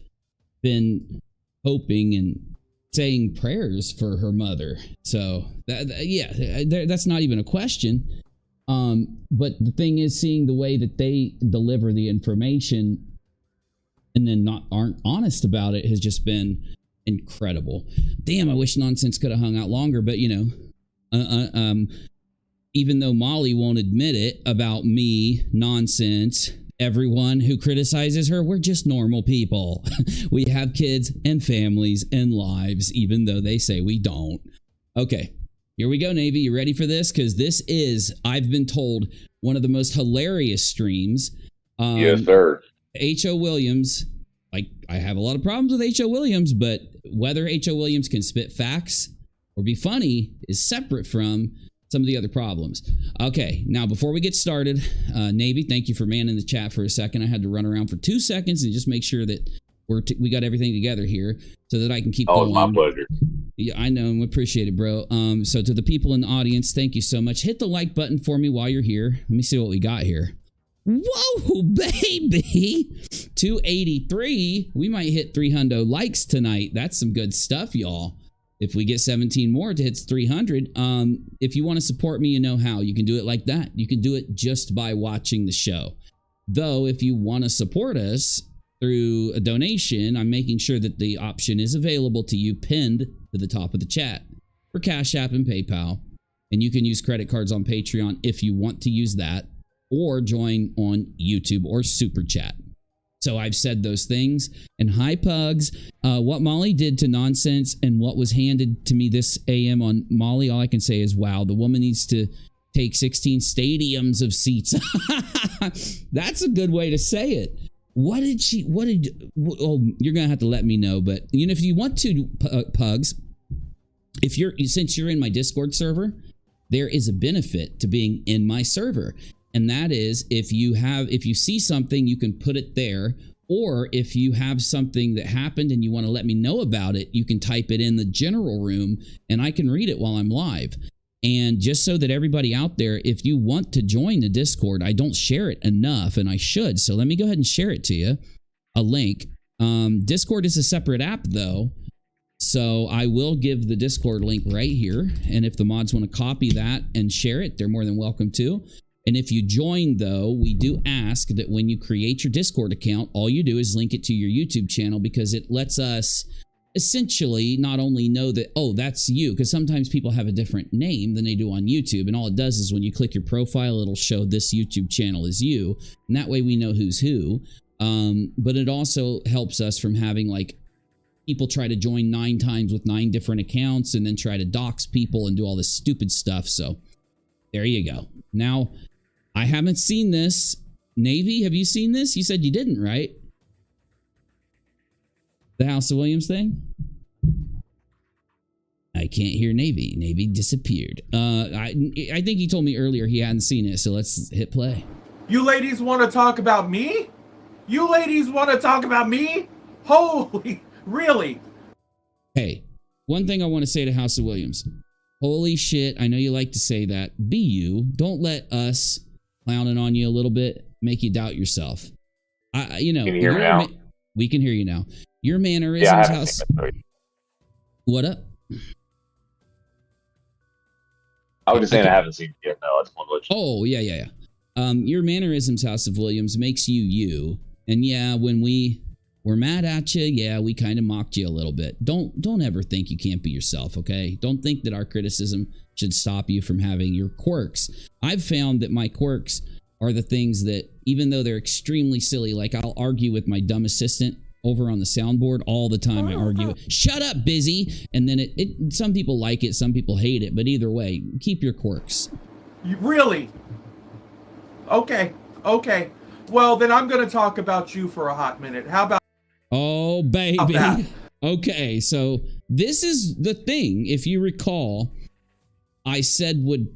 been hoping and saying prayers for her mother. So that's not even a question. But the thing is, seeing the way that they deliver the information and then aren't honest about it has just been incredible. Damn, I wish Nonsense could have hung out longer, but even though Molly won't admit it about me, Nonsense, everyone who criticizes her, we're just normal people. We have kids and families and lives, even though they say we don't. Okay, here we go, Navy. You ready for this? Because this is, I've been told, one of the most hilarious streams. Yes, sir. H.O. Williams, I have a lot of problems with H.O. Williams, but whether H.O. Williams can spit facts or be funny is separate from some of the other problems. Okay, now before we get started, Navy, thank you for manning the chat for a second. I had to run around for 2 seconds and just make sure that we got everything together here so that I can keep going. It's my pleasure. Yeah, I know and appreciate it, bro. So to the people in the audience, thank you so much. Hit the like button for me while you're here. Let me see what we got here. Whoa, baby! 283. We might hit 300 likes tonight. That's some good stuff, y'all. If we get 17 more to hit 300, if you want to support me, you know how. You can do it like that. You can do it just by watching the show. Though, if you want to support us through a donation, I'm making sure that the option is available to you pinned to the top of the chat for Cash App and PayPal. And you can use credit cards on Patreon if you want to use that, or join on YouTube or Super Chat. So I've said those things. And hi, Pugs. What Molly did to Nonsense and what was handed to me this AM on Molly, all I can say is, wow, the woman needs to take 16 stadiums of seats. That's a good way to say it. Oh, you're going to have to let me know. But, if you want to, Pugs, since you're in my Discord server, there is a benefit to being in my server. And that is, if you see something, you can put it there. Or if you have something that happened and you want to let me know about it, you can type it in the general room and I can read it while I'm live. And just so that everybody out there, if you want to join the Discord, I don't share it enough and I should. So let me go ahead and share it to you. A link. Discord is a separate app though. So I will give the Discord link right here. And if the mods want to copy that and share it, they're more than welcome to. And if you join, though, we do ask that when you create your Discord account, all you do is link it to your YouTube channel because it lets us essentially not only know that, oh, that's you, because sometimes people have a different name than they do on YouTube. And all it does is when you click your profile, it'll show this YouTube channel is you. And that way we know who's who. But it also helps us from having people try to join 9 times with 9 different accounts and then try to dox people and do all this stupid stuff. So there you go. Now, I haven't seen this. Navy, have you seen this? You said you didn't, right? The House of Williams thing? I can't hear Navy. Navy disappeared. I think he told me earlier he hadn't seen it, so let's hit play. You ladies want to talk about me? You ladies want to talk about me? Holy, really? Hey, one thing I want to say to House of Williams. Holy shit, I know you like to say that. Be you. Don't let us clowning on you a little bit make you doubt yourself. Can you hear me now? We can hear you now. Your mannerisms, House. What up? I was just saying I haven't seen it yet. No, I just want to let you know. Oh, yeah. Your mannerisms, House of Williams, makes you you. And yeah, when we were mad at you, yeah, we kind of mocked you a little bit. Don't ever think you can't be yourself, okay? Don't think that our criticism should stop you from having your quirks. I've found that my quirks are the things that, even though they're extremely silly, like I'll argue with my dumb assistant over on the soundboard all the time. I argue, shut up, busy. And then it some people like it, some people hate it. But either way, keep your quirks. Really? Okay. Okay. Well, then I'm going to talk about you for a hot minute. How about... Oh, baby. How about that? Okay, so this is the thing. If you recall, I said would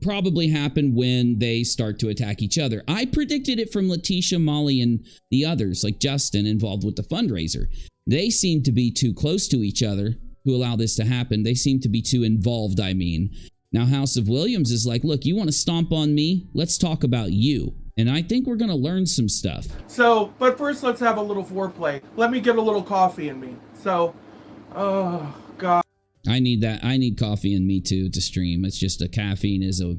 probably happen when they start to attack each other. I predicted it from Latisha, Molly, and the others, like Justin, involved with the fundraiser. They seem to be too close to each other to allow this to happen. They seem to be too involved, I mean. Now, House of Williams is like, look, you want to stomp on me? Let's talk about you. And I think we're going to learn some stuff. So, but first let's have a little foreplay. Let me get a little coffee in me. So, oh, God. I need that. I need coffee in me too to stream. It's just a caffeine is a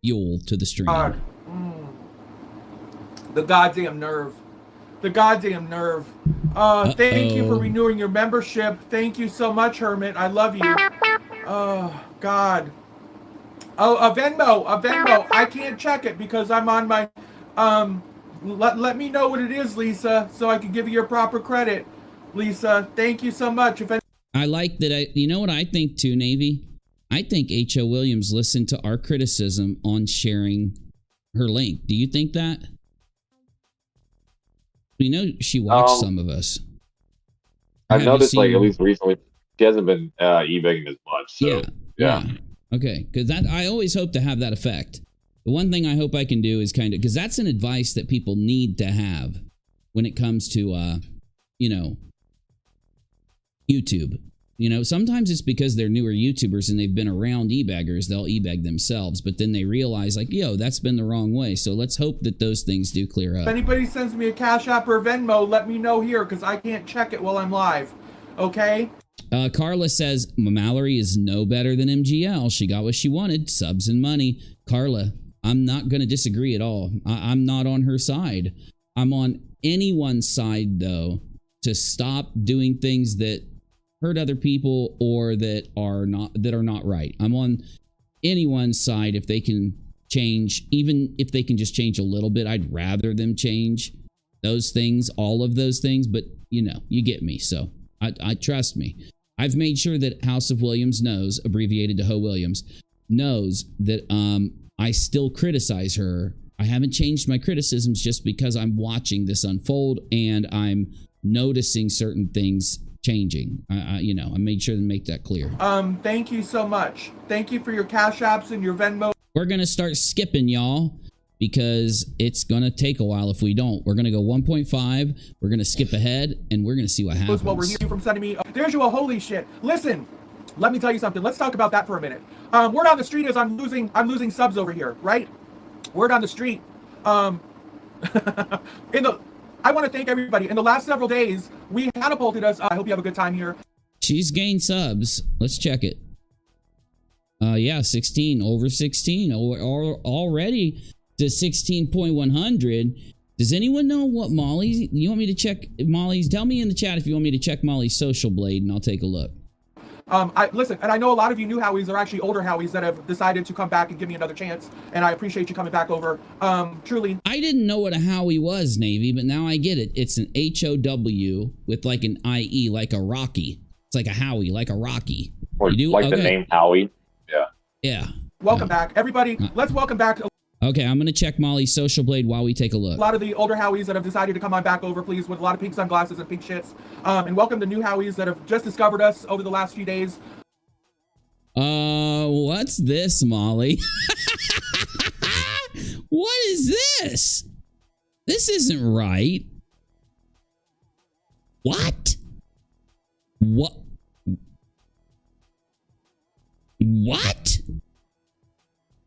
fuel to the stream. God. The goddamn nerve. The goddamn nerve. Thank you for renewing your membership. Thank you so much, Hermit. I love you. Oh, God. Oh, a Venmo. I can't check it because I'm on my... Let me know what it is, Lisa, so I can give you your proper credit. Lisa, thank you so much. I like that. You know what I think too, Navy? I think H.O. Williams listened to our criticism on sharing her link. Do you think that? We know she watched some of us. I've noticed, like, at least recently, she hasn't been e-begging as much. So, yeah. Okay, because I always hope to have that effect. The one thing I hope I can do is kind of, because that's an advice that people need to have when it comes to, you know, YouTube. You know, sometimes it's because they're newer YouTubers and they've been around e-beggars, they'll e-beg themselves, but then they realize, like, yo, that's been the wrong way. So let's hope that those things do clear up. If anybody sends me a Cash App or Venmo, let me know here, because I can't check it while I'm live. Okay? Carla says, Mallory is no better than MGL. She got what she wanted, subs and money. Carla, I'm not going to disagree at all. I'm not on her side. I'm on anyone's side, though, to stop doing things that hurt other people or that are not right. I'm on anyone's side if they can change, even if they can just change a little bit. I'd rather them change those things, all of those things, but you know, you get me. So I trust me. I've made sure that House of Williams knows, abbreviated to Ho Williams, knows that I still criticize her. I haven't changed my criticisms just because I'm watching this unfold and I'm noticing certain things changing. You know, I made sure to make that clear. Thank you so much. Thank you for your Cash Apps and your Venmo. We're going to start skipping, y'all, because it's going to take a while if we don't. We're going to go 1.5. We're going to skip ahead, and we're going to see what happens. What we're hearing from sending me. There's you a holy shit. Listen, let me tell you something. Let's talk about that for a minute. Word on the street is I'm losing subs over here, right? Word on the street. I want to thank everybody. In the last several days, we catapulted us. I hope you have a good time here. She's gained subs. Let's check it. Yeah, 16, over 16, already to 16.100. Does anyone know what Molly's? You want me to check Molly's? Tell me in the chat if you want me to check Molly's social blade, and I'll take a look. Listen, and I know a lot of you new Howies are actually older Howies that have decided to come back and give me another chance, and I appreciate you coming back over. Truly. I didn't know what a Howie was, Navy, but now I get it. It's an H-O-W with like an I-E, like a Rocky. It's like a Howie, like a Rocky. Or you do? Like the name Howie. Yeah. Yeah. Welcome back, everybody. Let's welcome back. Okay, I'm going to check Molly's social blade while we take a look. A lot of the older Howies that have decided to come on back over, please, with a lot of pink sunglasses and pink shits. And welcome the new Howies that have just discovered us over the last few days. What's this, Molly? What is this? This isn't right. What? What? What?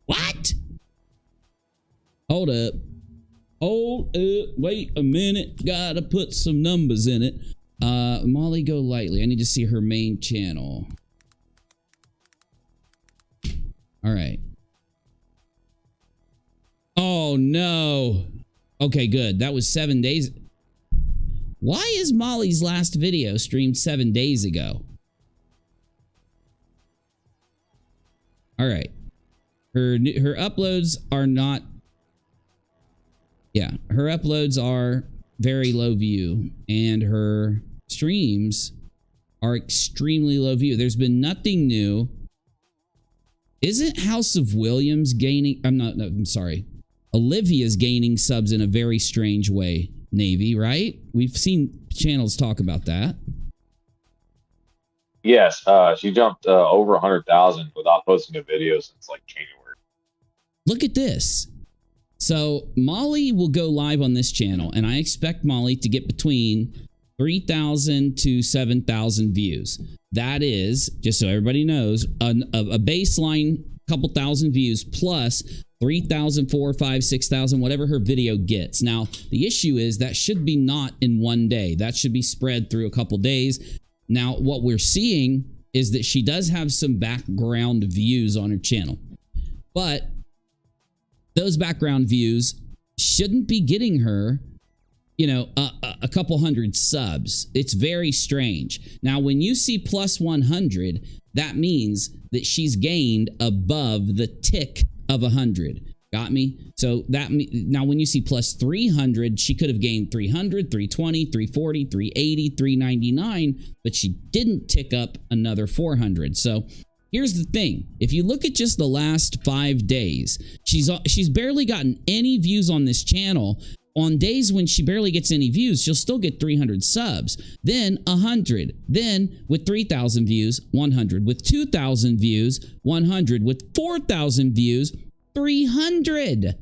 What? Hold up. Hold up. Wait a minute. Gotta put some numbers in it. Molly Golightly. I need to see her main channel. All right. Oh, no. Okay, good. That was 7 days. Why is Molly's last video streamed 7 days ago? All right. Her uploads are not... Yeah, her uploads are very low view, and her streams are extremely low view. There's been nothing new. Isn't House of Williams gaining? I'm sorry. Olivia's gaining subs in a very strange way, Navy, right? We've seen channels talk about that. Yes, she jumped over 100,000 without posting a video since like January. Look at this. So Molly will go live on this channel, and I expect Molly to get between 3,000 to 7,000 views. That is, just so everybody knows, a baseline couple thousand views plus 3,000, 4,000, 5,000, 6,000, whatever her video gets. Now, the issue is that should be not in one day. That should be spread through a couple days. Now, what we're seeing is that she does have some background views on her channel, but those background views shouldn't be getting her, you know, a couple hundred subs. It's very strange. Now, when you see plus 100, that means that she's gained above the tick of 100. Got me? So that now when you see plus 300, she could have gained 300, 320, 340, 380, 399, but she didn't tick up another 400. So here's the thing. If you look at just the last 5 days, she's barely gotten any views on this channel. On days when she barely gets any views, she'll still get 300 subs, then 100, then with 3,000 views, 100, with 2,000 views, 100, with 4,000 views, 300.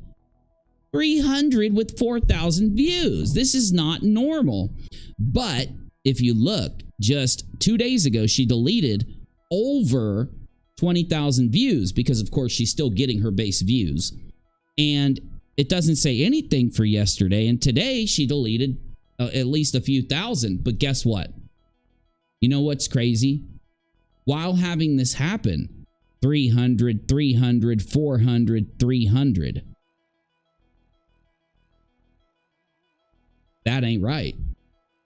300 with 4,000 views. This is not normal. But if you look, just 2 days ago, she deleted over 20,000 views because, of course, she's still getting her base views. And it doesn't say anything for yesterday. And today she deleted at least a few thousand. But guess what? You know what's crazy? While having this happen, 300, 300, 400, 300. That ain't right.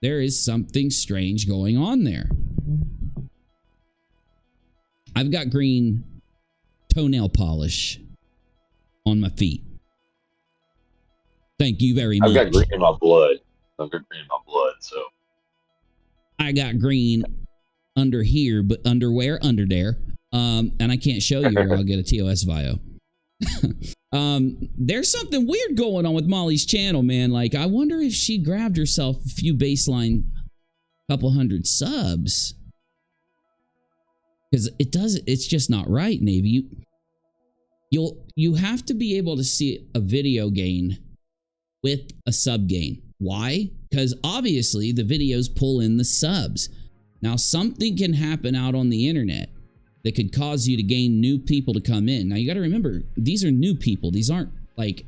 There is something strange going on there. I've got green toenail polish on my feet. Thank you very much. I've got green in my blood. So I got green under here, but underwear under there. And I can't show you or I'll get a TOS bio. There's something weird going on with Molly's channel, man. Like, I wonder if she grabbed herself a few baseline, couple hundred subs. Because it's just not right, Navy. You have to be able to see a video gain with a sub gain. Why? Because obviously the videos pull in the subs. Now, something can happen out on the internet that could cause you to gain new people to come in. Now, you got to remember, these are new people. These aren't like,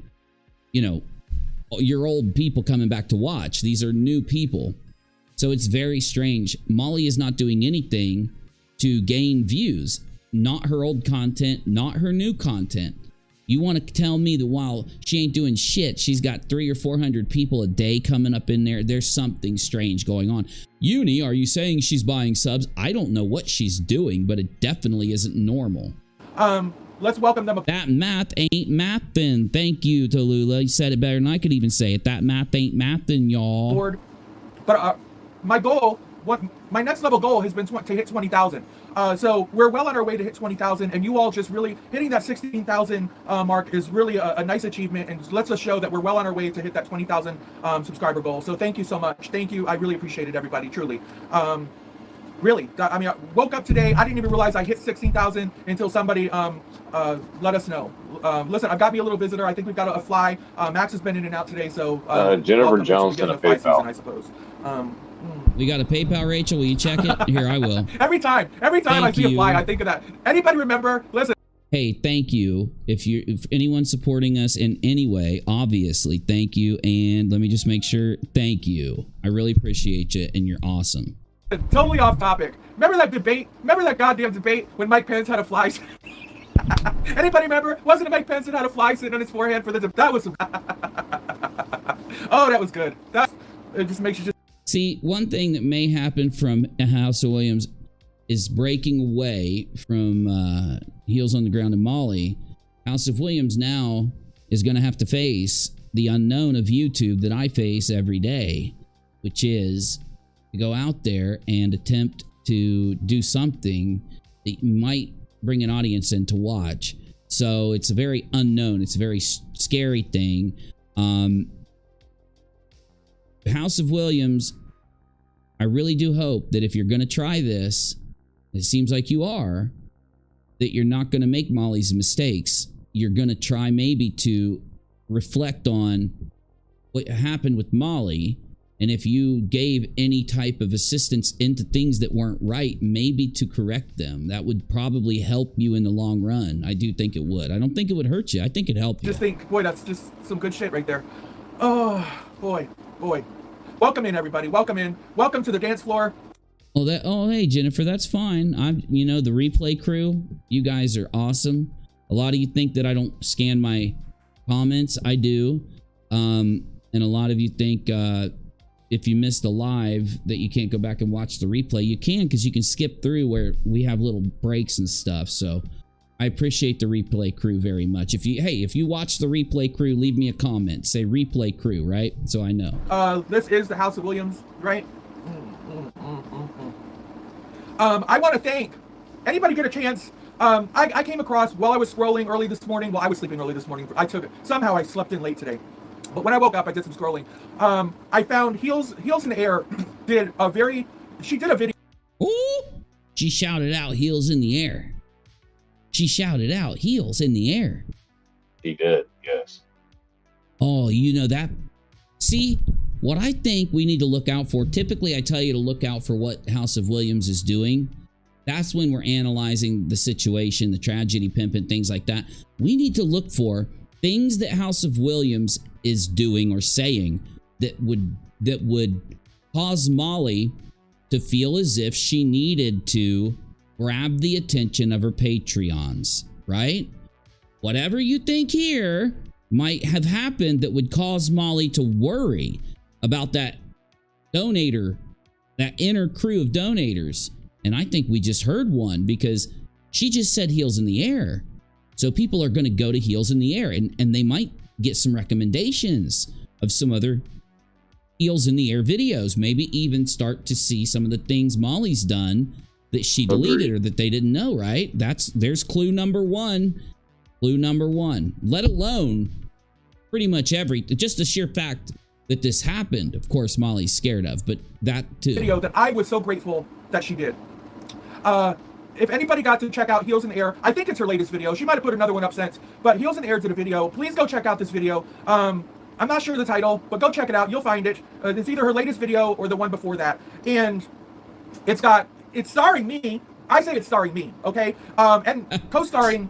you know, your old people coming back to watch. These are new people. So it's very strange. Molly is not doing anything to gain views. Not her old content, not her new content. You want to tell me that while she ain't doing shit, she's got 300 or 400 people a day coming up in there? There's something strange going on. Uni, are you saying she's buying subs? I don't know what she's doing, but it definitely isn't normal. Let's welcome them. That math ain't mathin'. Thank you, Tallulah. You said it better than I could even say it. That math ain't mathin', y'all. But my goal, my next level goal has been to hit 20,000. So we're well on our way to hit 20,000, and you all just really hitting that 16,000 mark is really a nice achievement, and lets us show that we're well on our way to hit that 20,000 subscriber goal. So thank you so much. Thank you. I really appreciate it, everybody. Truly. Really. I mean, I woke up today. I didn't even realize I hit 16,000 until somebody let us know. Listen, I've got me a little visitor. I think we've got a fly. Max has been in and out today, so Jennifer Jones gonna PayPal, season, I suppose. We got a PayPal, Rachel. Will you check it? Here, I will. Every time I see a fly, I think of that. Anybody remember? Listen. Hey, thank you. If anyone's supporting us in any way, obviously, thank you. And let me just make sure, thank you. I really appreciate you, and you're awesome. Totally off topic. Remember that debate? Remember that goddamn debate when Mike Pence had a fly? Anybody remember? Wasn't it Mike Pence that had a fly sitting on his forehead for the debate? That was some... Oh, that was good. It just makes you just... See, one thing that may happen from House of Williams is breaking away from Heels on the Ground and Molly. House of Williams now is going to have to face the unknown of YouTube that I face every day, which is to go out there and attempt to do something that might bring an audience in to watch. So it's a very unknown, it's a very scary thing. House of Williams, I really do hope that if you're going to try this, it seems like you are, that you're not going to make Molly's mistakes. You're going to try maybe to reflect on what happened with Molly, and if you gave any type of assistance into things that weren't right, maybe to correct them. That would probably help you in the long run. I do think it would. I don't think it would hurt you. I think it'd help you. Just think, boy, that's just some good shit right there. Oh, boy. Welcome in, everybody. Welcome in. Welcome to the dance floor. Oh, hey, Jennifer, that's fine. You know, the replay crew, you guys are awesome. A lot of you think that I don't scan my comments. I do. And a lot of you think if you missed the live that you can't go back and watch the replay. You can, because you can skip through where we have little breaks and stuff. So I appreciate the replay crew very much. If you watch the replay crew, leave me a comment. Say replay crew, right? So I know. This is the House of Williams, right? I want to thank anybody get a chance. I came across while I was scrolling early this morning. Well, I was sleeping early this morning. Somehow I slept in late today. But when I woke up, I did some scrolling. I found Heels in the Air she did a video. Ooh, she shouted out Heels in the Air. She shouted out Heels in the Air. He did, yes. Oh, you know that. See, what I think we need to look out for, typically I tell you to look out for what House of Williams is doing. That's when we're analyzing the situation, the tragedy pimp and things like that. We need to look for things that House of Williams is doing or saying that would cause Molly to feel as if she needed to grab the attention of her Patreons, right? Whatever you think here might have happened that would cause Molly to worry about that donator, that inner crew of donators. And I think we just heard one, because she just said Heels in the Air. So people are going to go to Heels in the Air, and they might get some recommendations of some other Heels in the Air videos. Maybe even start to see some of the things Molly's done that she deleted or that they didn't know, right? There's clue number one. Clue number one. Let alone pretty much just the sheer fact that this happened. Of course, Molly's scared of, but that too. Video that I was so grateful that she did. If anybody got to check out Heels in the Air, I think it's her latest video. She might have put another one up since, but Heels in the Air did a video. Please go check out this video. I'm not sure of the title, but go check it out. You'll find it. It's either her latest video or the one before that. And it's starring me. I say it's starring me, okay? And co-starring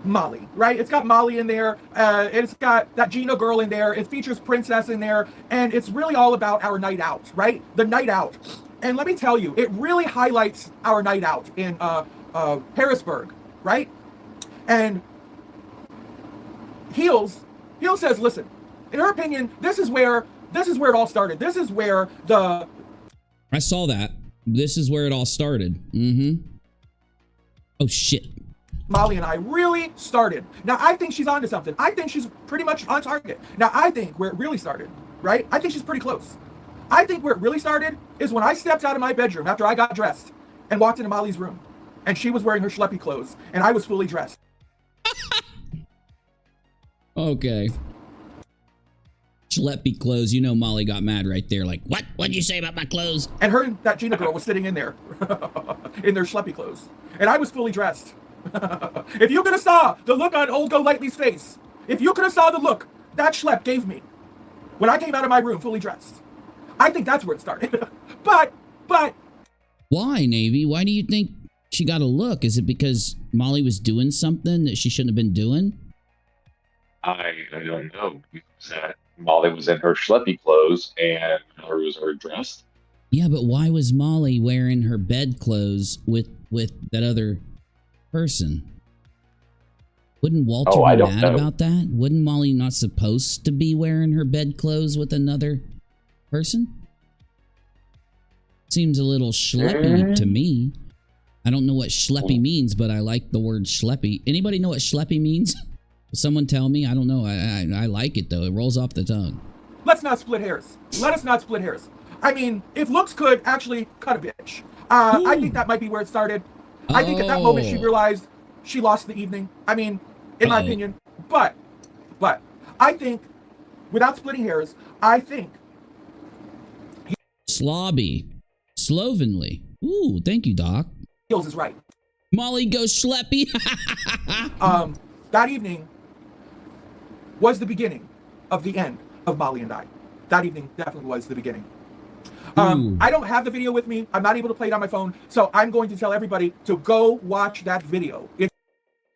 Molly, right? It's got Molly in there. It's got that Gina girl in there. It features Princess in there. And it's really all about our night out, right? The night out. And let me tell you, it really highlights our night out in Harrisburg, right? And Heels says, listen, in her opinion, this is where it all started. This is where I saw that. This is where it all started. Mm-hmm. Oh, shit. Molly and I really started. Now, I think she's onto something. I think she's pretty much on target. Now, I think where it really started, right? I think she's pretty close. I think where it really started is when I stepped out of my bedroom after I got dressed and walked into Molly's room. And she was wearing her schleppy clothes. And I was fully dressed. Okay. Schleppy clothes. You know Molly got mad right there. Like, what? What'd you say about my clothes? And her and that Gina girl was sitting in there. in their schleppy clothes. And I was fully dressed. If you could have saw the look on old Golightly's face. If you could have saw the look that Schlepp gave me when I came out of my room fully dressed. I think that's where it started. but why, Navy? Why do you think she got a look? Is it because Molly was doing something that she shouldn't have been doing? I don't know. That Molly was in her schleppy clothes and Hillary was her dressed. Yeah, but why was Molly wearing her bed clothes with that other person? Wouldn't Walter be mad about that? Wouldn't Molly not supposed to be wearing her bed clothes with another person? Seems a little schleppy to me. I don't know what schleppy means, but I like the word schleppy. Anybody know what schleppy means? Someone tell me. I don't know. I like it though. It rolls off the tongue. Let's not split hairs. Let us not split hairs. I mean, if looks could actually cut a bitch, I think that might be where it started. I think at that moment she realized she lost the evening. I mean, in my opinion. But I think, without splitting hairs, I think. Slobby. Slovenly. Ooh, thank you, Doc. Heels is right. Molly goes schleppy. That evening was the beginning of the end of Molly and I. That evening definitely was the beginning. I don't have the video with me. I'm not able to play it on my phone. So I'm going to tell everybody to go watch that video.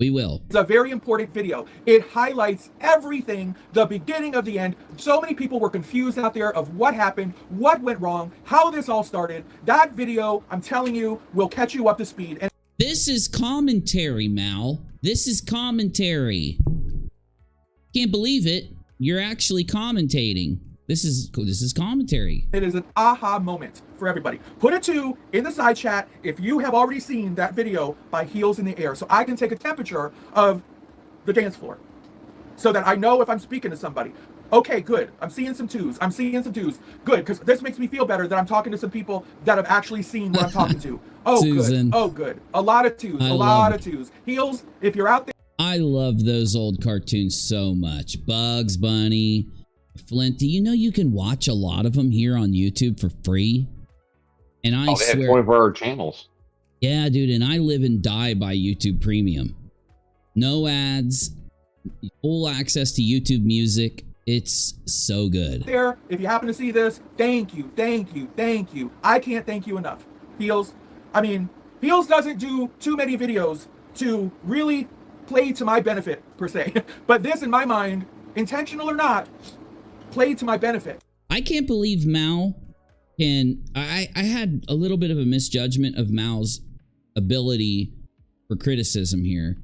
We will. It's a very important video. It highlights everything, the beginning of the end. So many people were confused out there of what happened, what went wrong, how this all started. That video, I'm telling you, will catch you up to speed. And this is commentary, Mal. This is commentary. Can't believe it. You're actually commentating. This is commentary. It is an aha moment for everybody. Put a 2 in the side chat if you have already seen that video by Heels in the Air, so I can take a temperature of the dance floor so that I know if I'm speaking to somebody. Okay, good. I'm seeing some 2s. I'm seeing some 2s. Good, because this makes me feel better that I'm talking to some people that have actually seen what I'm talking to. Oh, Susan. good. Oh, good. A lot of 2s. A lot of 2s. Heels, if you're out there. I love those old cartoons so much. Bugs Bunny, Flint. Do you know you can watch a lot of them here on YouTube for free? And I they have swear, 24 channels. Yeah, dude. And I live and die by YouTube Premium. No ads, full access to YouTube Music. It's so good. There, if you happen to see this, thank you, thank you, thank you. I can't thank you enough. Heels, I mean, Heels doesn't do too many videos to really play to my benefit, per se. But this, in my mind, intentional or not, played to my benefit. I can't believe Mal can... I had a little bit of a misjudgment of Mal's ability for criticism here.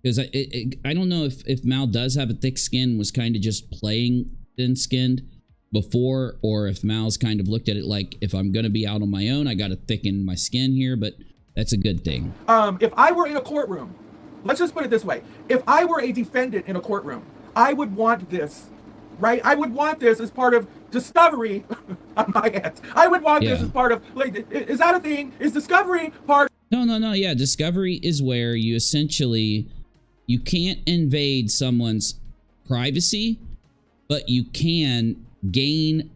Because I don't know if Mal does have a thick skin, was kind of just playing thin-skinned before, or if Mal's kind of looked at it like, if I'm going to be out on my own, I got to thicken my skin here, but that's a good thing. If I were in a courtroom, let's just put it this way. If I were a defendant in a courtroom, I would want this, right? I would want this as part of discovery on my end. I would want this as part of, like, is that a thing? Is discovery part? No. Yeah, discovery is where you essentially... You can't invade someone's privacy, but you can gain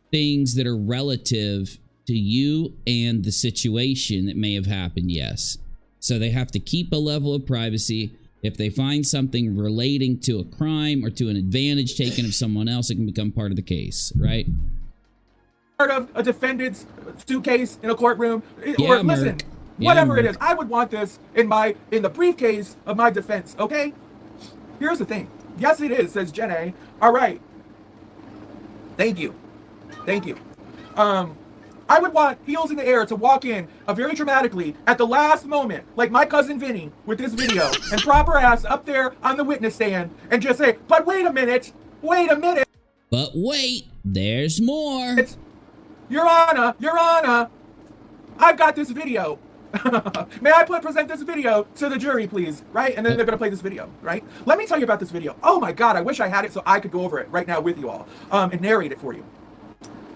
things that are relative to you and the situation that may have happened, yes. So they have to keep a level of privacy. If they find something relating to a crime or to an advantage taken of someone else, it can become part of the case, right? Part of a defendant's suitcase in a courtroom. Yeah, or listen. Merc. Whatever it is, I would want this in the briefcase of my defense, okay? Here's the thing. Yes, it is, says Jen A. All right. Thank you. Thank you. I would want Heels in the Air to walk in very dramatically at the last moment, like my cousin Vinny with this video, and prop her ass up there on the witness stand and just say, but wait a minute. But wait, there's more. Your Honor, I've got this video. May I present this video to the jury, please? Right? And then they're going to play this video, right? Let me tell you about this video. Oh my God, I wish I had it so I could go over it right now with you all and narrate it for you.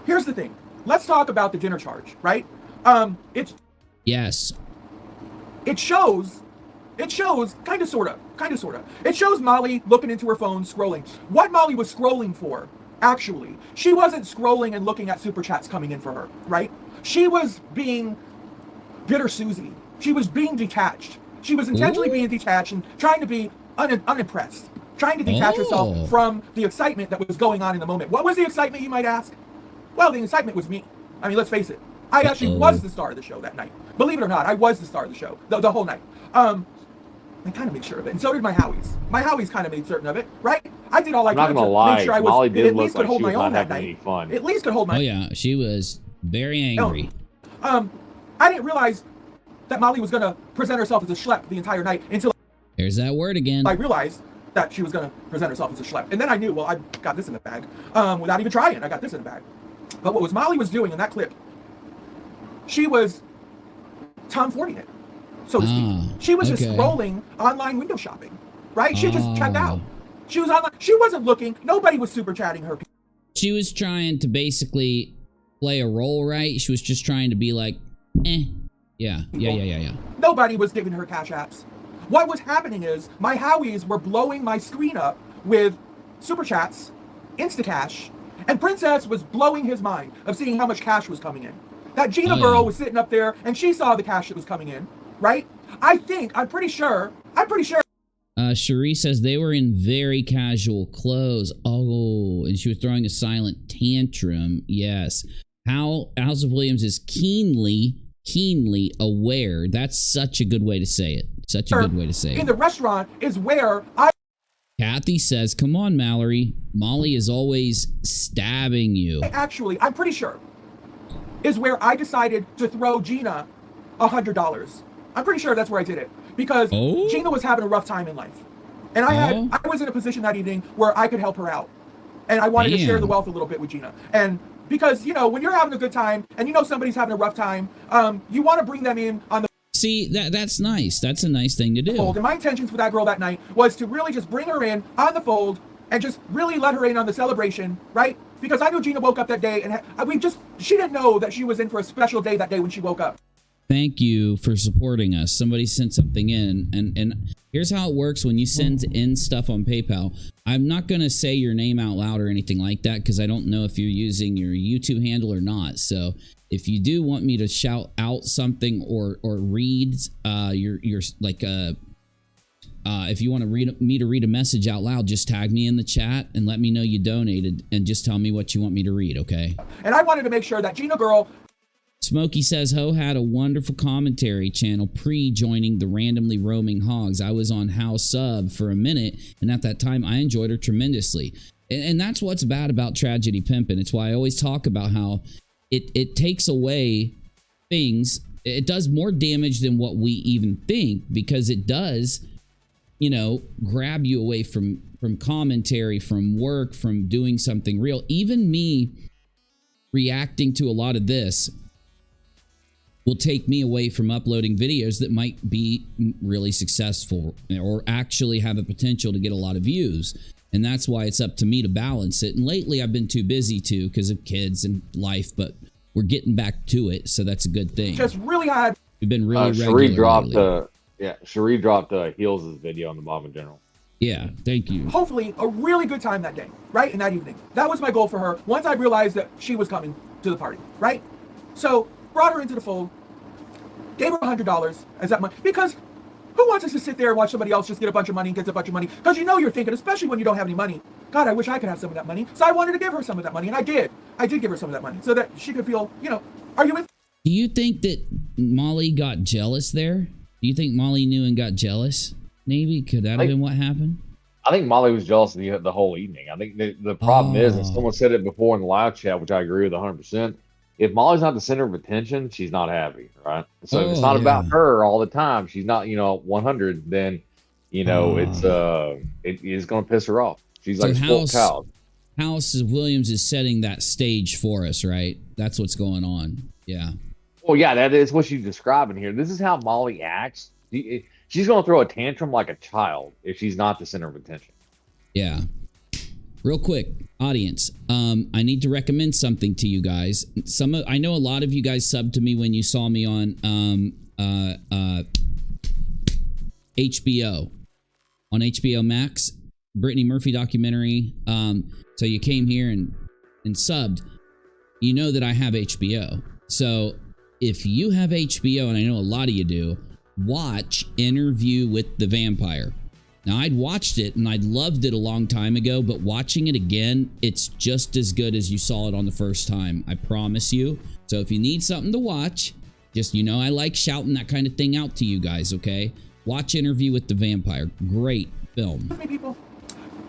Here's the thing. Let's talk about the dinner charge, right? Yes. It shows, kind of, sort of. It shows Molly looking into her phone, scrolling. What Molly was scrolling for, actually, she wasn't scrolling and looking at super chats coming in for her, right? She was being bitter Susie. She was being detached. She was intentionally being detached and trying to be unimpressed. Trying to detach herself from the excitement that was going on in the moment. What was the excitement, you might ask? Well, the excitement was me. I mean, let's face it. I actually was the star of the show that night. Believe it or not, I was the star of the show the whole night. I kind of made sure of it, and so did my Howies. My Howies kind of made certain of it, right? I did all I could to make sure I was Molly did at least look could hold like my she was own not that having any night. fun. At least could hold my. Oh yeah, she was very angry. I didn't realize that Molly was going to present herself as a schlep the entire night until... There's that word again. I realized that she was going to present herself as a schlep. And then I knew, well, I got this in the bag. Without even trying, I got this in the bag. But what Molly was doing in that clip, she was Tom Fording it, so to speak. She was just scrolling online window shopping, right? She just checked out. She was online. She wasn't looking. Nobody was super chatting her. She was trying to basically play a role, right? She was just trying to be like, eh. Yeah. Nobody was giving her cash apps. What was happening is my Howies were blowing my screen up with super chats, Instacash, and Princess was blowing his mind of seeing how much cash was coming in. That Gina girl was sitting up there and she saw the cash that was coming in, right? I'm pretty sure. Cherie says they were in very casual clothes. Oh, and she was throwing a silent tantrum. Yes. House of Williams is keenly aware. That's such a good way to say it. In the restaurant is where Kathy says, come on, Mallory. Molly is always stabbing you. I'm pretty sure, is where I decided to throw Gina $100. I'm pretty sure that's where I did it. Because Gina was having a rough time in life. And I was in a position that evening where I could help her out. And I wanted to share the wealth a little bit with Gina. And because, you know, when you're having a good time and you know somebody's having a rough time, you want to bring them in on the... See, that's nice. That's a nice thing to do. Fold. And my intentions for that girl that night was to really just bring her in on the fold and just really let her in on the celebration, right? Because I knew Gina woke up that day and she didn't know that she was in for a special day that day when she woke up. Thank you for supporting us. Somebody sent something in, and here's how it works when you send in stuff on PayPal. I'm not going to say your name out loud or anything like that because I don't know if you're using your YouTube handle or not. So if you do want me to shout out something or read your like if you want me to read a message out loud, just tag me in the chat and let me know you donated and just tell me what you want me to read, okay? And I wanted to make sure that Gina girl... Smokey says, Ho had a wonderful commentary channel pre-joining the randomly roaming hogs. I was on House Sub for a minute, and at that time, I enjoyed her tremendously. And that's what's bad about Tragedy Pimpin'. It's why I always talk about how it takes away things. It does more damage than what we even think, because it does, you know, grab you away from commentary, from work, from doing something real. Even me reacting to a lot of this will take me away from uploading videos that might be really successful or actually have a potential to get a lot of views. And that's why it's up to me to balance it. And lately I've been too busy to because of kids and life, but we're getting back to it. So that's a good thing. Just really had... We've been really Cherie dropped Heels' video on the Bob in general. Yeah, thank you. Hopefully a really good time that day, right? In that evening. That was my goal for her once I realized that she was coming to the party, right? So... brought her into the fold, gave her $100 as that money, because who wants us to sit there and watch somebody else just get a bunch of money and gets a bunch of money? Because you know you're thinking, especially when you don't have any money, God, I wish I could have some of that money. So I wanted to give her some of that money, and I did. I did give her some of that money so that she could feel, you know, are you with? Do you think that Molly got jealous there? Do you think Molly knew and got jealous? Maybe? Could that have been what happened? I think Molly was jealous of the whole evening. I think the problem is, and someone said it before in the live chat, which I agree with 100%, if Molly's not the center of attention, she's not happy, right? So if it's not about her all the time, she's not, you know, 100, then, you know, it is going to piss her off. She's like a spoiled cow. House of Williams is setting that stage for us, right? That's what's going on. Yeah. Well, yeah, that is what she's describing here. This is how Molly acts. She's going to throw a tantrum like a child if she's not the center of attention. Yeah. Real quick, audience, I need to recommend something to you guys. I know a lot of you guys subbed to me when you saw me on HBO. On HBO Max, Brittany Murphy documentary. So you came here and subbed. You know that I have HBO. So if you have HBO, and I know a lot of you do, watch Interview with the Vampire. Now, I'd watched it and I'd loved it a long time ago, but watching it again, it's just as good as you saw it on the first time. I promise you. So if you need something to watch, just, you know, I like shouting that kind of thing out to you guys, okay? Watch Interview with the Vampire. Great film. People.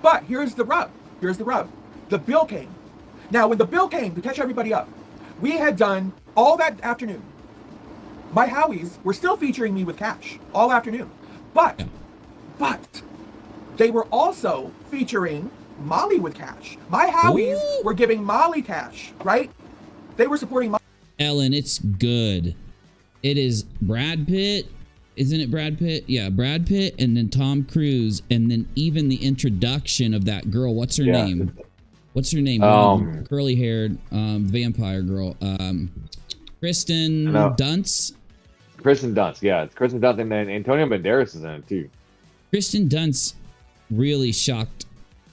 But here's the rub. Here's the rub. The bill came. Now, when the bill came, to catch everybody up, we had done all that afternoon. My Howies were still featuring me with cash all afternoon. But they were also featuring Molly with cash. My Howies were giving Molly cash, right? They were supporting Molly. Ellen, it's good. It is Brad Pitt, Isn't it Brad Pitt? Yeah, Brad Pitt and then Tom Cruise and then even the introduction of that girl. What's her name? What's her name? Curly haired vampire girl. Kristen Dunst. Kristen Dunst, yeah. It's Kristen Dunst, and then Antonio Banderas is in it too. Kristen Dunst really shocked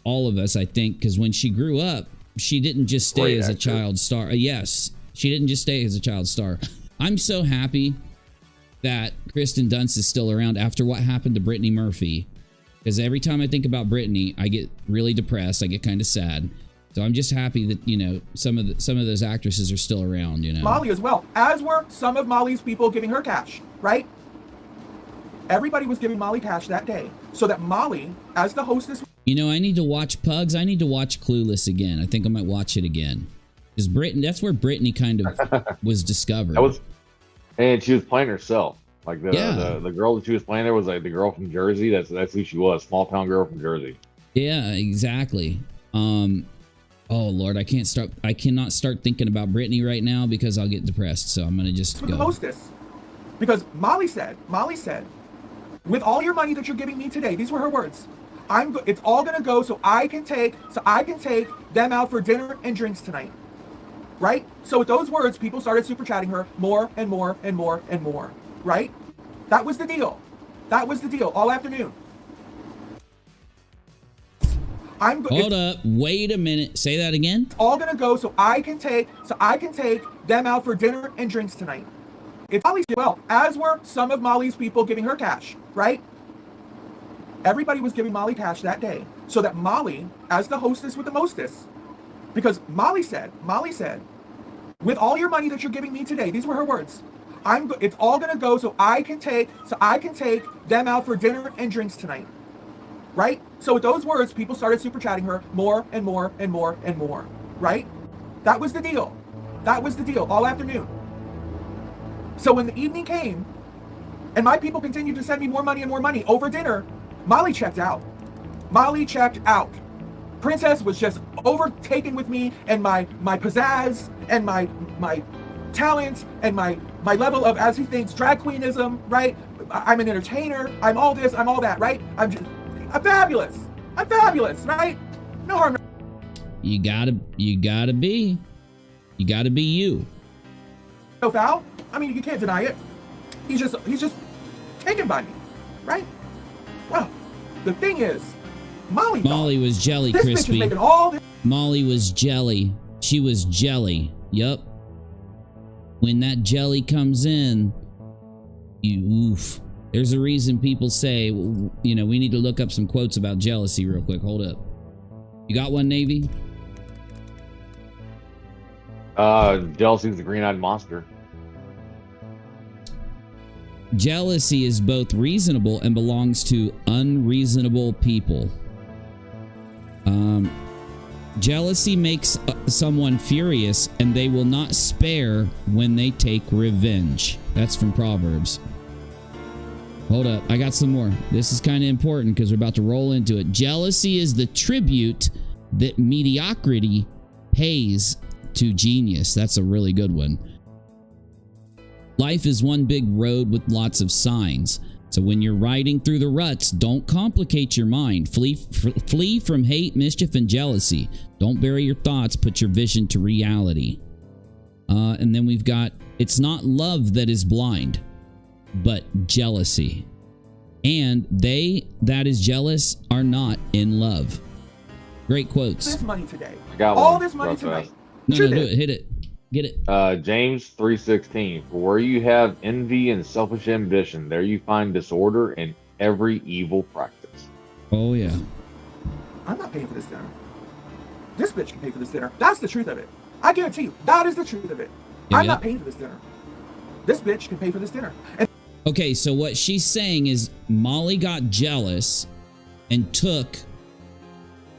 all of us, I think, because when she grew up, she didn't just stay as a child star. Yes, she didn't just stay as a child star. I'm so happy that Kristen Dunst is still around after what happened to Brittany Murphy. Because every time I think about Brittany, I get really depressed. I get kind of sad. So I'm just happy that, you know, some of those actresses are still around, you know. Molly as well, as were some of Molly's people giving her cash, right? Everybody was giving Molly cash that day. So that Molly, as the hostess... You know, I need to watch Pugs. I need to watch Clueless again. I think I might watch it again. Because that's where Brittany kind of was discovered. And she was playing herself. Like the girl that she was playing there was like the girl from Jersey. That's who she was. Small town girl from Jersey. Yeah, exactly. Oh Lord, I cannot start thinking about Brittany right now because I'll get depressed. So I'm gonna just go. The hostess. Because Molly said, with all your money that you're giving me today, these were her words. It's all gonna go so I can take them out for dinner and drinks tonight. Right? So with those words, people started super chatting her more and more and more and more. Right? That was the deal. All afternoon. Hold up. Wait a minute. Say that again. It's all gonna go so I can take them out for dinner and drinks tonight. It's Molly's well, as were some of Molly's people giving her cash, right? Everybody was giving Molly cash that day. So that Molly, as the hostess with the mostess, because Molly said, with all your money that you're giving me today, these were her words. It's all gonna go so I can take them out for dinner and drinks tonight. Right? So with those words, people started super chatting her more and more and more and more. Right? That was the deal. All afternoon. So when the evening came, and my people continued to send me more money and more money over dinner, Molly checked out. Princess was just overtaken with me and my pizzazz and my talent and my level of, as he thinks, drag queenism, right? I'm an entertainer. I'm all this. I'm all that, right? I'm fabulous. Right? No harm. You gotta be you. No foul. I mean, you can't deny it. He's just taken by me, right? Well, the thing is, Molly was jelly, this crispy. Bitch is making all this. Molly was jelly. She was jelly. Yup. When that jelly comes in, oof. There's a reason people say, you know, we need to look up some quotes about jealousy real quick. Hold up. You got one, Navy? Jealousy is the green-eyed monster. Jealousy is both reasonable and belongs to unreasonable people. Jealousy makes someone furious, and they will not spare when they take revenge. That's from Proverbs. Hold up, I got some more. This is kind of important because we're about to roll into it. Jealousy is the tribute that mediocrity pays to genius. That's a really good one. Life is one big road with lots of signs. So when you're riding through the ruts, don't complicate your mind. Flee from hate, mischief, and jealousy. Don't bury your thoughts. Put your vision to reality. And then we've got, it's not love that is blind, but jealousy. And they that is jealous are not in love. Great quotes. This money today. I got all one. This money tonight. No, do it. Hit it. Get it. James 3:16. For where you have envy and selfish ambition, there you find disorder and every evil practice. Oh yeah. I'm not paying for this dinner. This bitch can pay for this dinner. That's the truth of it. I guarantee you, that is the truth of it. I'm not paying for this dinner. This bitch can pay for this dinner. Okay, so what she's saying is Molly got jealous and took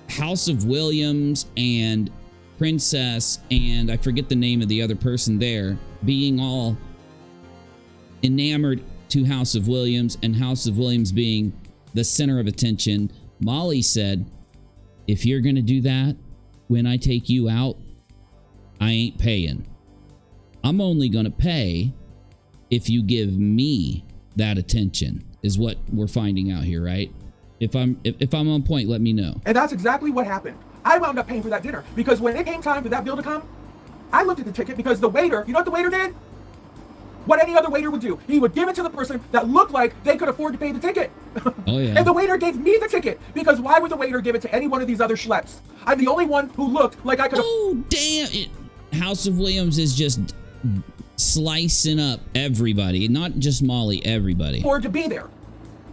House of Williams and Princess, and I forget the name of the other person there, being all enamored to House of Williams, and House of Williams being the center of attention. Molly said, if you're going to do that, when I take you out, I ain't paying. I'm only going to pay if you give me that attention is what we're finding out here, right? If I'm on point, let me know. And that's exactly what happened. I wound up paying for that dinner because when it came time for that bill to come, I looked at the ticket because the waiter, you know what the waiter did? What any other waiter would do. He would give it to the person that looked like they could afford to pay the ticket. Oh, yeah. And the waiter gave me the ticket because why would the waiter give it to any one of these other schleps? I'm the only one who looked like I could. Oh, damn. House of Williams is just slicing up everybody, not just Molly, everybody. Afford to be there.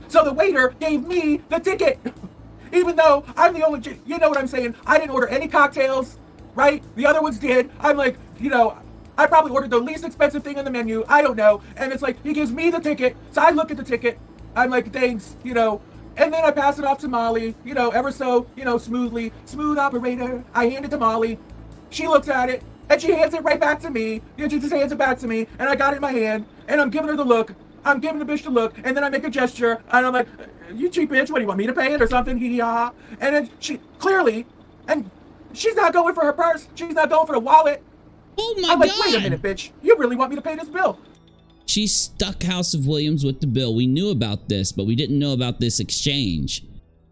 So the waiter gave me the ticket. Even though I'm the only, you know what I'm saying? I didn't order any cocktails, right? The other ones did. I'm like, you know, I probably ordered the least expensive thing on the menu. I don't know. And it's like, he gives me the ticket. So I look at the ticket. I'm like, thanks, you know. And then I pass it off to Molly, you know, ever so, you know, smoothly. Smooth operator. I hand it to Molly. She looks at it. And she hands it right back to me. You know, she just hands it back to me. And I got it in my hand. And I'm giving her the look. I'm giving the bitch the look. And then I make a gesture. And I'm like, you cheap bitch. What do you want me to pay it or something? Hee-haw. And then she clearly, and she's not going for her purse. She's not going for the wallet. Oh my I'm like, God. wait a minute, bitch. You really want me to pay this bill? She stuck House of Williams with the bill. We knew about this, but we didn't know about this exchange.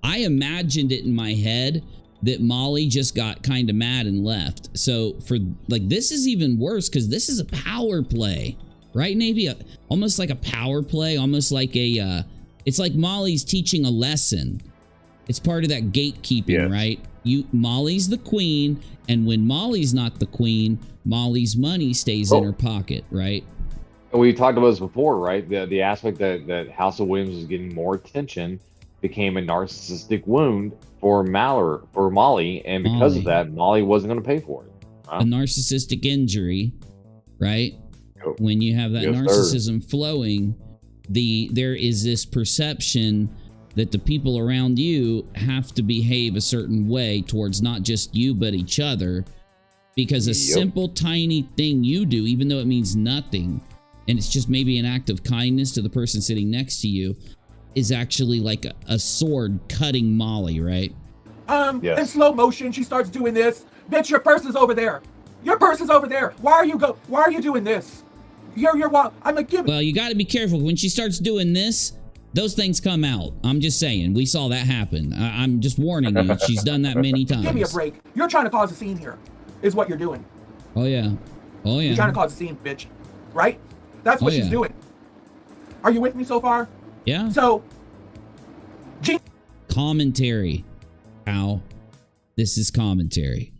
I imagined it in my head that Molly just got kind of mad and left. So for like, this is even worse because this is a power play, right? Maybe almost like a power play, almost like a, it's like Molly's teaching a lesson. It's part of that gatekeeping, right? Molly's the queen, and when Molly's not the queen, Molly's money stays in her pocket, right? We talked about this before, right? The aspect that House of Williams was getting more attention became a narcissistic wound for Molly, and because of that, Molly wasn't going to pay for it. A narcissistic injury, right? Yep. When you have that Yes, narcissism flowing, there is this perception that the people around you have to behave a certain way towards not just you, but each other. Because a simple, tiny thing you do, even though it means nothing, and it's just maybe an act of kindness to the person sitting next to you, is actually like a sword cutting Molly, right? In slow motion, she starts doing this. Bitch, your purse is over there. Your purse is over there. Why are you doing this? I'm like, well, you got to be careful. When she starts doing this, those things come out. I'm just saying. We saw that happen. I'm just warning you. She's done that many times. Give me a break. You're trying to cause a scene here, is what you're doing. Oh, yeah. Oh, yeah. You're trying to cause a scene, bitch. Right? That's what she's doing. Are you with me so far? Yeah. So, commentary. Al. This is commentary.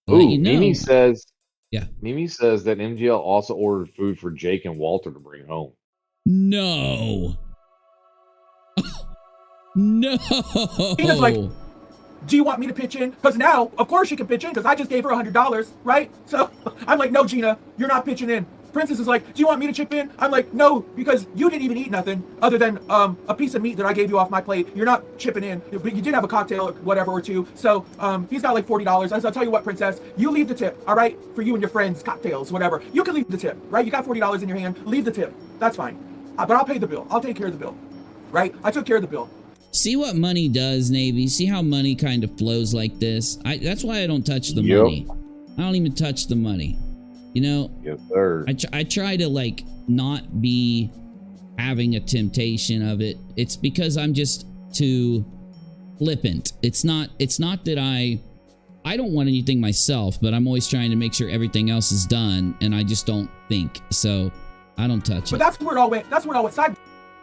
Ooh, you know. Mimi says that MGL also ordered food for Jake and Walter to bring home. No. No. Tina's like, do you want me to pitch in? Because now, of course she can pitch in because I just gave her $100, right? So I'm like, no, Gina, you're not pitching in. Princess is like, do you want me to chip in? I'm like, no, because you didn't even eat nothing other than a piece of meat that I gave you off my plate. You're not chipping in, but you did have a cocktail or whatever or two. So he's got like $40. I'll tell you what, Princess, you leave the tip, all right? For you and your friends, cocktails, whatever. You can leave the tip, right? You got $40 in your hand, leave the tip. That's fine. But I'll pay the bill. I'll take care of the bill, right? I took care of the bill. See what money does, Navy? See how money kind of flows like this? That's why I don't touch the money. I don't even touch the money. You know, yes, sir. I try to like not be having a temptation of it. It's because I'm just too flippant. It's not that I don't want anything myself, but I'm always trying to make sure everything else is done, and I just don't think. So I don't touch it. But that's where it all went. That's where it all went. Side.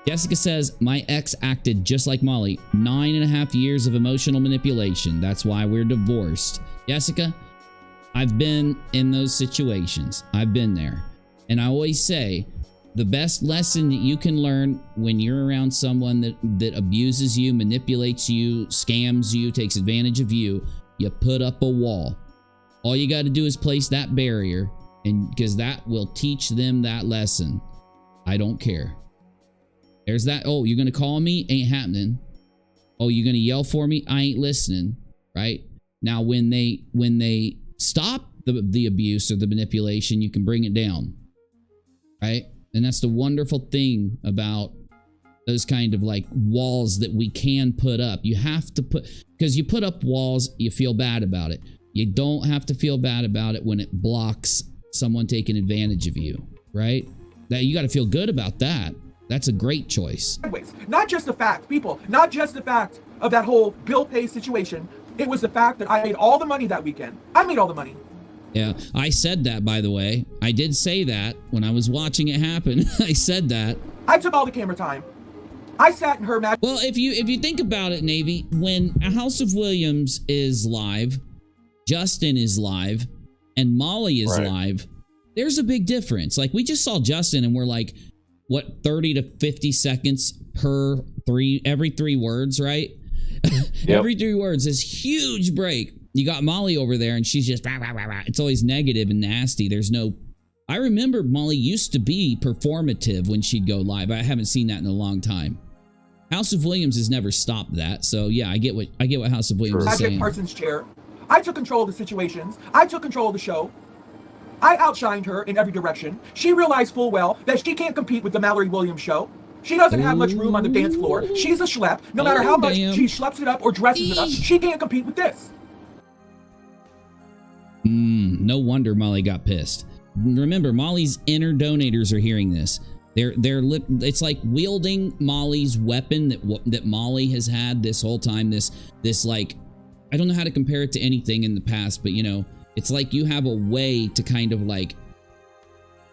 Jessica says, my ex acted just like Molly. 9.5 years of emotional manipulation. That's why we're divorced. Jessica, I've been in those situations. I've been there. And I always say, the best lesson that you can learn when you're around someone that abuses you, manipulates you, scams you, takes advantage of you, you put up a wall. All you got to do is place that barrier, and because that will teach them that lesson. I don't care. There's that. Oh, you're going to call me? Ain't happening. Oh, you're going to yell for me? I ain't listening. Right? Now, when they stop the abuse or the manipulation, you can bring it down. Right? And that's the wonderful thing about those kind of like walls that we can put up. You have to put, because you put up walls, you feel bad about it. You don't have to feel bad about it when it blocks someone taking advantage of you. Right? That you got to feel good about that. That's a great choice. Not just the fact, people, not just the fact of that whole bill pay situation. It was the fact that I made all the money that weekend. I made all the money. Yeah, I said that, by the way. I did say that when I was watching it happen. I said that. I took all the camera time. I sat in her match. Well, if you think about it, Navy, when a House of Williams is live, Justin is live, and Molly is live, there's a big difference. Like, we just saw Justin and we're like, what, 30 to 50 seconds per every 3 words, right? Yep. Every 3 words, this huge break. You got Molly over there and she's just rah, rah, rah, rah. It's always negative and nasty. There's no, I remember Molly used to be performative when she'd go live. I haven't seen that in a long time. House of Williams has never stopped that. So yeah, I get what House of Williams is saying. Parsons' chair. I took control of the situations. I took control of the show. I outshined her in every direction. She realized full well that she can't compete with the Mallory Williams show. She doesn't have much room on the dance floor. She's a schlep. No matter how much she schleps it up or dresses it up, she can't compete with this. No wonder Molly got pissed. Remember, Molly's inner donators are hearing this. It's like wielding Molly's weapon that Molly has had this whole time. This like, I don't know how to compare it to anything in the past, but you know, it's like you have a way to kind of like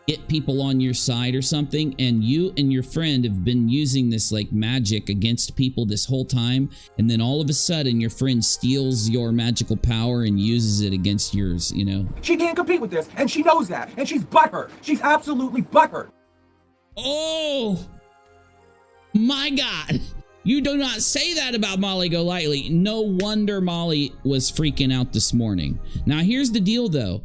get people on your side or something, and you and your friend have been using this like magic against people this whole time, and then all of a sudden your friend steals your magical power and uses it against yours, you know? She can't compete with this, and she knows that, and she's butthurt. She's absolutely butthurt. Oh my God. You do not say that about Molly Golightly. No wonder Molly was freaking out this morning. Now here's the deal though.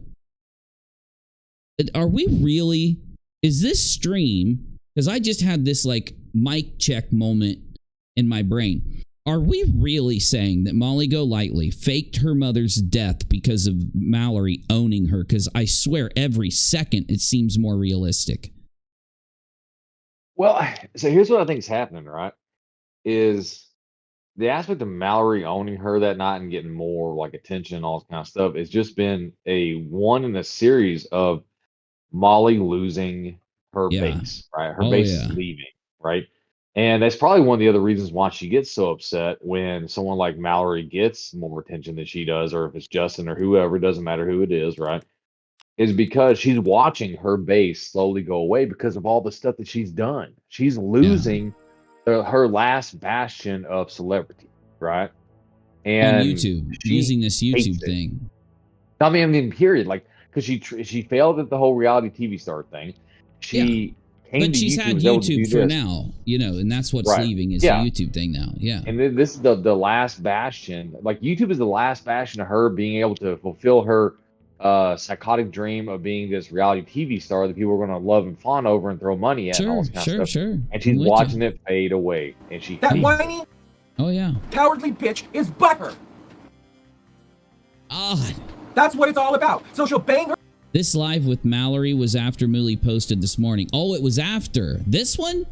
Are we really, is this stream, because I just had this like mic check moment in my brain. Are we really saying that Molly Golightly faked her mother's death because of Mallory owning her? Because I swear every second it seems more realistic. Well, so here's what I think is happening, right? Is the aspect of Mallory owning her that night and getting more like attention, all this kind of stuff, it's just been a one in a series of Molly losing her base, right? Her base is leaving, right? And that's probably one of the other reasons why she gets so upset when someone like Mallory gets more attention than she does, or if it's Justin or whoever, it doesn't matter who it is, right? Is because she's watching her base slowly go away because of all the stuff that she's done. She's losing her last bastion of celebrity, right? And on YouTube, using this YouTube thing. I mean, period. Like, because she failed at the whole reality TV star thing. She came but to she's YouTube had YouTube for now, you know, and that's what's leaving is the YouTube thing now. Yeah. And this is the last bastion. Like, YouTube is the last bastion of her being able to fulfill her psychotic dream of being this reality TV star that people are going to love and fawn over and throw money at. And all this kind of stuff. And she's watching it fade away. And that whiny, cowardly bitch is butthurt. That's what it's all about. So she'll bang her. This live with Mallory was after Mooley posted this morning. Oh, it was after. This one?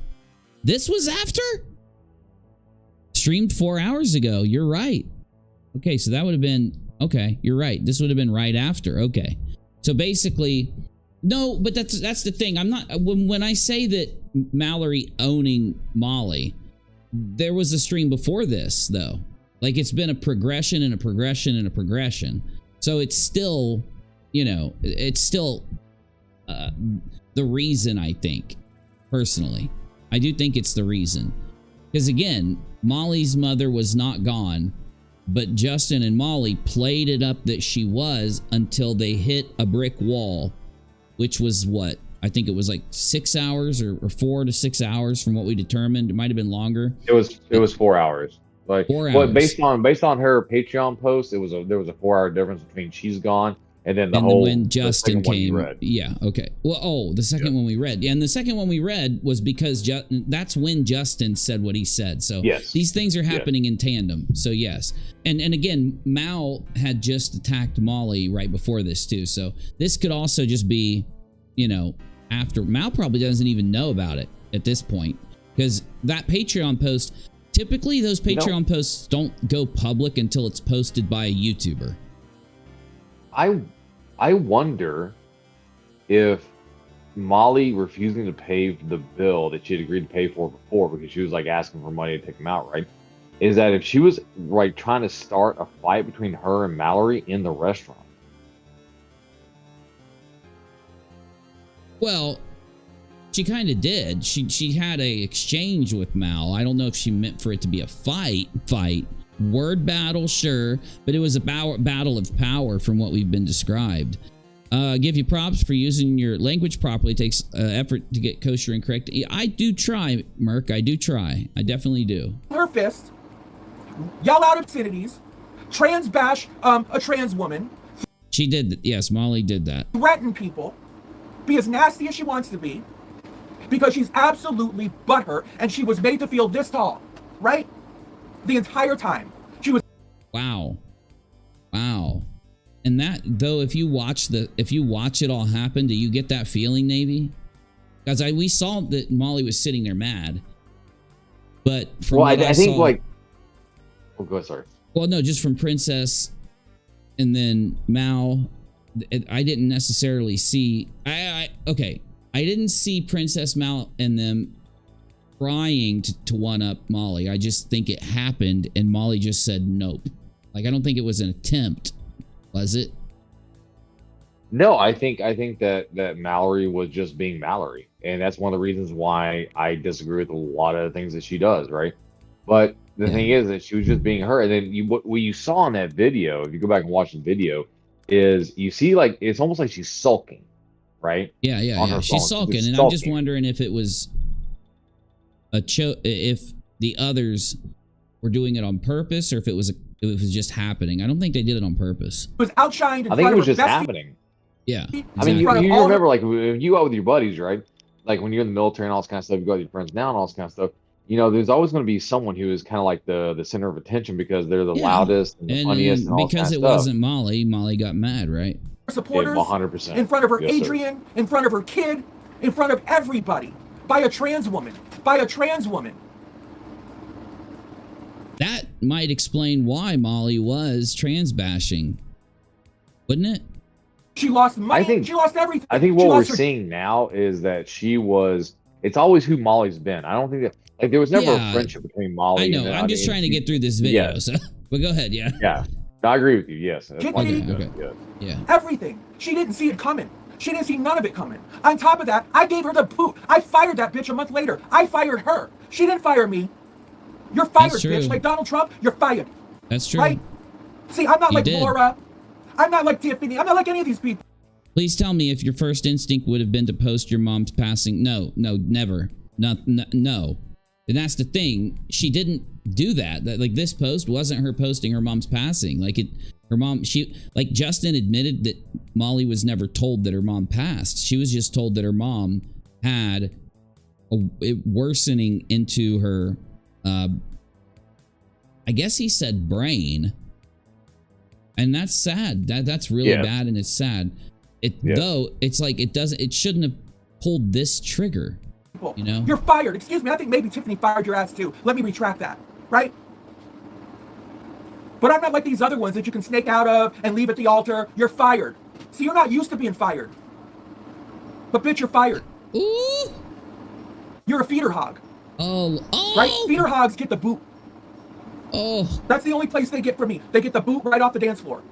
This was after? Streamed 4 hours ago. You're right. Okay, so that would have been... Okay, you're right. This would have been right after. Okay. So basically... No, but that's the thing. I'm not... When I say that Mallory owning Molly, there was a stream before this, though. Like, it's been a progression and a progression and a progression. So it's still... You know, it's still the reason, I think, personally. I do think it's the reason. Because again, Molly's mother was not gone, but Justin and Molly played it up that she was until they hit a brick wall, which was what? I think it was like 6 hours or 4 to 6 hours from what we determined. It might have been longer. It was 4 hours. Like, 4 hours. But based on her Patreon post, there was a 4 hour difference between she's gone and then when Justin came. Yeah, okay. Well, the second one we read. Yeah, and the second one we read was because that's when Justin said what he said. So these things are happening in tandem. So yes. And again, Mal had just attacked Molly right before this too. So this could also just be, you know, after. Mal probably doesn't even know about it at this point. Because that Patreon post, typically those Patreon posts don't go public until it's posted by a YouTuber. I wonder if Molly refusing to pay the bill that she had agreed to pay for before because she was like asking for money to take him out, right? Is that if she was like trying to start a fight between her and Mallory in the restaurant? Well, she kind of did. She had a exchange with Mal. I don't know if she meant for it to be a fight. Word battle, sure, but it was a battle of power from what we've been described. Give you props for using your language properly. It takes effort to get kosher and correct. I do try, Merc. I do try. I definitely do. Her fist, yell out obscenities, trans bash a trans woman. She did. Yes, Molly did that. Threaten people, be as nasty as she wants to be, because she's absolutely butthurt, and she was made to feel this tall, right? The entire time. She was. Wow. And that, though, if you watch it all happen, do you get that feeling, Navy? Because we saw that Molly was sitting there mad, but from what I think, like, oh, go ahead, sorry. Well, no, just from Princess and then Mal, I didn't necessarily see. Okay, I didn't see Princess, Mal, and them trying to one up Molly. I just think it happened, and Molly just said nope. Like, I don't think it was an attempt. Was it? No, I think that Mallory was just being Mallory, and that's one of the reasons why I disagree with a lot of the things that she does, right? But the thing is that she was just being her, and then what you saw in that video, if you go back and watch the video, is you see like it's almost like she's sulking, right? Yeah. She's sulking, and I'm just wondering if it was if the others were doing it on purpose, or if it was just happening. I don't think they did it on purpose. It was outshined. I think it was just happening. Yeah. I mean, you remember, like, when you out with your buddies, right? Like, when you're in the military and all this kind of stuff, you go with your friends now and all this kind of stuff. You know, there's always going to be someone who is kind of like the center of attention because they're the loudest and the funniest and all because that it kind of wasn't Molly. Molly got mad, right? Supporters, 100%. In front of her Yes, Adrian, sir. In front of her kid, in front of everybody, by a trans woman. That might explain why Molly was trans bashing, wouldn't it? She lost money. She lost everything. I think what we're seeing now is that it's always who Molly's been. I don't think that, like, there was never a friendship between Molly. I know. I'm just trying to get through this video. So, but go ahead. Yeah. Yeah. I agree with you. Yes. That's okay. Yeah. Everything. She didn't see it coming. She didn't see none of it coming. On top of that, I gave her the boot. I fired that bitch a month later. I fired her. She didn't fire me. You're fired, bitch. Like Donald Trump, you're fired. That's true. Right? See, I'm not like Laura. I'm not like Tiffany. I'm not like any of these people. Please tell me if your first instinct would have been to post your mom's passing. No, never. No. And that's the thing. She didn't do that. Like, this post wasn't her posting her mom's passing. Like, Justin admitted that Molly was never told that her mom passed. She was just told that her mom had it worsening into her, I guess he said brain. And that's sad. That's really bad, and it's sad. Though it's like it shouldn't have pulled this trigger. You know? You're fired. Excuse me, I think maybe Tiffany fired your ass too. Let me retract that, right? But I'm not like these other ones that you can snake out of and leave at the altar. You're fired. See, you're not used to being fired. But bitch, you're fired. Ooh. You're a feeder hog. Oh. Right? Feeder hogs get the boot. Oh. That's the only place they get from me. They get the boot right off the dance floor.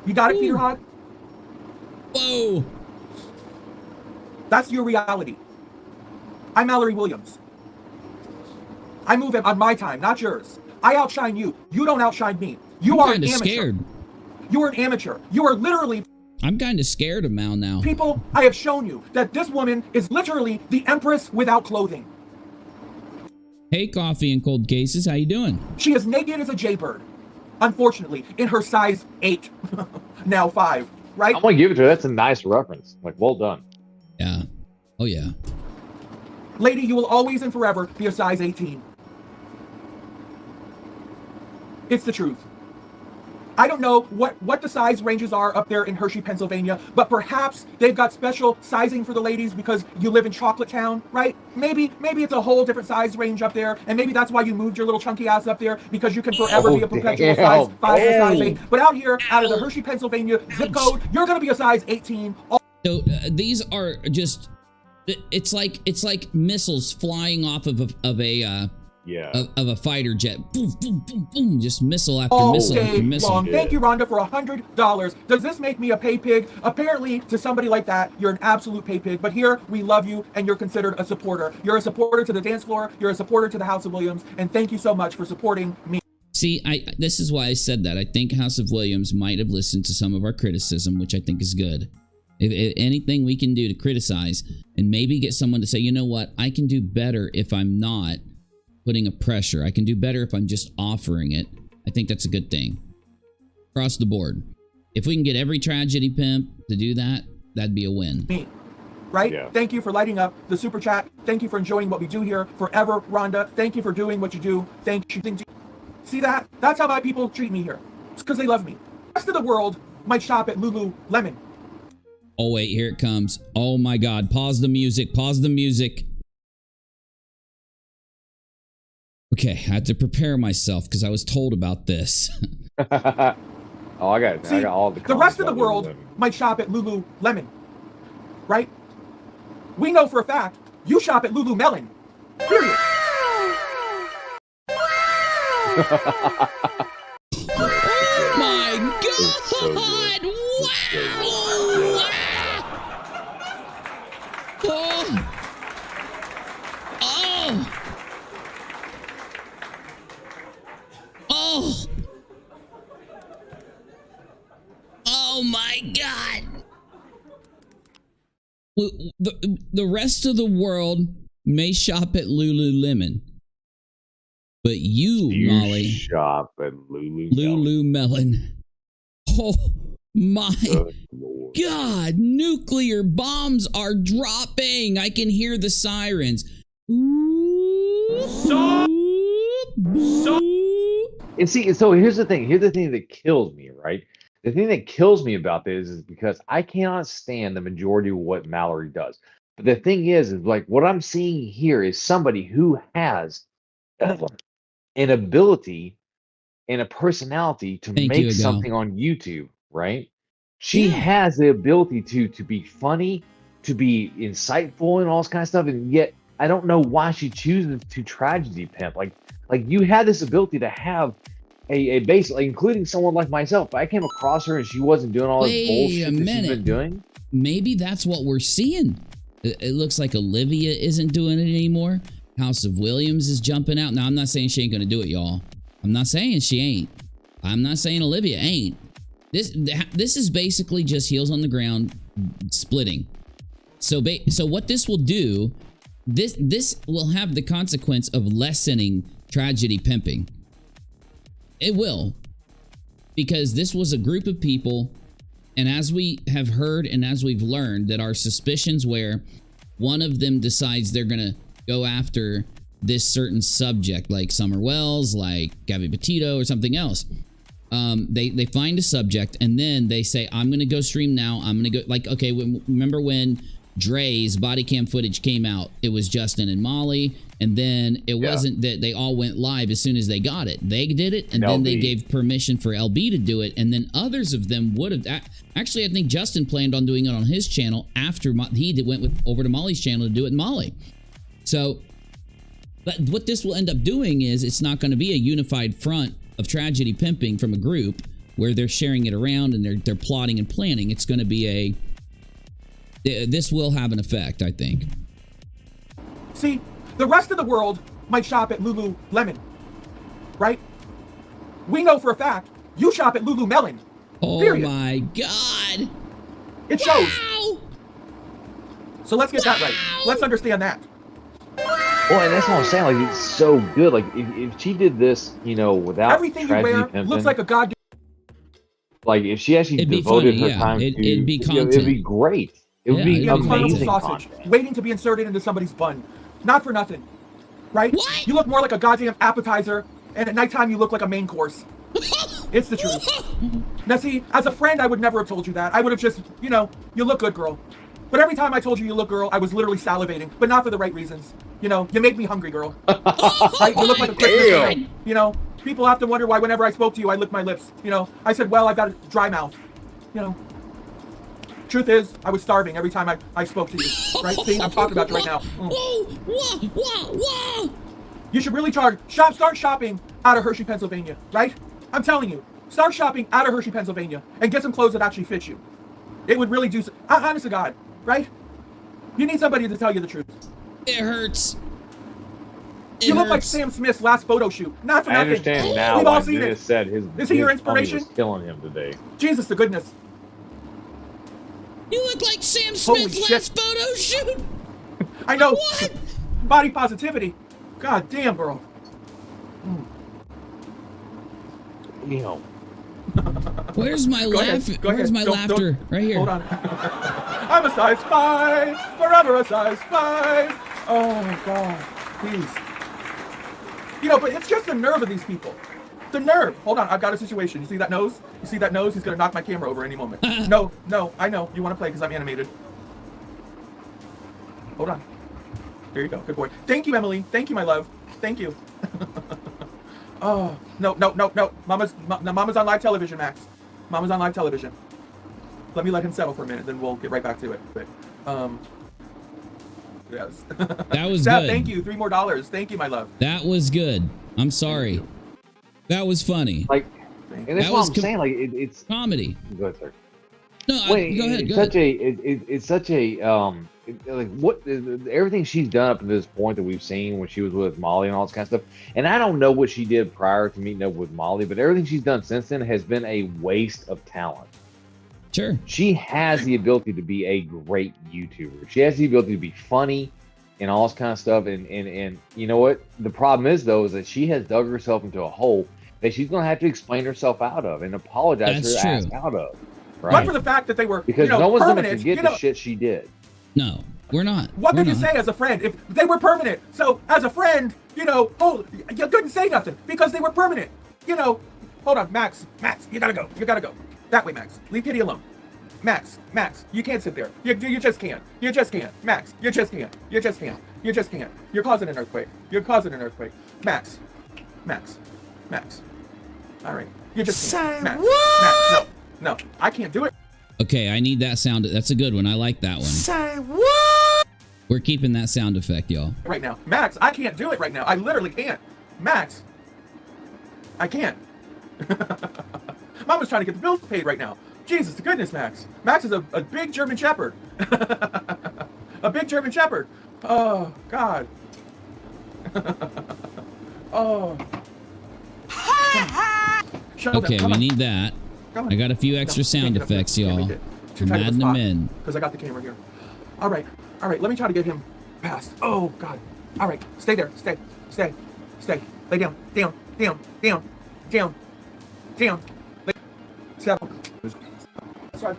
You got it, feeder hog? Whoa. That's your reality. I'm Mallory Williams. I move on my time, not yours. I outshine you. You don't outshine me. You are an amateur. Scared. You are an amateur. You are literally... I'm kind of scared of Mal now. People, I have shown you that this woman is literally the empress without clothing. Hey, Coffee and Cold Cases, how you doing? She is naked as a jaybird. Unfortunately, in her size 8. Now 5, right? I'm going to give it to her. That's a nice reference. Like, well done. Yeah. Oh, yeah. Lady, you will always and forever be a size 18. It's the truth. I don't know what the size ranges are up there in Hershey, Pennsylvania, but perhaps they've got special sizing for the ladies because you live in Chocolate Town, right? Maybe it's a whole different size range up there, and maybe that's why you moved your little chunky ass up there, because you can forever be a perpetual size 5 or size 8. But out here, out of the Hershey, Pennsylvania zip code, you're going to be a size 18. So these are just, it's like missiles flying off of a fighter jet. Boom, boom, boom, boom. Just missile after missile after missile. Long. Thank you, Rhonda, for $100. Does this make me a pay pig? Apparently, to somebody like that, you're an absolute pay pig. But here, we love you, and you're considered a supporter. You're a supporter to the dance floor. You're a supporter to the House of Williams. And thank you so much for supporting me. See, this is why I said that. I think House of Williams might have listened to some of our criticism, which I think is good. If anything we can do to criticize and maybe get someone to say, you know what, I can do better if I'm not putting a pressure. I can do better if I'm just offering it. I think that's a good thing. Across the board. If we can get every tragedy pimp to do that, that'd be a win. Me. Right? Yeah. Thank you for lighting up the super chat. Thank you for enjoying what we do here forever, Rhonda. Thank you for doing what you do. Thank you. See that? That's how my people treat me here. It's because they love me. The rest of the world might shop at Lululemon. Oh, wait, here it comes. Oh, my God. Pause the music. Pause the music. Okay, I had to prepare myself because I was told about this. Oh, I got it. See, I got all the rest of the world might shop at Lululemon. Right? We know for a fact you shop at Lululemon. Period. Oh my God! So wow! Oh my God! The rest of the world may shop at Lululemon. But you, Molly, shop at Lululemon. Oh my God! Nuclear bombs are dropping. I can hear the sirens. And see, so here's the thing. Here's the thing that kills me, right? The thing that kills me about this is because I cannot stand the majority of what Mallory does. But the thing is like what I'm seeing here is somebody who has an ability and a personality to make something on YouTube, right? She has the ability to be funny, to be insightful and all this kind of stuff, and yet I don't know why she chooses to tragedy pimp. Like you had this ability to have a base, like including someone like myself. If I came across her and she wasn't doing all this bullshit that she's been doing. Maybe that's what we're seeing. It looks like Olivia isn't doing it anymore. House of Williams is jumping out. Now, I'm not saying she ain't gonna do it, y'all. I'm not saying she ain't. I'm not saying Olivia ain't. This is basically just heels on the ground splitting. So what this will do, this will have the consequence of lessening tragedy pimping. It will. Because this was a group of people, and as we have heard and as we've learned, that our suspicions where one of them decides they're gonna go after this certain subject, like Summer Wells, like Gabby Petito, or something else. They find a subject and then they say, I'm gonna go stream now. I'm gonna go, like, okay, remember when Dre's body cam footage came out? It was Justin and Molly, and then it wasn't that they all went live as soon as they got it. They did it, and then they gave permission for LB to do it, and then others of them would have. Actually, I think Justin planned on doing it on his channel after he went over to Molly's channel to do it in Molly. So, but what this will end up doing is it's not going to be a unified front of tragedy pimping from a group where they're sharing it around and they're plotting and planning. It's going to be this will have an effect, I think. See, the rest of the world might shop at Lululemon, right? We know for a fact you shop at Lululemon. Oh period. My God. It shows. So let's get that right. Let's understand that. Well, and that's what I'm saying. Like, it's so good. Like, if she did this, you know, without everything you wear pimping, looks like a goddamn. Like, if she actually devoted her time to, it'd be content. It'd be great. It would be amazing sausage content. waiting to be inserted into somebody's bun. Not for nothing, right? What? You look more like a goddamn appetizer, and at nighttime you look like a main course. It's the truth. Now, see, as a friend, I would never have told you that. I would have just, you know, you look good, girl. But every time I told you look, girl, I was literally salivating, but not for the right reasons. You know, you make me hungry, girl. Right? You look like a Christmas tree. You know, people often wonder why whenever I spoke to you, I licked my lips. You know, I said, well, I've got a dry mouth. You know. Truth is, I was starving every time I spoke to you. Right? See, I'm talking about you right now. Whoa. You should really start shopping out of Hershey, Pennsylvania, right? I'm telling you, start shopping out of Hershey, Pennsylvania, and get some clothes that actually fit you. It would really do. Honest to God, right? You need somebody to tell you the truth. It hurts. You look like Sam Smith's last photo shoot. Not for nothing. I understand now We've why all seen Dennis it. said his Is he your his tummy inspiration? was killing him today. Jesus to goodness. You look like Sam Holy Smith's shit. last photo shoot. I know. What? Body positivity. God damn, girl. You know, Where's my Go ahead, laugh? go Where's ahead. my Don't- laughter? Right here. Hold on. I'm a size 5, forever a size 5. Oh, God. Please. You know, but it's just the nerve of these people. The nerve. Hold on, I've got a situation. You see that nose? You see that nose? He's going to knock my camera over any moment. No, I know. You want to play because I'm animated. Hold on. There you go. Good boy. Thank you, Emily. Thank you, my love. Thank you. Oh, no. Mama's on live television, Max. Mama's on live television. Let me let him settle for a minute, then we'll get right back to it. But, yes. That was Seth, good. thank you. $3 more. Thank you, my love. That was good. I'm sorry. That was funny. like, and that's That what was I'm saying. Like, it's. Comedy. Go ahead, sir. No, Wait, go ahead. it's Go such ahead. it's such a like what everything she's done up to this point that we've seen when she was with Molly and all this kind of stuff. And I don't know what she did prior to meeting up with Molly, but everything she's done since then has been a waste of talent. Sure. She has the ability to be a great YouTuber. She has the ability to be funny and all this kind of stuff. And you know what? The problem is though, is that she has dug herself into a hole that she's going to have to explain herself out of and apologize That's her ass true. out of. But Right? for the fact that they were, Because you know, no one's going to permanent, forget you know, the shit she did. No, we're not. what We're could you not. say as a friend if they were permanent? So as a friend, you know, oh, you couldn't say nothing because they were permanent. You know, hold on, Max, you gotta go. You gotta go. That way, Max. Leave Kitty alone. Max, you can't sit there. You just can't. You just can't. Max, you just can't. You just can't. You just can't. You're causing an earthquake. You're causing an earthquake. Max. All right. You just can't. Max. Max, no, I can't do it. Okay, I need that sound. That's a good one. I like that one. Say what? We're keeping that sound effect, y'all. Right now. Max, I can't do it right now. I literally can't. Max, I can't. Mama's trying to get the bills paid right now. Jesus to goodness, Max. Max is a big German Shepherd. A big German Shepherd. Oh, God. Oh. Shut up, Okay, come we on. need that. Come on. I got a few extra sound effects, y'all. I'm adding them in. Because I got the camera here. All right. Let me try to get him past. Oh, God. All right. Stay there. Stay. Lay down. Down. Lay. Settle. Sorry.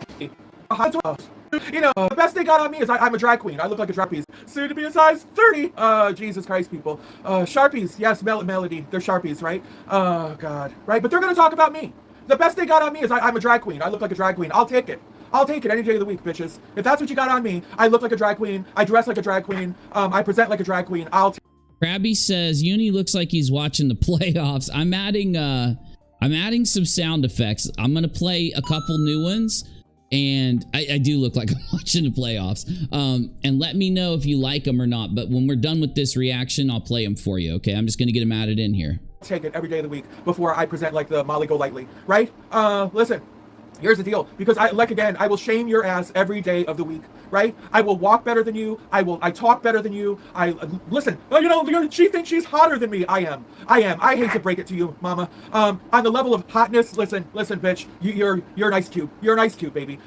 You know, the best they got on me is I'm a drag queen. I look like a drag piece. Soon to be a size 30. Jesus Christ, people. Sharpies. Yes, Melody. They're Sharpies, right? Oh, God. Right? But they're going to talk about me. The best they got on me is I'm a drag queen. I look like a drag queen. I'll take it any day of the week, bitches. If that's what you got on me, I look like a drag queen. I dress like a drag queen. I present like a drag queen. Krabby says Uni looks like he's watching the playoffs. I'm adding some sound effects. I'm gonna play a couple new ones, and I do look like I'm watching the playoffs. And let me know if you like them or not. But when we're done with this reaction, I'll play them for you. Okay, I'm just gonna get them added in here. Take it every day of the week before I present like the Molly Golightly, right? Listen. Here's the deal, because I will shame your ass every day of the week, right? I will walk better than you. I talk better than you. Listen. You know, she thinks she's hotter than me. I am. I hate to break it to you, Mama. On the level of hotness, listen, bitch. You're an ice cube. You're an ice cube, baby.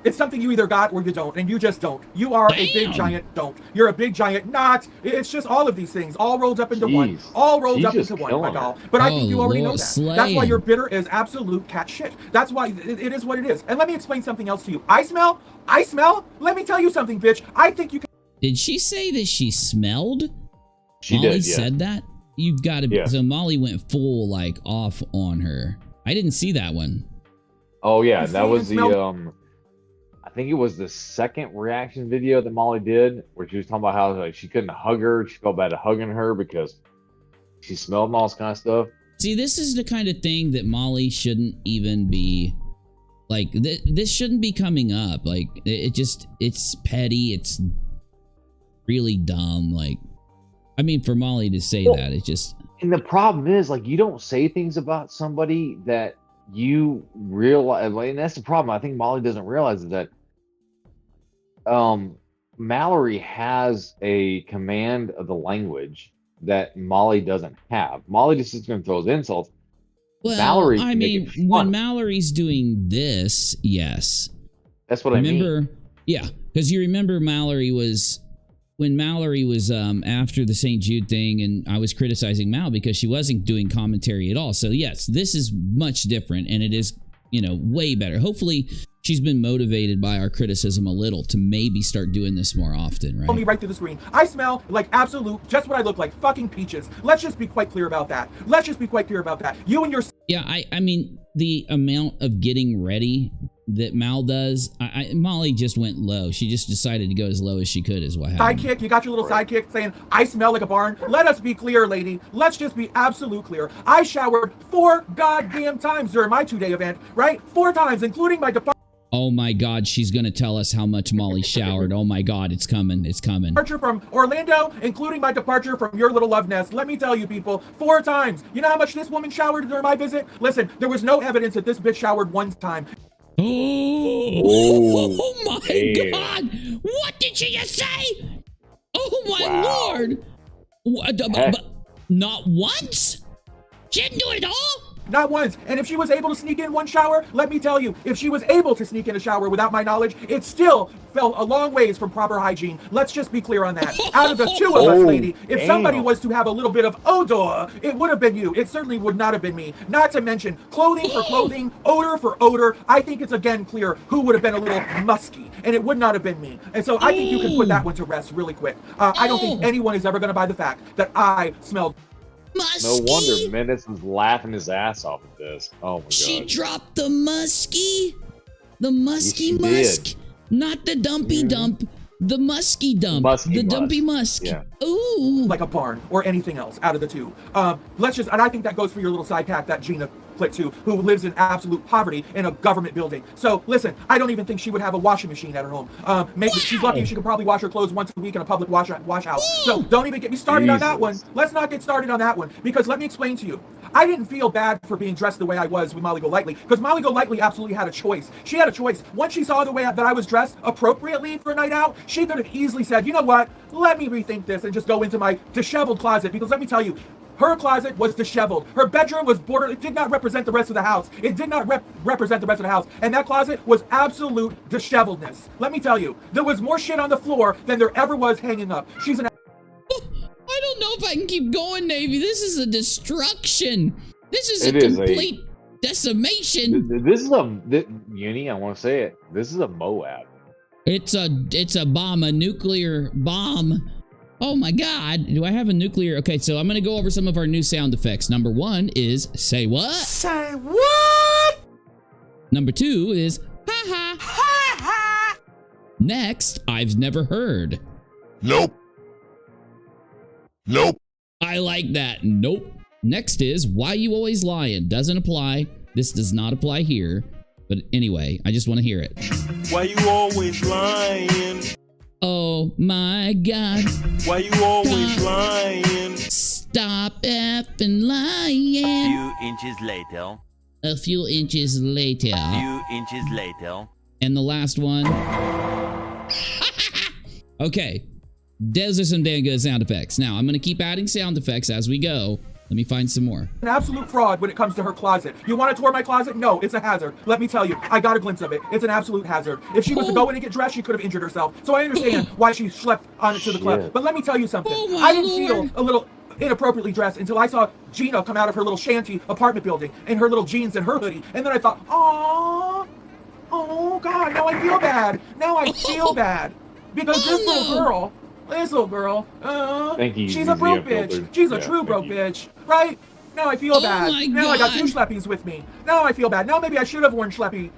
It's something you either got or you don't, and you just don't. You are a big giant don't. You're a big giant not. It's just all of these things, all rolled up into one. All rolled up into one, my doll. But I think you already know that. That's why you're bitter as absolute cat shit. That's why it is what it is. And let me explain something else to you. I smell? Let me tell you something, bitch. I think you can. Did she say that she smelled? She Molly did, yeah. said that? You've got to be. Yeah. So Molly went full, like, off on her. I didn't see that one. Oh yeah, You that see was and the smell- I think it was the second reaction video that Molly did, where she was talking about how like she couldn't hug her. She felt bad at hugging her because she smelled and all this kind of stuff. See, this is the kind of thing that Molly shouldn't even be Like this shouldn't be coming up. Like it's petty. It's really dumb. Like, I mean, for Molly to say that, it just. And the problem is, like, you don't say things about somebody that you realize, and that's the problem. I think Molly doesn't realize is that Mallory has a command of the language that Molly doesn't have. Molly just sits there and throws insults. Well, Mallory, I mean, when Mallory's doing this, yes. That's what I mean. Yeah, because you remember Mallory was after the St. Jude thing, and I was criticizing Mal because she wasn't doing commentary at all. So yes, this is much different, and it is, way better. Hopefully she's been motivated by our criticism a little to maybe start doing this more often, right? Me right through the screen. I smell like absolute, just what I look like, fucking peaches. Let's just be quite clear about that. You and your... Yeah, I mean, the amount of getting ready that Mal does, Molly just went low. She just decided to go as low as she could is what happened. Sidekick, you got your little sidekick saying, I smell like a barn. Let us be clear, lady. Let's just be absolute clear. I showered 4 goddamn times during my 2-day event, right? 4 times, including my departure. Oh my God, she's gonna tell us how much Molly showered. Oh my God, it's coming. Departure from Orlando, including my departure from your little love nest. Let me tell you, people, 4 times. You know how much this woman showered during my visit? Listen, there was no evidence that this bitch showered 1 time. Oh my God! What did she just say? Oh my Lord! Not once? She didn't do it at all? Not once. And if she was able to sneak in 1 shower, let me tell you, if she was able to sneak in a shower without my knowledge, it still fell a long ways from proper hygiene. Let's just be clear on that. Out of the 2 of us, lady, if somebody was to have a little bit of odor, it would have been you. It certainly would not have been me. Not to mention clothing for clothing, odor for odor. I think it's again clear who would have been a little musky, and it would not have been me. And so I think you can put that one to rest really quick. I don't think anyone is ever going to buy the fact that I smelled musky. No wonder Menace was laughing his ass off at this. Oh my God. She dropped the musky? The musky Yes, musk? did. Not the dumpy dump. The musky dump. The dumpy musk. Yeah. Ooh. like a barn or anything else out of the 2. Let's just, and I think that goes for your little side pack that Gina clicked to, who lives in absolute poverty in a government building. So listen, I don't even think she would have a washing machine at her home. Maybe she's lucky she could probably wash her clothes once a week in a public wash house. So don't even get me started on that one. Let's not get started on that one, because let me explain to you. I didn't feel bad for being dressed the way I was with Molly Golightly, because Molly Golightly absolutely had a choice. She had a choice. Once she saw the way that I was dressed appropriately for a night out, she could have easily said, you know what, let me rethink this and just go into my disheveled closet, because let me tell you, her closet was disheveled. Her bedroom was bordered. It did not represent the rest of the house. It did not represent the rest of the house. And that closet was absolute disheveledness. Let me tell you, there was more shit on the floor than there ever was hanging up. She's an... I don't know if I can keep going, Navy. This is a destruction. This is a complete decimation. This is Uni, I want to say it. This is a Moab. It's a bomb, a nuclear bomb. Oh my God, do I have a nuclear? Okay, so I'm gonna go over some of our new sound effects. Number 1 is say what? Say what? Number 2 is ha ha. Ha ha. Next, I've never heard. Nope. Nope. I like that. Nope. Next is why you always lying. Doesn't apply. This does not apply here. But anyway, I just want to hear it. Why you always lying? Oh my God. Why you always lying? Stop effing lying. Few inches later. A few inches later. Few inches later. And the last one. Okay. Those are some damn good sound effects. Now, I'm going to keep adding sound effects as we go. Let me find some more. An absolute fraud when it comes to her closet. You want to tour my closet? No, it's a hazard. Let me tell you, I got a glimpse of it. It's an absolute hazard. If she was to go in and get dressed, she could have injured herself. So I understand why she schlepped on it to the club. But let me tell you something. I didn't feel a little inappropriately dressed until I saw Gina come out of her little shanty apartment building in her little jeans and her hoodie. And then I thought, oh God, now I feel bad. Now I feel bad. Because this little girl, she's a broke bitch. She's a true broke bitch, right? Now I feel bad. Now I got 2 schleppies with me. Now I feel bad. Now maybe I should have worn schleppy.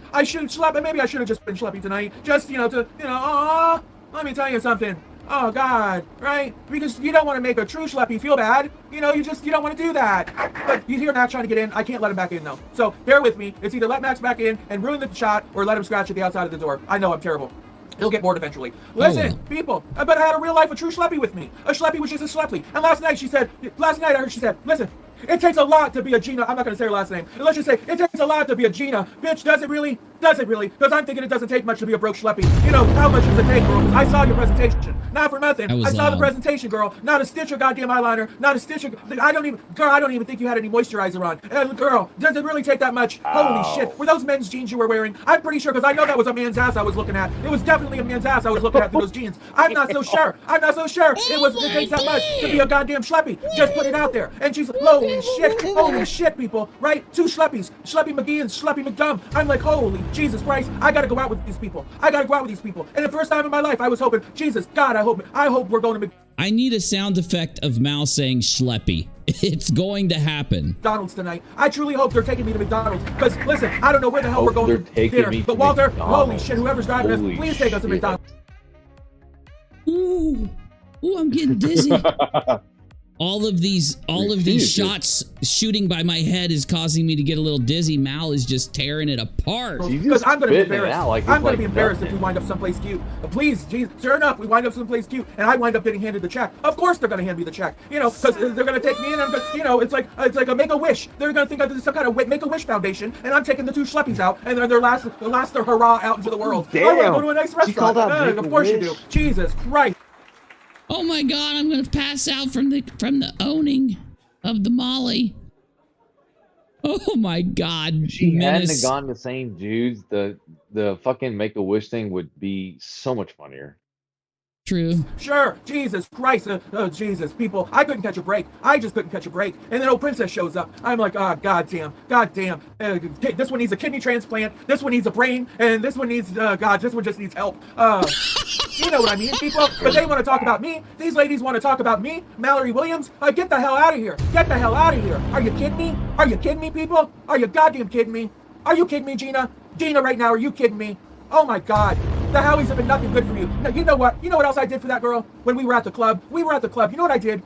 Maybe I should have just been schleppy tonight. Just, let me tell you something. Oh God, right? Because you don't want to make a true schleppy feel bad. You know, you don't want to do that. But you hear Max trying to get in. I can't let him back in though. So bear with me. It's either let Max back in and ruin the shot, or let him scratch at the outside of the door. I know I'm terrible. He'll get bored eventually. Listen, people, but I had a real life, a true schleppy with me. A schleppy was just a schleppy. And last night I heard she said, listen, it takes a lot to be a Gina. I'm not going to say her last name. Let's just say, it takes a lot to be a Gina. Bitch, does it really? Does it really? Because I'm thinking it doesn't take much to be a broke schleppy. You know, how much does it take, girl? I saw your presentation. Not for nothing. I saw the presentation, girl. Not a stitch of goddamn eyeliner. Not a stitch of... I don't even think you had any moisturizer on. And girl, does it really take that much? Holy shit. Were those men's jeans you were wearing? I'm pretty sure, because I know that was a man's ass I was looking at. It was definitely a man's ass I was looking at through those jeans. I'm not so sure. It takes that much to be a goddamn schleppy. Just put it out there. And she's like, holy shit, people. Right? Two schleppies. Schleppy McGee and Schleppy McDumb. I'm like, holy Jesus Christ. I gotta go out with these people. And the first time in my life, I was hoping, Jesus, God, I hope we're going to I need a sound effect of Mal saying schleppy. It's going to happen. McDonald's tonight. I truly hope they're taking me to McDonald's. Because, listen, I don't know where the hell we're going to dinner. But Walter, holy shit, whoever's driving us, please take us to McDonald's. Ooh, I'm getting dizzy. All of these shots shooting by my head is causing me to get a little dizzy. Mal is just tearing it apart. Because I'm going to be embarrassed. I'm going to be embarrassed if we wind up someplace cute. Please, geez, sure enough, we wind up someplace cute, and I wind up getting handed the check. Of course they're going to hand me the check. You know, because they're going to take me in, and it's like a Make-A-Wish. They're going to think this is some kind of Make-A-Wish foundation, and I'm taking the two schleppies out, and they're their last their hurrah out into the world. Damn. I want to go to a nice restaurant. Of course you do. Jesus Christ. Oh my God, I'm gonna pass out from the owning of the Molly. Oh my God. If she hadn't have gone to St. Jude's, the fucking Make-A-Wish thing would be so much funnier. True. Sure, Jesus Christ, Jesus, people, I couldn't catch a break. I just couldn't catch a break. And then old Princess shows up. I'm like, oh, goddamn. This one needs a kidney transplant. This one needs a brain. And this one needs, this one just needs help. You know what I mean, people? But they want to talk about me. These ladies want to talk about me. Mallory Williams, get the hell out of here. Get the hell out of here. Are you kidding me? Are you kidding me, people? Are you goddamn kidding me? Are you kidding me, Gina? Gina, right now, are you kidding me? Oh my God. The Howies have been nothing good for you. Now, you know what? You know what else I did for that girl? When we were at the club. You know what I did?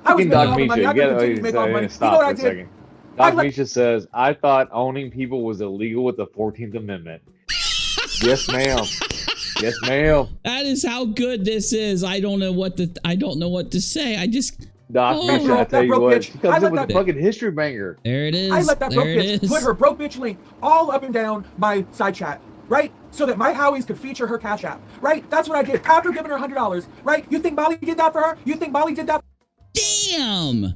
I was making all the money. I'm going to continue to make all the money. You know what I did? Doc Misha says, I thought owning people was illegal with the 14th Amendment. Yes, ma'am. Yes, ma'am. That is how good this is. I don't know what to say. I just... Doc Misha, I tell you what, she comes in with a fucking history banger. There it is. I let that broke bitch put her broke bitch link all up and down my side chat. Right? So that my Howies could feature her Cash App. Right? That's what I did. After giving her $100. Right? You think Molly did that for her? You think Molly did that? Damn!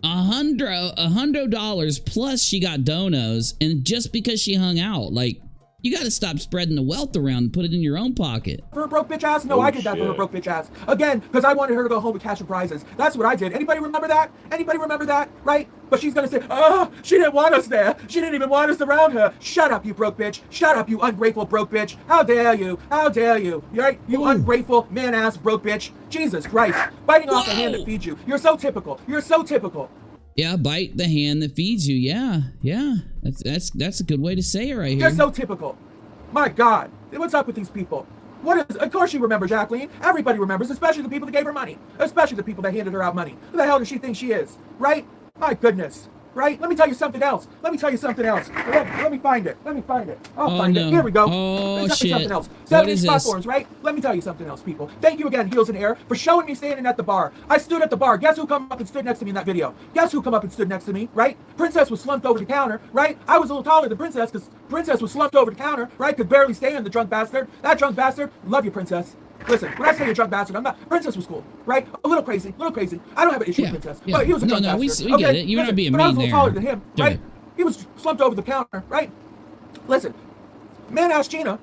$100 plus she got donos, and just because she hung out, like, you gotta stop spreading the wealth around and put it in your own pocket. For her broke bitch ass? No, I did that for her broke bitch ass. Again, because I wanted her to go home with cash and prizes. That's what I did. Anybody remember that? Anybody remember that? Right? But she's gonna say, oh, she didn't want us there. She didn't even want us around her. Shut up, you broke bitch. Shut up, you ungrateful broke bitch. How dare you? How dare you? Right? You ungrateful man-ass broke bitch. Jesus Christ. Biting off the hand that feeds you. You're so typical. You're so typical. Yeah, bite the hand that feeds you. Yeah. That's a good way to say it right here. You're so typical. My God. What's up with these people? Of course you remember Jacqueline. Everybody remembers, especially the people that gave her money. Especially the people that handed her out money. Who the hell does she think she is? Right? My goodness. Right? Let me tell you something else. Let me find it. I'll find it. Here we go. Oh, shit. Something else. What is this? Platforms, right? Let me tell you something else, people. Thank you again, Heels in Air, for showing me standing at the bar. I stood at the bar. Guess who come up and stood next to me in that video? Guess who come up and stood next to me, right? Princess was slumped over the counter, right? I was a little taller than Princess because Princess was slumped over the counter, right? Could barely stand, the drunk bastard. That drunk bastard. Love you, Princess. Listen, when I say a drunk bastard, I'm not. Princess was cool, right? A little crazy. I don't have an issue with Princess, but he was a drunk bastard. We get it. You're not being mean there. But I was a little taller than him, right? He was slumped over the counter, right? Listen, man-ass Gina,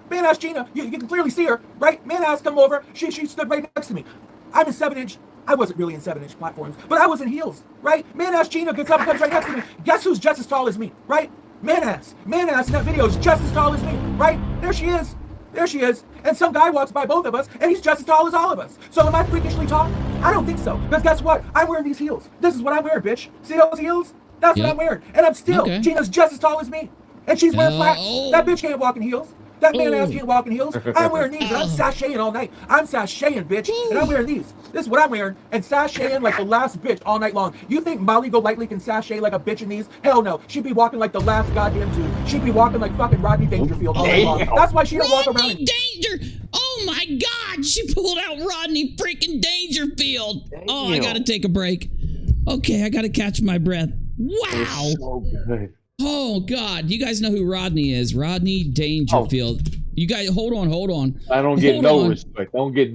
you can clearly see her, right? Man-ass come over, she stood right next to me. I'm in 7-inch. I wasn't really in 7-inch platforms, but I was in heels, right? Man-ass Gina gets up and comes right next to me. Guess who's just as tall as me, right? Man-ass in that video is just as tall as me, right? There she is. And some guy walks by both of us, and he's just as tall as all of us. So am I freakishly tall? I don't think so. Because guess what? I'm wearing these heels. This is what I'm wearing, bitch. See those heels? That's what I'm wearing. And I'm still, Gina's just as tall as me. And she's wearing flats. That bitch can't walk in heels. That man ass can't walk in heels. I'm wearing these and I'm sashaying all night. I'm sashaying, bitch. And I'm wearing these. This is what I'm wearing. And sashaying like the last bitch all night long. You think Molly Golightly can sashay like a bitch in these? Hell no. She'd be walking like the last goddamn dude. She'd be walking like fucking Rodney Dangerfield all night long. That's why she don't walk around. Rodney Danger! Oh my God! She pulled out Rodney freaking Dangerfield. Oh, I gotta take a break. Okay, I gotta catch my breath. Wow. So good. Oh God, you guys know who Rodney is? Rodney Dangerfield. Oh. You guys, hold on. I don't get no respect. I don't get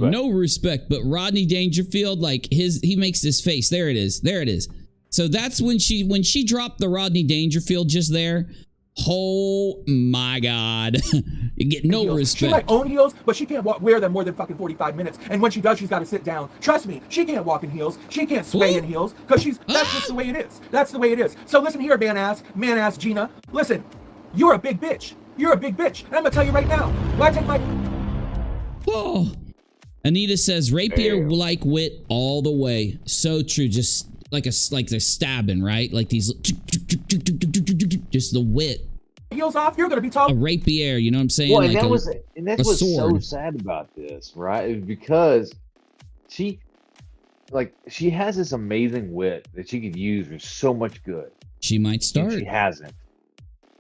no respect, but Rodney Dangerfield, like he makes this face. There it is. So that's when she dropped the Rodney Dangerfield just there. Oh my God. You get no respect. She might own heels, but she can't wear them more than fucking 45 minutes. And when she does, she's got to sit down. Trust me, she can't walk in heels. She can't sway in heels because that's just the way it is. That's the way it is. So listen here, man ass Gina. Listen, you're a big bitch. You're a big bitch. And I'm going to tell you right now. Why take my... Oh. Anita says, rapier like wit all the way. So true. Just like they're stabbing, right? Like these... Just the wit. Heels off, you're gonna be tall. A rapier, you know what I'm saying? Well, like that's what's so sad about this, right? Is because she has this amazing wit that she could use for so much good. She might start. She hasn't.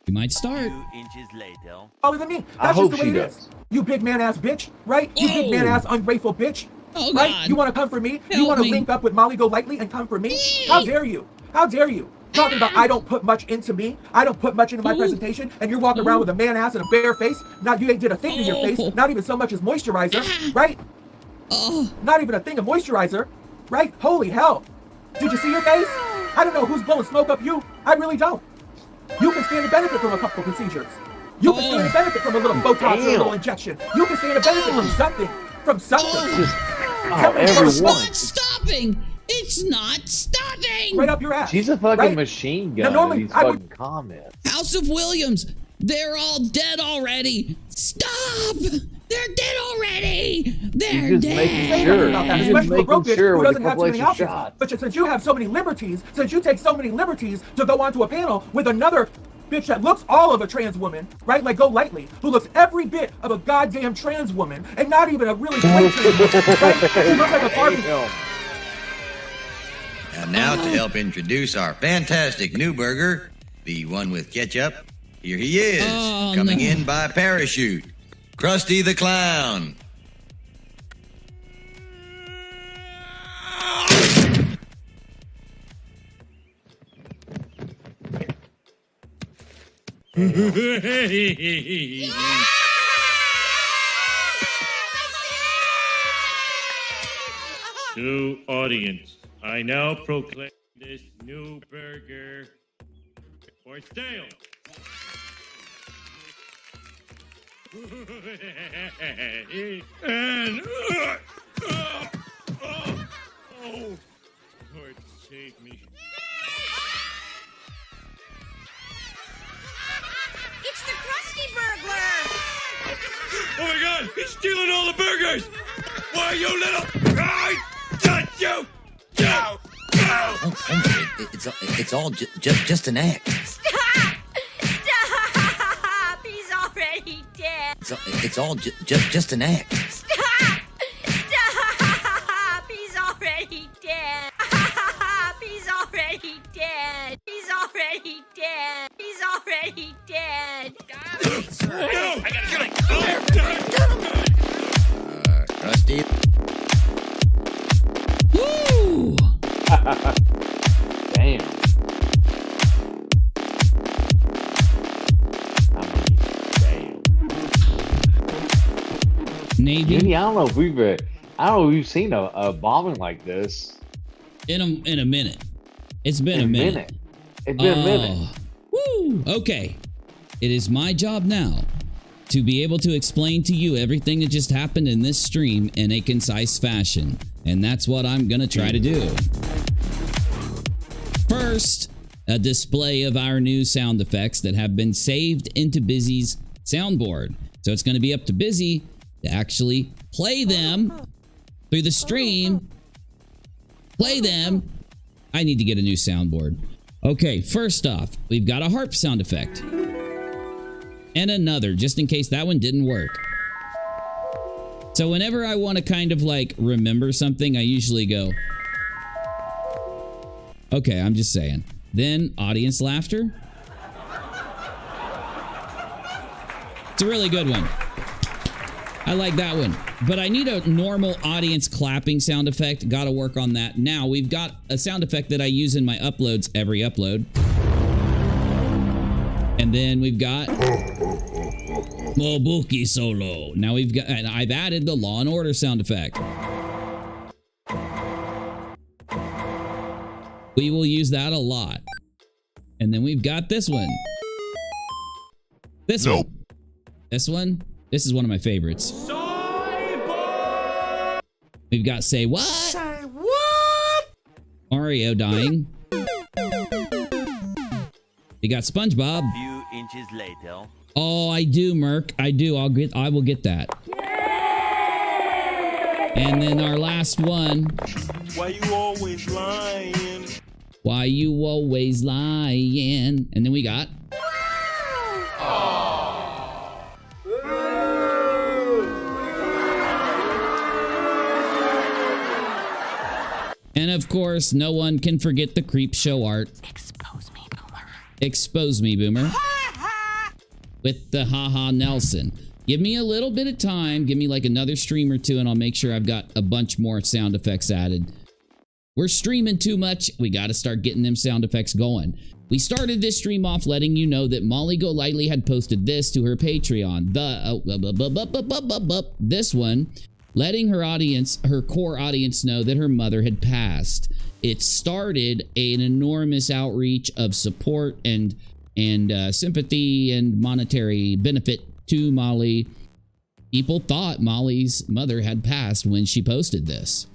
She might start. 2 inches later. Taller than me. That's just the way it is. You big man ass bitch, right? You big man ass ungrateful bitch. Oh, right? God. You want to come for me? You want to link up with Molly Golightly and come for me? How dare you? How dare you? Talking about I don't put much into me. I don't put much into my presentation. And you're walking around with a man ass and a bare face. Not you ain't did a thing to your face. Not even so much as moisturizer, right? Not even a thing of moisturizer, right? Holy hell. Did you see your face? I don't know who's blowing smoke up you. I really don't. You can stand to benefit from a couple of procedures. You can stand to benefit from a little Botox or a little injection. You can stand to benefit from something. From something. It's not stopping. It's not stopping. Right up your ass. She's a fucking machine gun. Now, normally, these fucking comments. House of Williams. They're all dead already. Stop. They're dead already. They're dead. Especially for a bitch who doesn't have too many options. But since you have so many liberties, since you take so many liberties to go onto a panel with another bitch that looks all of a trans woman, right? Like Golightly, who looks every bit of a goddamn trans woman, and not even a really great trans woman, right? She looks like a Barbie. And now to help introduce our fantastic new burger, the one with ketchup, here he is, coming in by parachute, Krusty the Clown. To audience, I now proclaim this new burger for sale. And Lord save me. It's the Krusty Burglar! Oh my God! He's stealing all the burgers! Why, you little... I touch you! No! It's all just an act. Stop! Stop! He's already dead. It's all just an act. Stop! Stop! He's already dead. He's already dead. He's already dead. He's already dead. No! I gotta get Krusty. Woo! Damn. Navy. I don't know if we've seen a bombing like this in a minute. It's been a minute. It's been a minute. Woo! Okay. It is my job now to be able to explain to you everything that just happened in this stream in a concise fashion. And that's what I'm going to try to do. First, a display of our new sound effects that have been saved into Busy's soundboard. So it's going to be up to Busy to actually play them through the stream. Play them. I need to get a new soundboard. Okay, first off, we've got a harp sound effect. and another, just in case that one didn't work. So whenever I want to kind of like remember something, I usually go, okay, I'm just saying. Then audience laughter. It's a really good one. I like that one. But I need a normal audience clapping sound effect. Got to work on that. Now we've got a sound effect that I use in my uploads every upload. And then we've got Mobuki Solo. Now we've got, and I've added the Law and Order sound effect. We will use that a lot. And then we've got this one. This one. This one. This is one of my favorites. We've got Say What? Say what? Mario dying. We got SpongeBob. Few inches later. Oh, I do, Merc. I do. I will get that. And then our last one. Why you always lying? Why you always lying? And then we got. And of course, no one can forget the creep show art. Expose me, boomer. Expose me, boomer. With the haha Nelson. Give me a little bit of time. Give me like another stream or two and I'll make sure I've got a bunch more sound effects added. We're streaming too much. We got to start getting them sound effects going. We started this stream off letting you know that Molly Golightly had posted this to her Patreon. This one, letting her audience, her core audience, know that her mother had passed. It started an enormous outreach of support and sympathy and monetary benefit to Molly. People thought Molly's mother had passed when she posted this,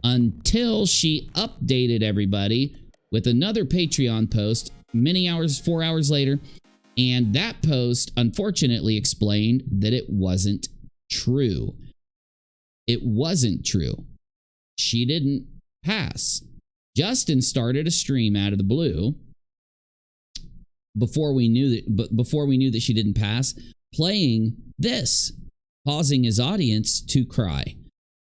until she updated everybody with another Patreon post many hours, 4 hours later. And that post unfortunately explained that it wasn't true. It wasn't true. She didn't pass. Justin started a stream out of the blue before we knew that she didn't pass, playing this, causing his audience to cry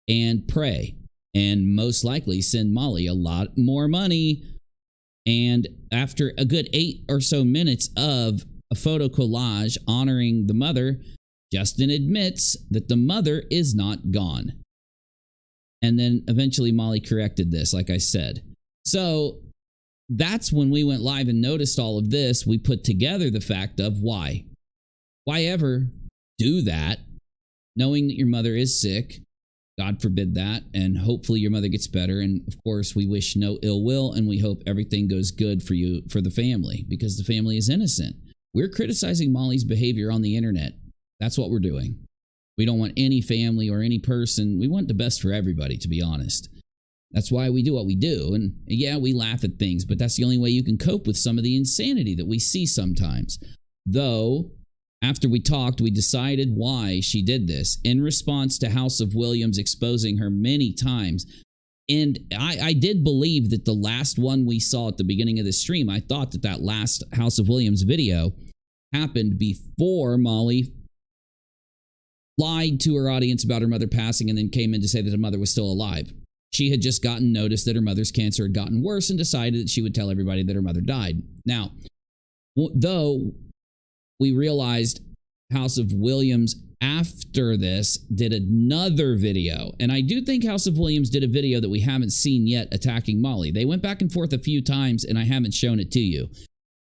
and pray and most likely send Molly a lot more money. And after a good 8 or so minutes of a photo collage honoring the mother, Justin admits that the mother is not gone. And then eventually Molly corrected this, like I said. So that's when we went live and noticed all of this. We put together the fact of why. Why ever do that, knowing that your mother is sick? God forbid that. And hopefully your mother gets better. And of course, we wish no ill will. And we hope everything goes good for you, for the family, because the family is innocent. We're criticizing Molly's behavior on the internet. That's what we're doing. We don't want any family or any person. We want the best for everybody, to be honest. That's why we do what we do. And yeah, we laugh at things, but that's the only way you can cope with some of the insanity that we see sometimes. Though, after we talked, we decided why she did this in response to House of Williams exposing her many times. And I did believe that the last one we saw at the beginning of the stream, I thought that that last House of Williams video happened before Molly lied to her audience about her mother passing and then came in to say that her mother was still alive. She had just gotten notice that her mother's cancer had gotten worse and decided that she would tell everybody that her mother died. Now, though we realized House of Williams after this did another video, and I do think House of Williams did a video that we haven't seen yet attacking Molly. They went back and forth a few times and I haven't shown it to you.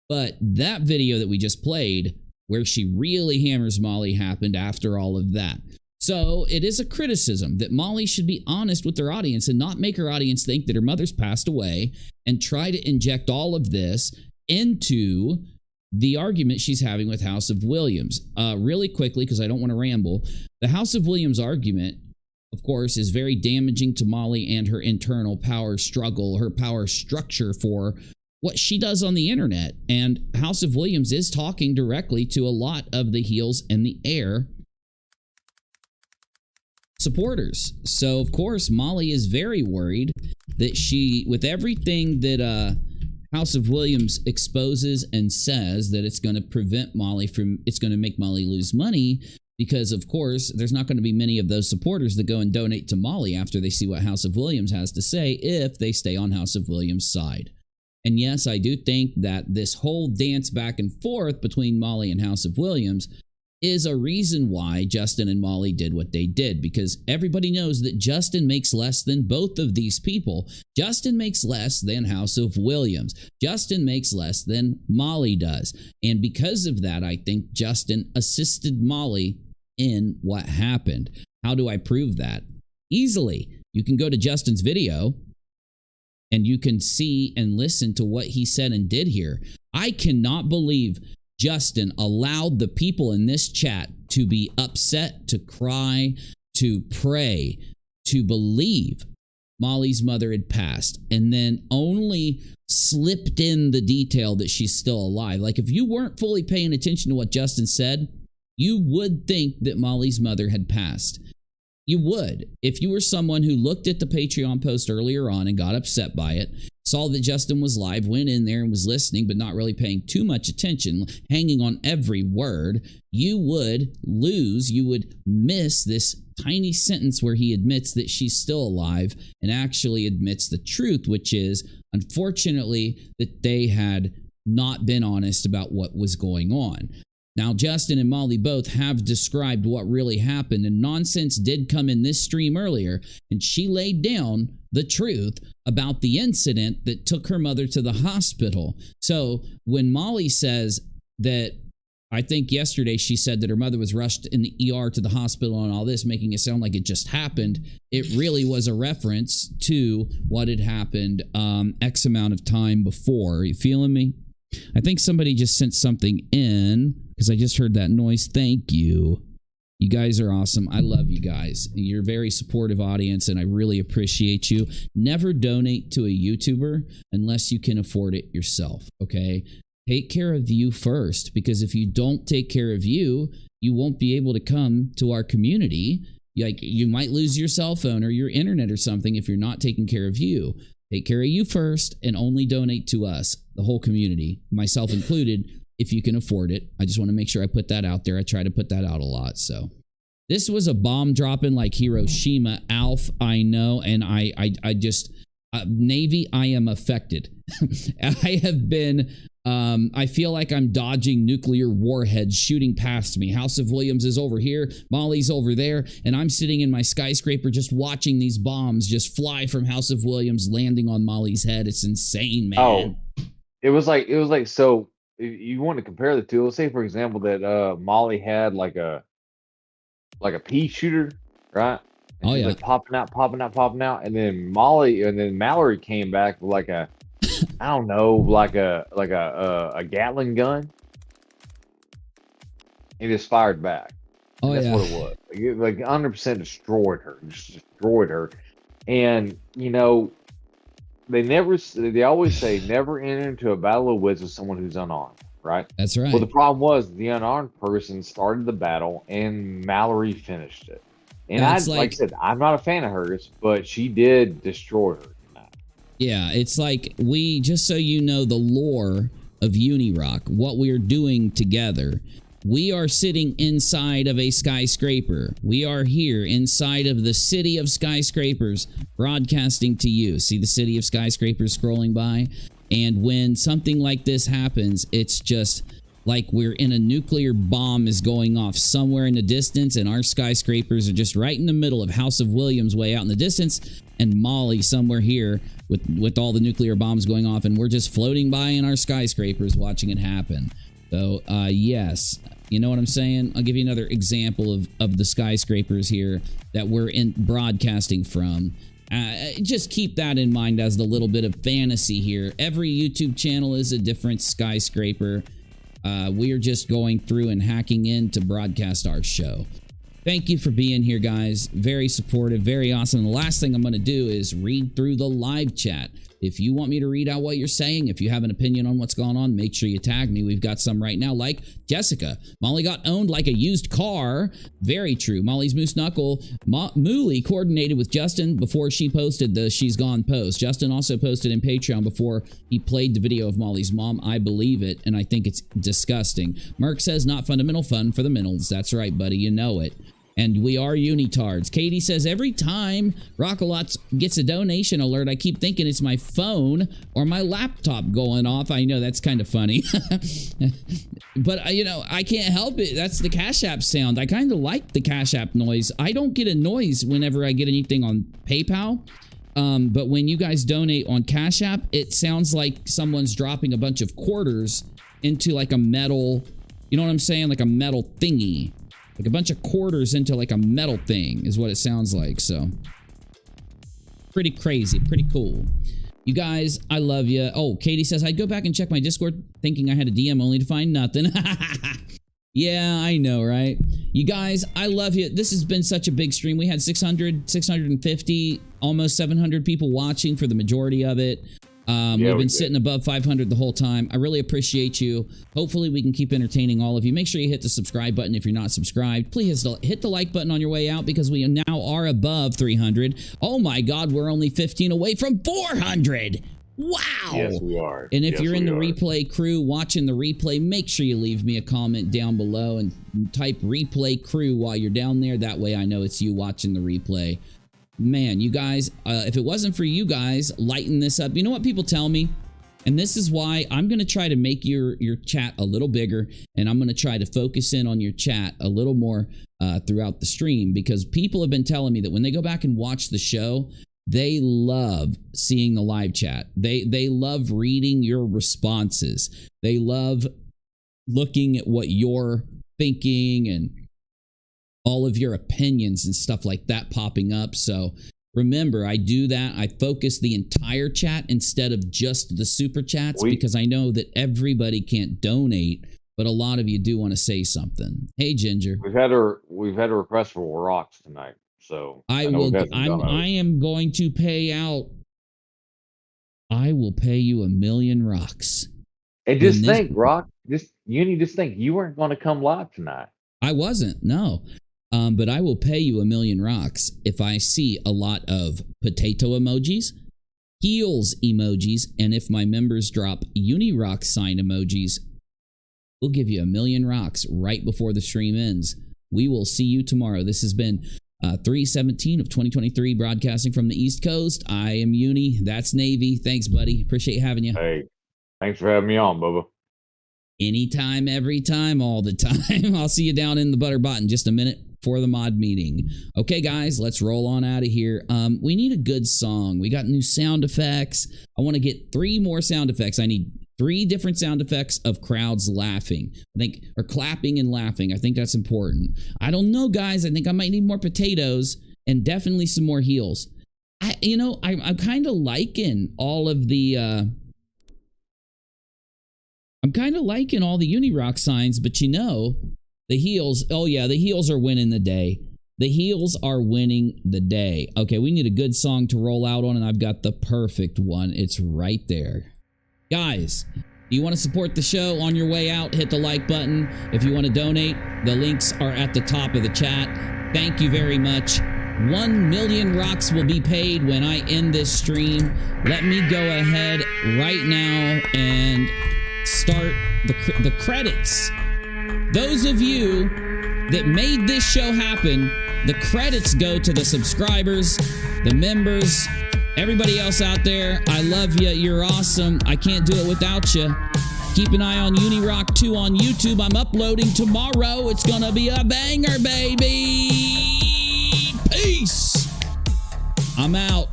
But that video that we just played, where she really hammers Molly, happened after all of that. So it is a criticism that Molly should be honest with her audience and not make her audience think that her mother's passed away and try to inject all of this into the argument she's having with House of Williams. Really quickly, because I don't want to ramble, the House of Williams argument, of course, is very damaging to Molly and her internal power struggle, her power structure for what she does on the internet. And House of Williams is talking directly to a lot of the heels and the heir supporters. So, of course, Molly is very worried that she, with everything that House of Williams exposes and says that it's going to prevent Molly from, it's going to make Molly lose money because, of course, there's not going to be many of those supporters that go and donate to Molly after they see what House of Williams has to say if they stay on House of Williams' side. And yes, I do think that this whole dance back and forth between Molly and House of Williams is a reason why Justin and Molly did what they did, because everybody knows that Justin makes less than both of these people. Justin makes less than House of Williams. Justin makes less than Molly does. And because of that, I think Justin assisted Molly in what happened. How do I prove that? Easily. You can go to Justin's video and you can see and listen to what he said and did here. I cannot believe Justin allowed the people in this chat to be upset, to cry, to pray, to believe Molly's mother had passed, and then only slipped in the detail that she's still alive. Like, if you weren't fully paying attention to what Justin said, you would think that Molly's mother had passed. You would. If you were someone who looked at the Patreon post earlier on and got upset by it, saw that Justin was live, went in there and was listening, but not really paying too much attention, hanging on every word, you would lose, you would miss this tiny sentence where he admits that she's still alive and actually admits the truth, which is, unfortunately, that they had not been honest about what was going on. Now, Justin and Molly both have described what really happened, and Nonsense did come in this stream earlier, and she laid down the truth about the incident that took her mother to the hospital. So when Molly says that, I think yesterday she said that her mother was rushed in the ER to the hospital and all this, making it sound like it just happened, it really was a reference to what had happened X amount of time before. Are you feeling me? I think somebody just sent something in because I just heard that noise. Thank you. You guys are awesome. I love you guys. You're a very supportive audience, and I really appreciate you. Never donate to a YouTuber unless you can afford it yourself, okay? Take care of you first, because if you don't take care of you, you won't be able to come to our community. Like, you might lose your cell phone or your internet or something if you're not taking care of you. Take care of you first and only donate to us, the whole community, myself included, if you can afford it. I just want to make sure I put that out there. I try to put that out a lot. So this was a bomb dropping like Hiroshima. Alf, I know. And I just, Navy, I am affected. I have been, I feel like I'm dodging nuclear warheads shooting past me. House of Williams is over here. Molly's over there. And I'm sitting in my skyscraper just watching these bombs just fly from House of Williams landing on Molly's head. It's insane, man. Oh, it was like, so you want to compare the two. Let's say, for example, that Molly had like a pea shooter, right? And yeah. Like popping out. And then Mallory came back with like a, I don't know, like a Gatling gun. It just fired back. Oh, that's yeah. what it was. Like 100% destroyed her. Just destroyed her. And you know, they always say never enter into a battle of wits with someone who's unarmed, right? That's right. Well, the problem was the unarmed person started the battle and Mallory finished it. And like I said, I'm not a fan of hers, but she did destroy her. Yeah, it's like just so you know the lore of Unirock, what we're doing together. We are sitting inside of a skyscraper. We are here inside of the city of skyscrapers broadcasting to you. See the city of skyscrapers scrolling by? And when something like this happens, it's just like we're in a nuclear bomb is going off somewhere in the distance, and our skyscrapers are just right in the middle of House of Williams way out in the distance, and Molly somewhere here with all the nuclear bombs going off, and we're just floating by in our skyscrapers watching it happen. So, yes, you know what I'm saying? I'll give you another example of the skyscrapers here that we're broadcasting from. Just keep that in mind as the little bit of fantasy here. Every YouTube channel is a different skyscraper. We are just going through and hacking in to broadcast our show. Thank you for being here, guys. Very supportive, very awesome. The last thing I'm going to do is read through the live chat. If you want me to read out what you're saying, if you have an opinion on what's going on, make sure you tag me. We've got some right now, like Jessica. Molly got owned like a used car. Very true. Molly's Moose Knuckle. Mooley coordinated with Justin before she posted the She's Gone post. Justin also posted in Patreon before he played the video of Molly's mom. I believe it, and I think it's disgusting. Merc says, not fundamental fun for the middles. That's right, buddy. You know it. And we are unitards. Katie says, every time ROCKALOT gets a donation alert, I keep thinking it's my phone or my laptop going off. I know that's kind of funny. But, you know, I can't help it. That's the Cash App sound. I kind of like the Cash App noise. I don't get a noise whenever I get anything on PayPal. But when you guys donate on Cash App, it sounds like someone's dropping a bunch of quarters into like a metal, you know what I'm saying? Like a metal thingy. Like a bunch of quarters into like a metal thing is what it sounds like. So pretty crazy, pretty cool. You guys, I love you. Oh, Katie says, I'd go back and check my Discord thinking I had a DM only to find nothing. Yeah, I know, right? You guys, I love you. This has been such a big stream. We had 600, 650, almost 700 people watching for the majority of it. We've been sitting above 500 the whole time. I really appreciate you. Hopefully we can keep entertaining all of you. Make sure you hit the subscribe button if you're not subscribed. Please hit the like button on your way out because we now are above 300. Oh my God, we're only 15 away from 400. Wow. Yes, we are. And if you're in the replay crew watching the replay, make sure you leave me a comment down below and type replay crew while you're down there. That way I know it's you watching the replay. Man, you guys, if it wasn't for you guys lighting this up, you know what people tell me? And this is why I'm going to try to make your chat a little bigger, and I'm going to try to focus in on your chat a little more throughout the stream, because people have been telling me that when they go back and watch the show, they love seeing the live chat. They love reading your responses. They love looking at what you're thinking and all of your opinions and stuff like that popping up. So remember, I do that. I focus the entire chat instead of just the super chats because I know that everybody can't donate, but a lot of you do want to say something. Hey, Ginger. We've had a request for rocks tonight, so I am going to pay out. I will pay you 1,000,000 rocks. And just think, Rock. Just think, you weren't going to come live tonight. I wasn't. No. But I will pay you 1,000,000 rocks if I see a lot of potato emojis, heels emojis, and if my members drop unirock sign emojis, we'll give you 1,000,000 rocks right before the stream ends. We will see you tomorrow. This has been 3/17 of 2023, broadcasting from the East Coast. I am Uni. That's Navy. Thanks, buddy. Appreciate having you. Hey, thanks for having me on, Bubba. Anytime, every time, all the time. I'll see you down in the Butterbot in just a minute for the mod meeting. Okay, guys, let's roll on out of here. We need a good song. We got new sound effects. I want to get 3 more sound effects. I need 3 different sound effects of crowds laughing, or clapping and laughing. I think that's important. I don't know, guys. I think I might need more potatoes and definitely some more heels. I'm kind of liking all of the I'm kind of liking all the Unirock signs, but the heels, oh yeah, the heels are winning the day. The heels are winning the day. Okay, we need a good song to roll out on, and I've got the perfect one. It's right there. Guys, do you want to support the show? On your way out, hit the like button. If you want to donate, the links are at the top of the chat. Thank you very much. 1,000,000 rocks will be paid when I end this stream. Let me go ahead right now and start the credits. Those of you that made this show happen, the credits go to the subscribers, the members, everybody else out there. I love you. You're awesome. I can't do it without you. Keep an eye on UniRock2 on YouTube. I'm uploading tomorrow. It's gonna be a banger, baby. Peace. I'm out.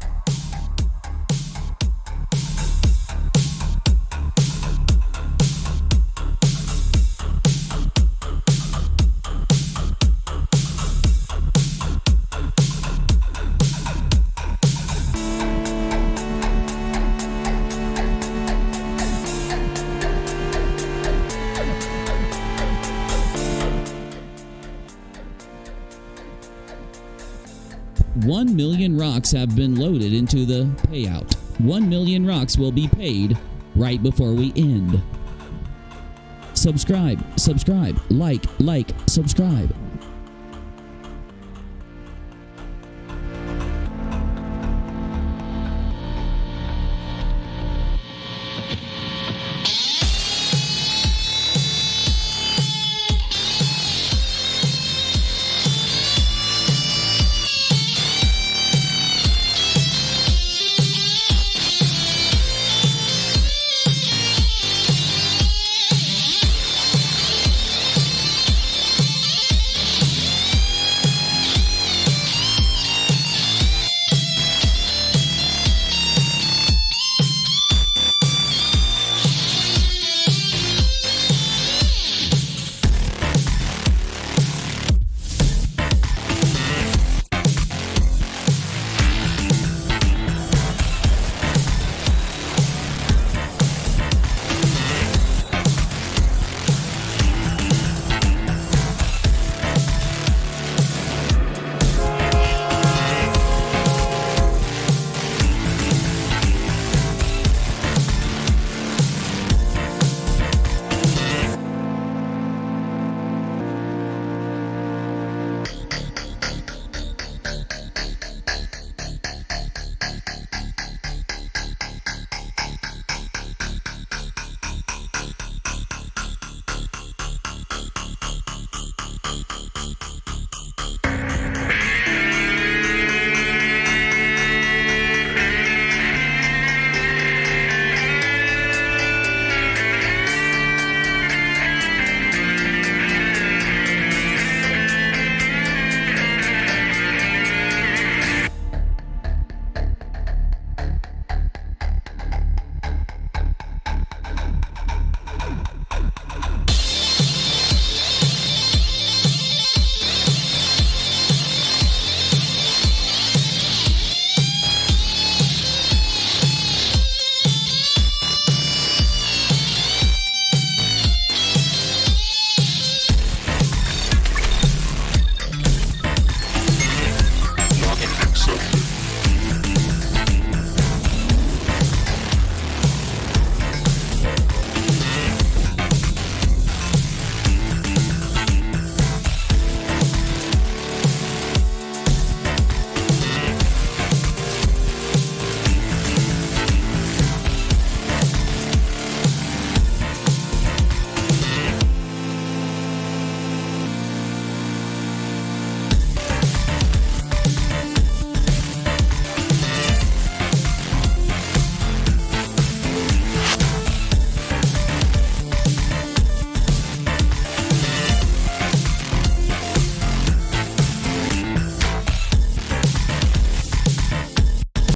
$1,000,000 rocks have been loaded into the payout. 1 million rocks will be paid right before we end. Subscribe, like, subscribe.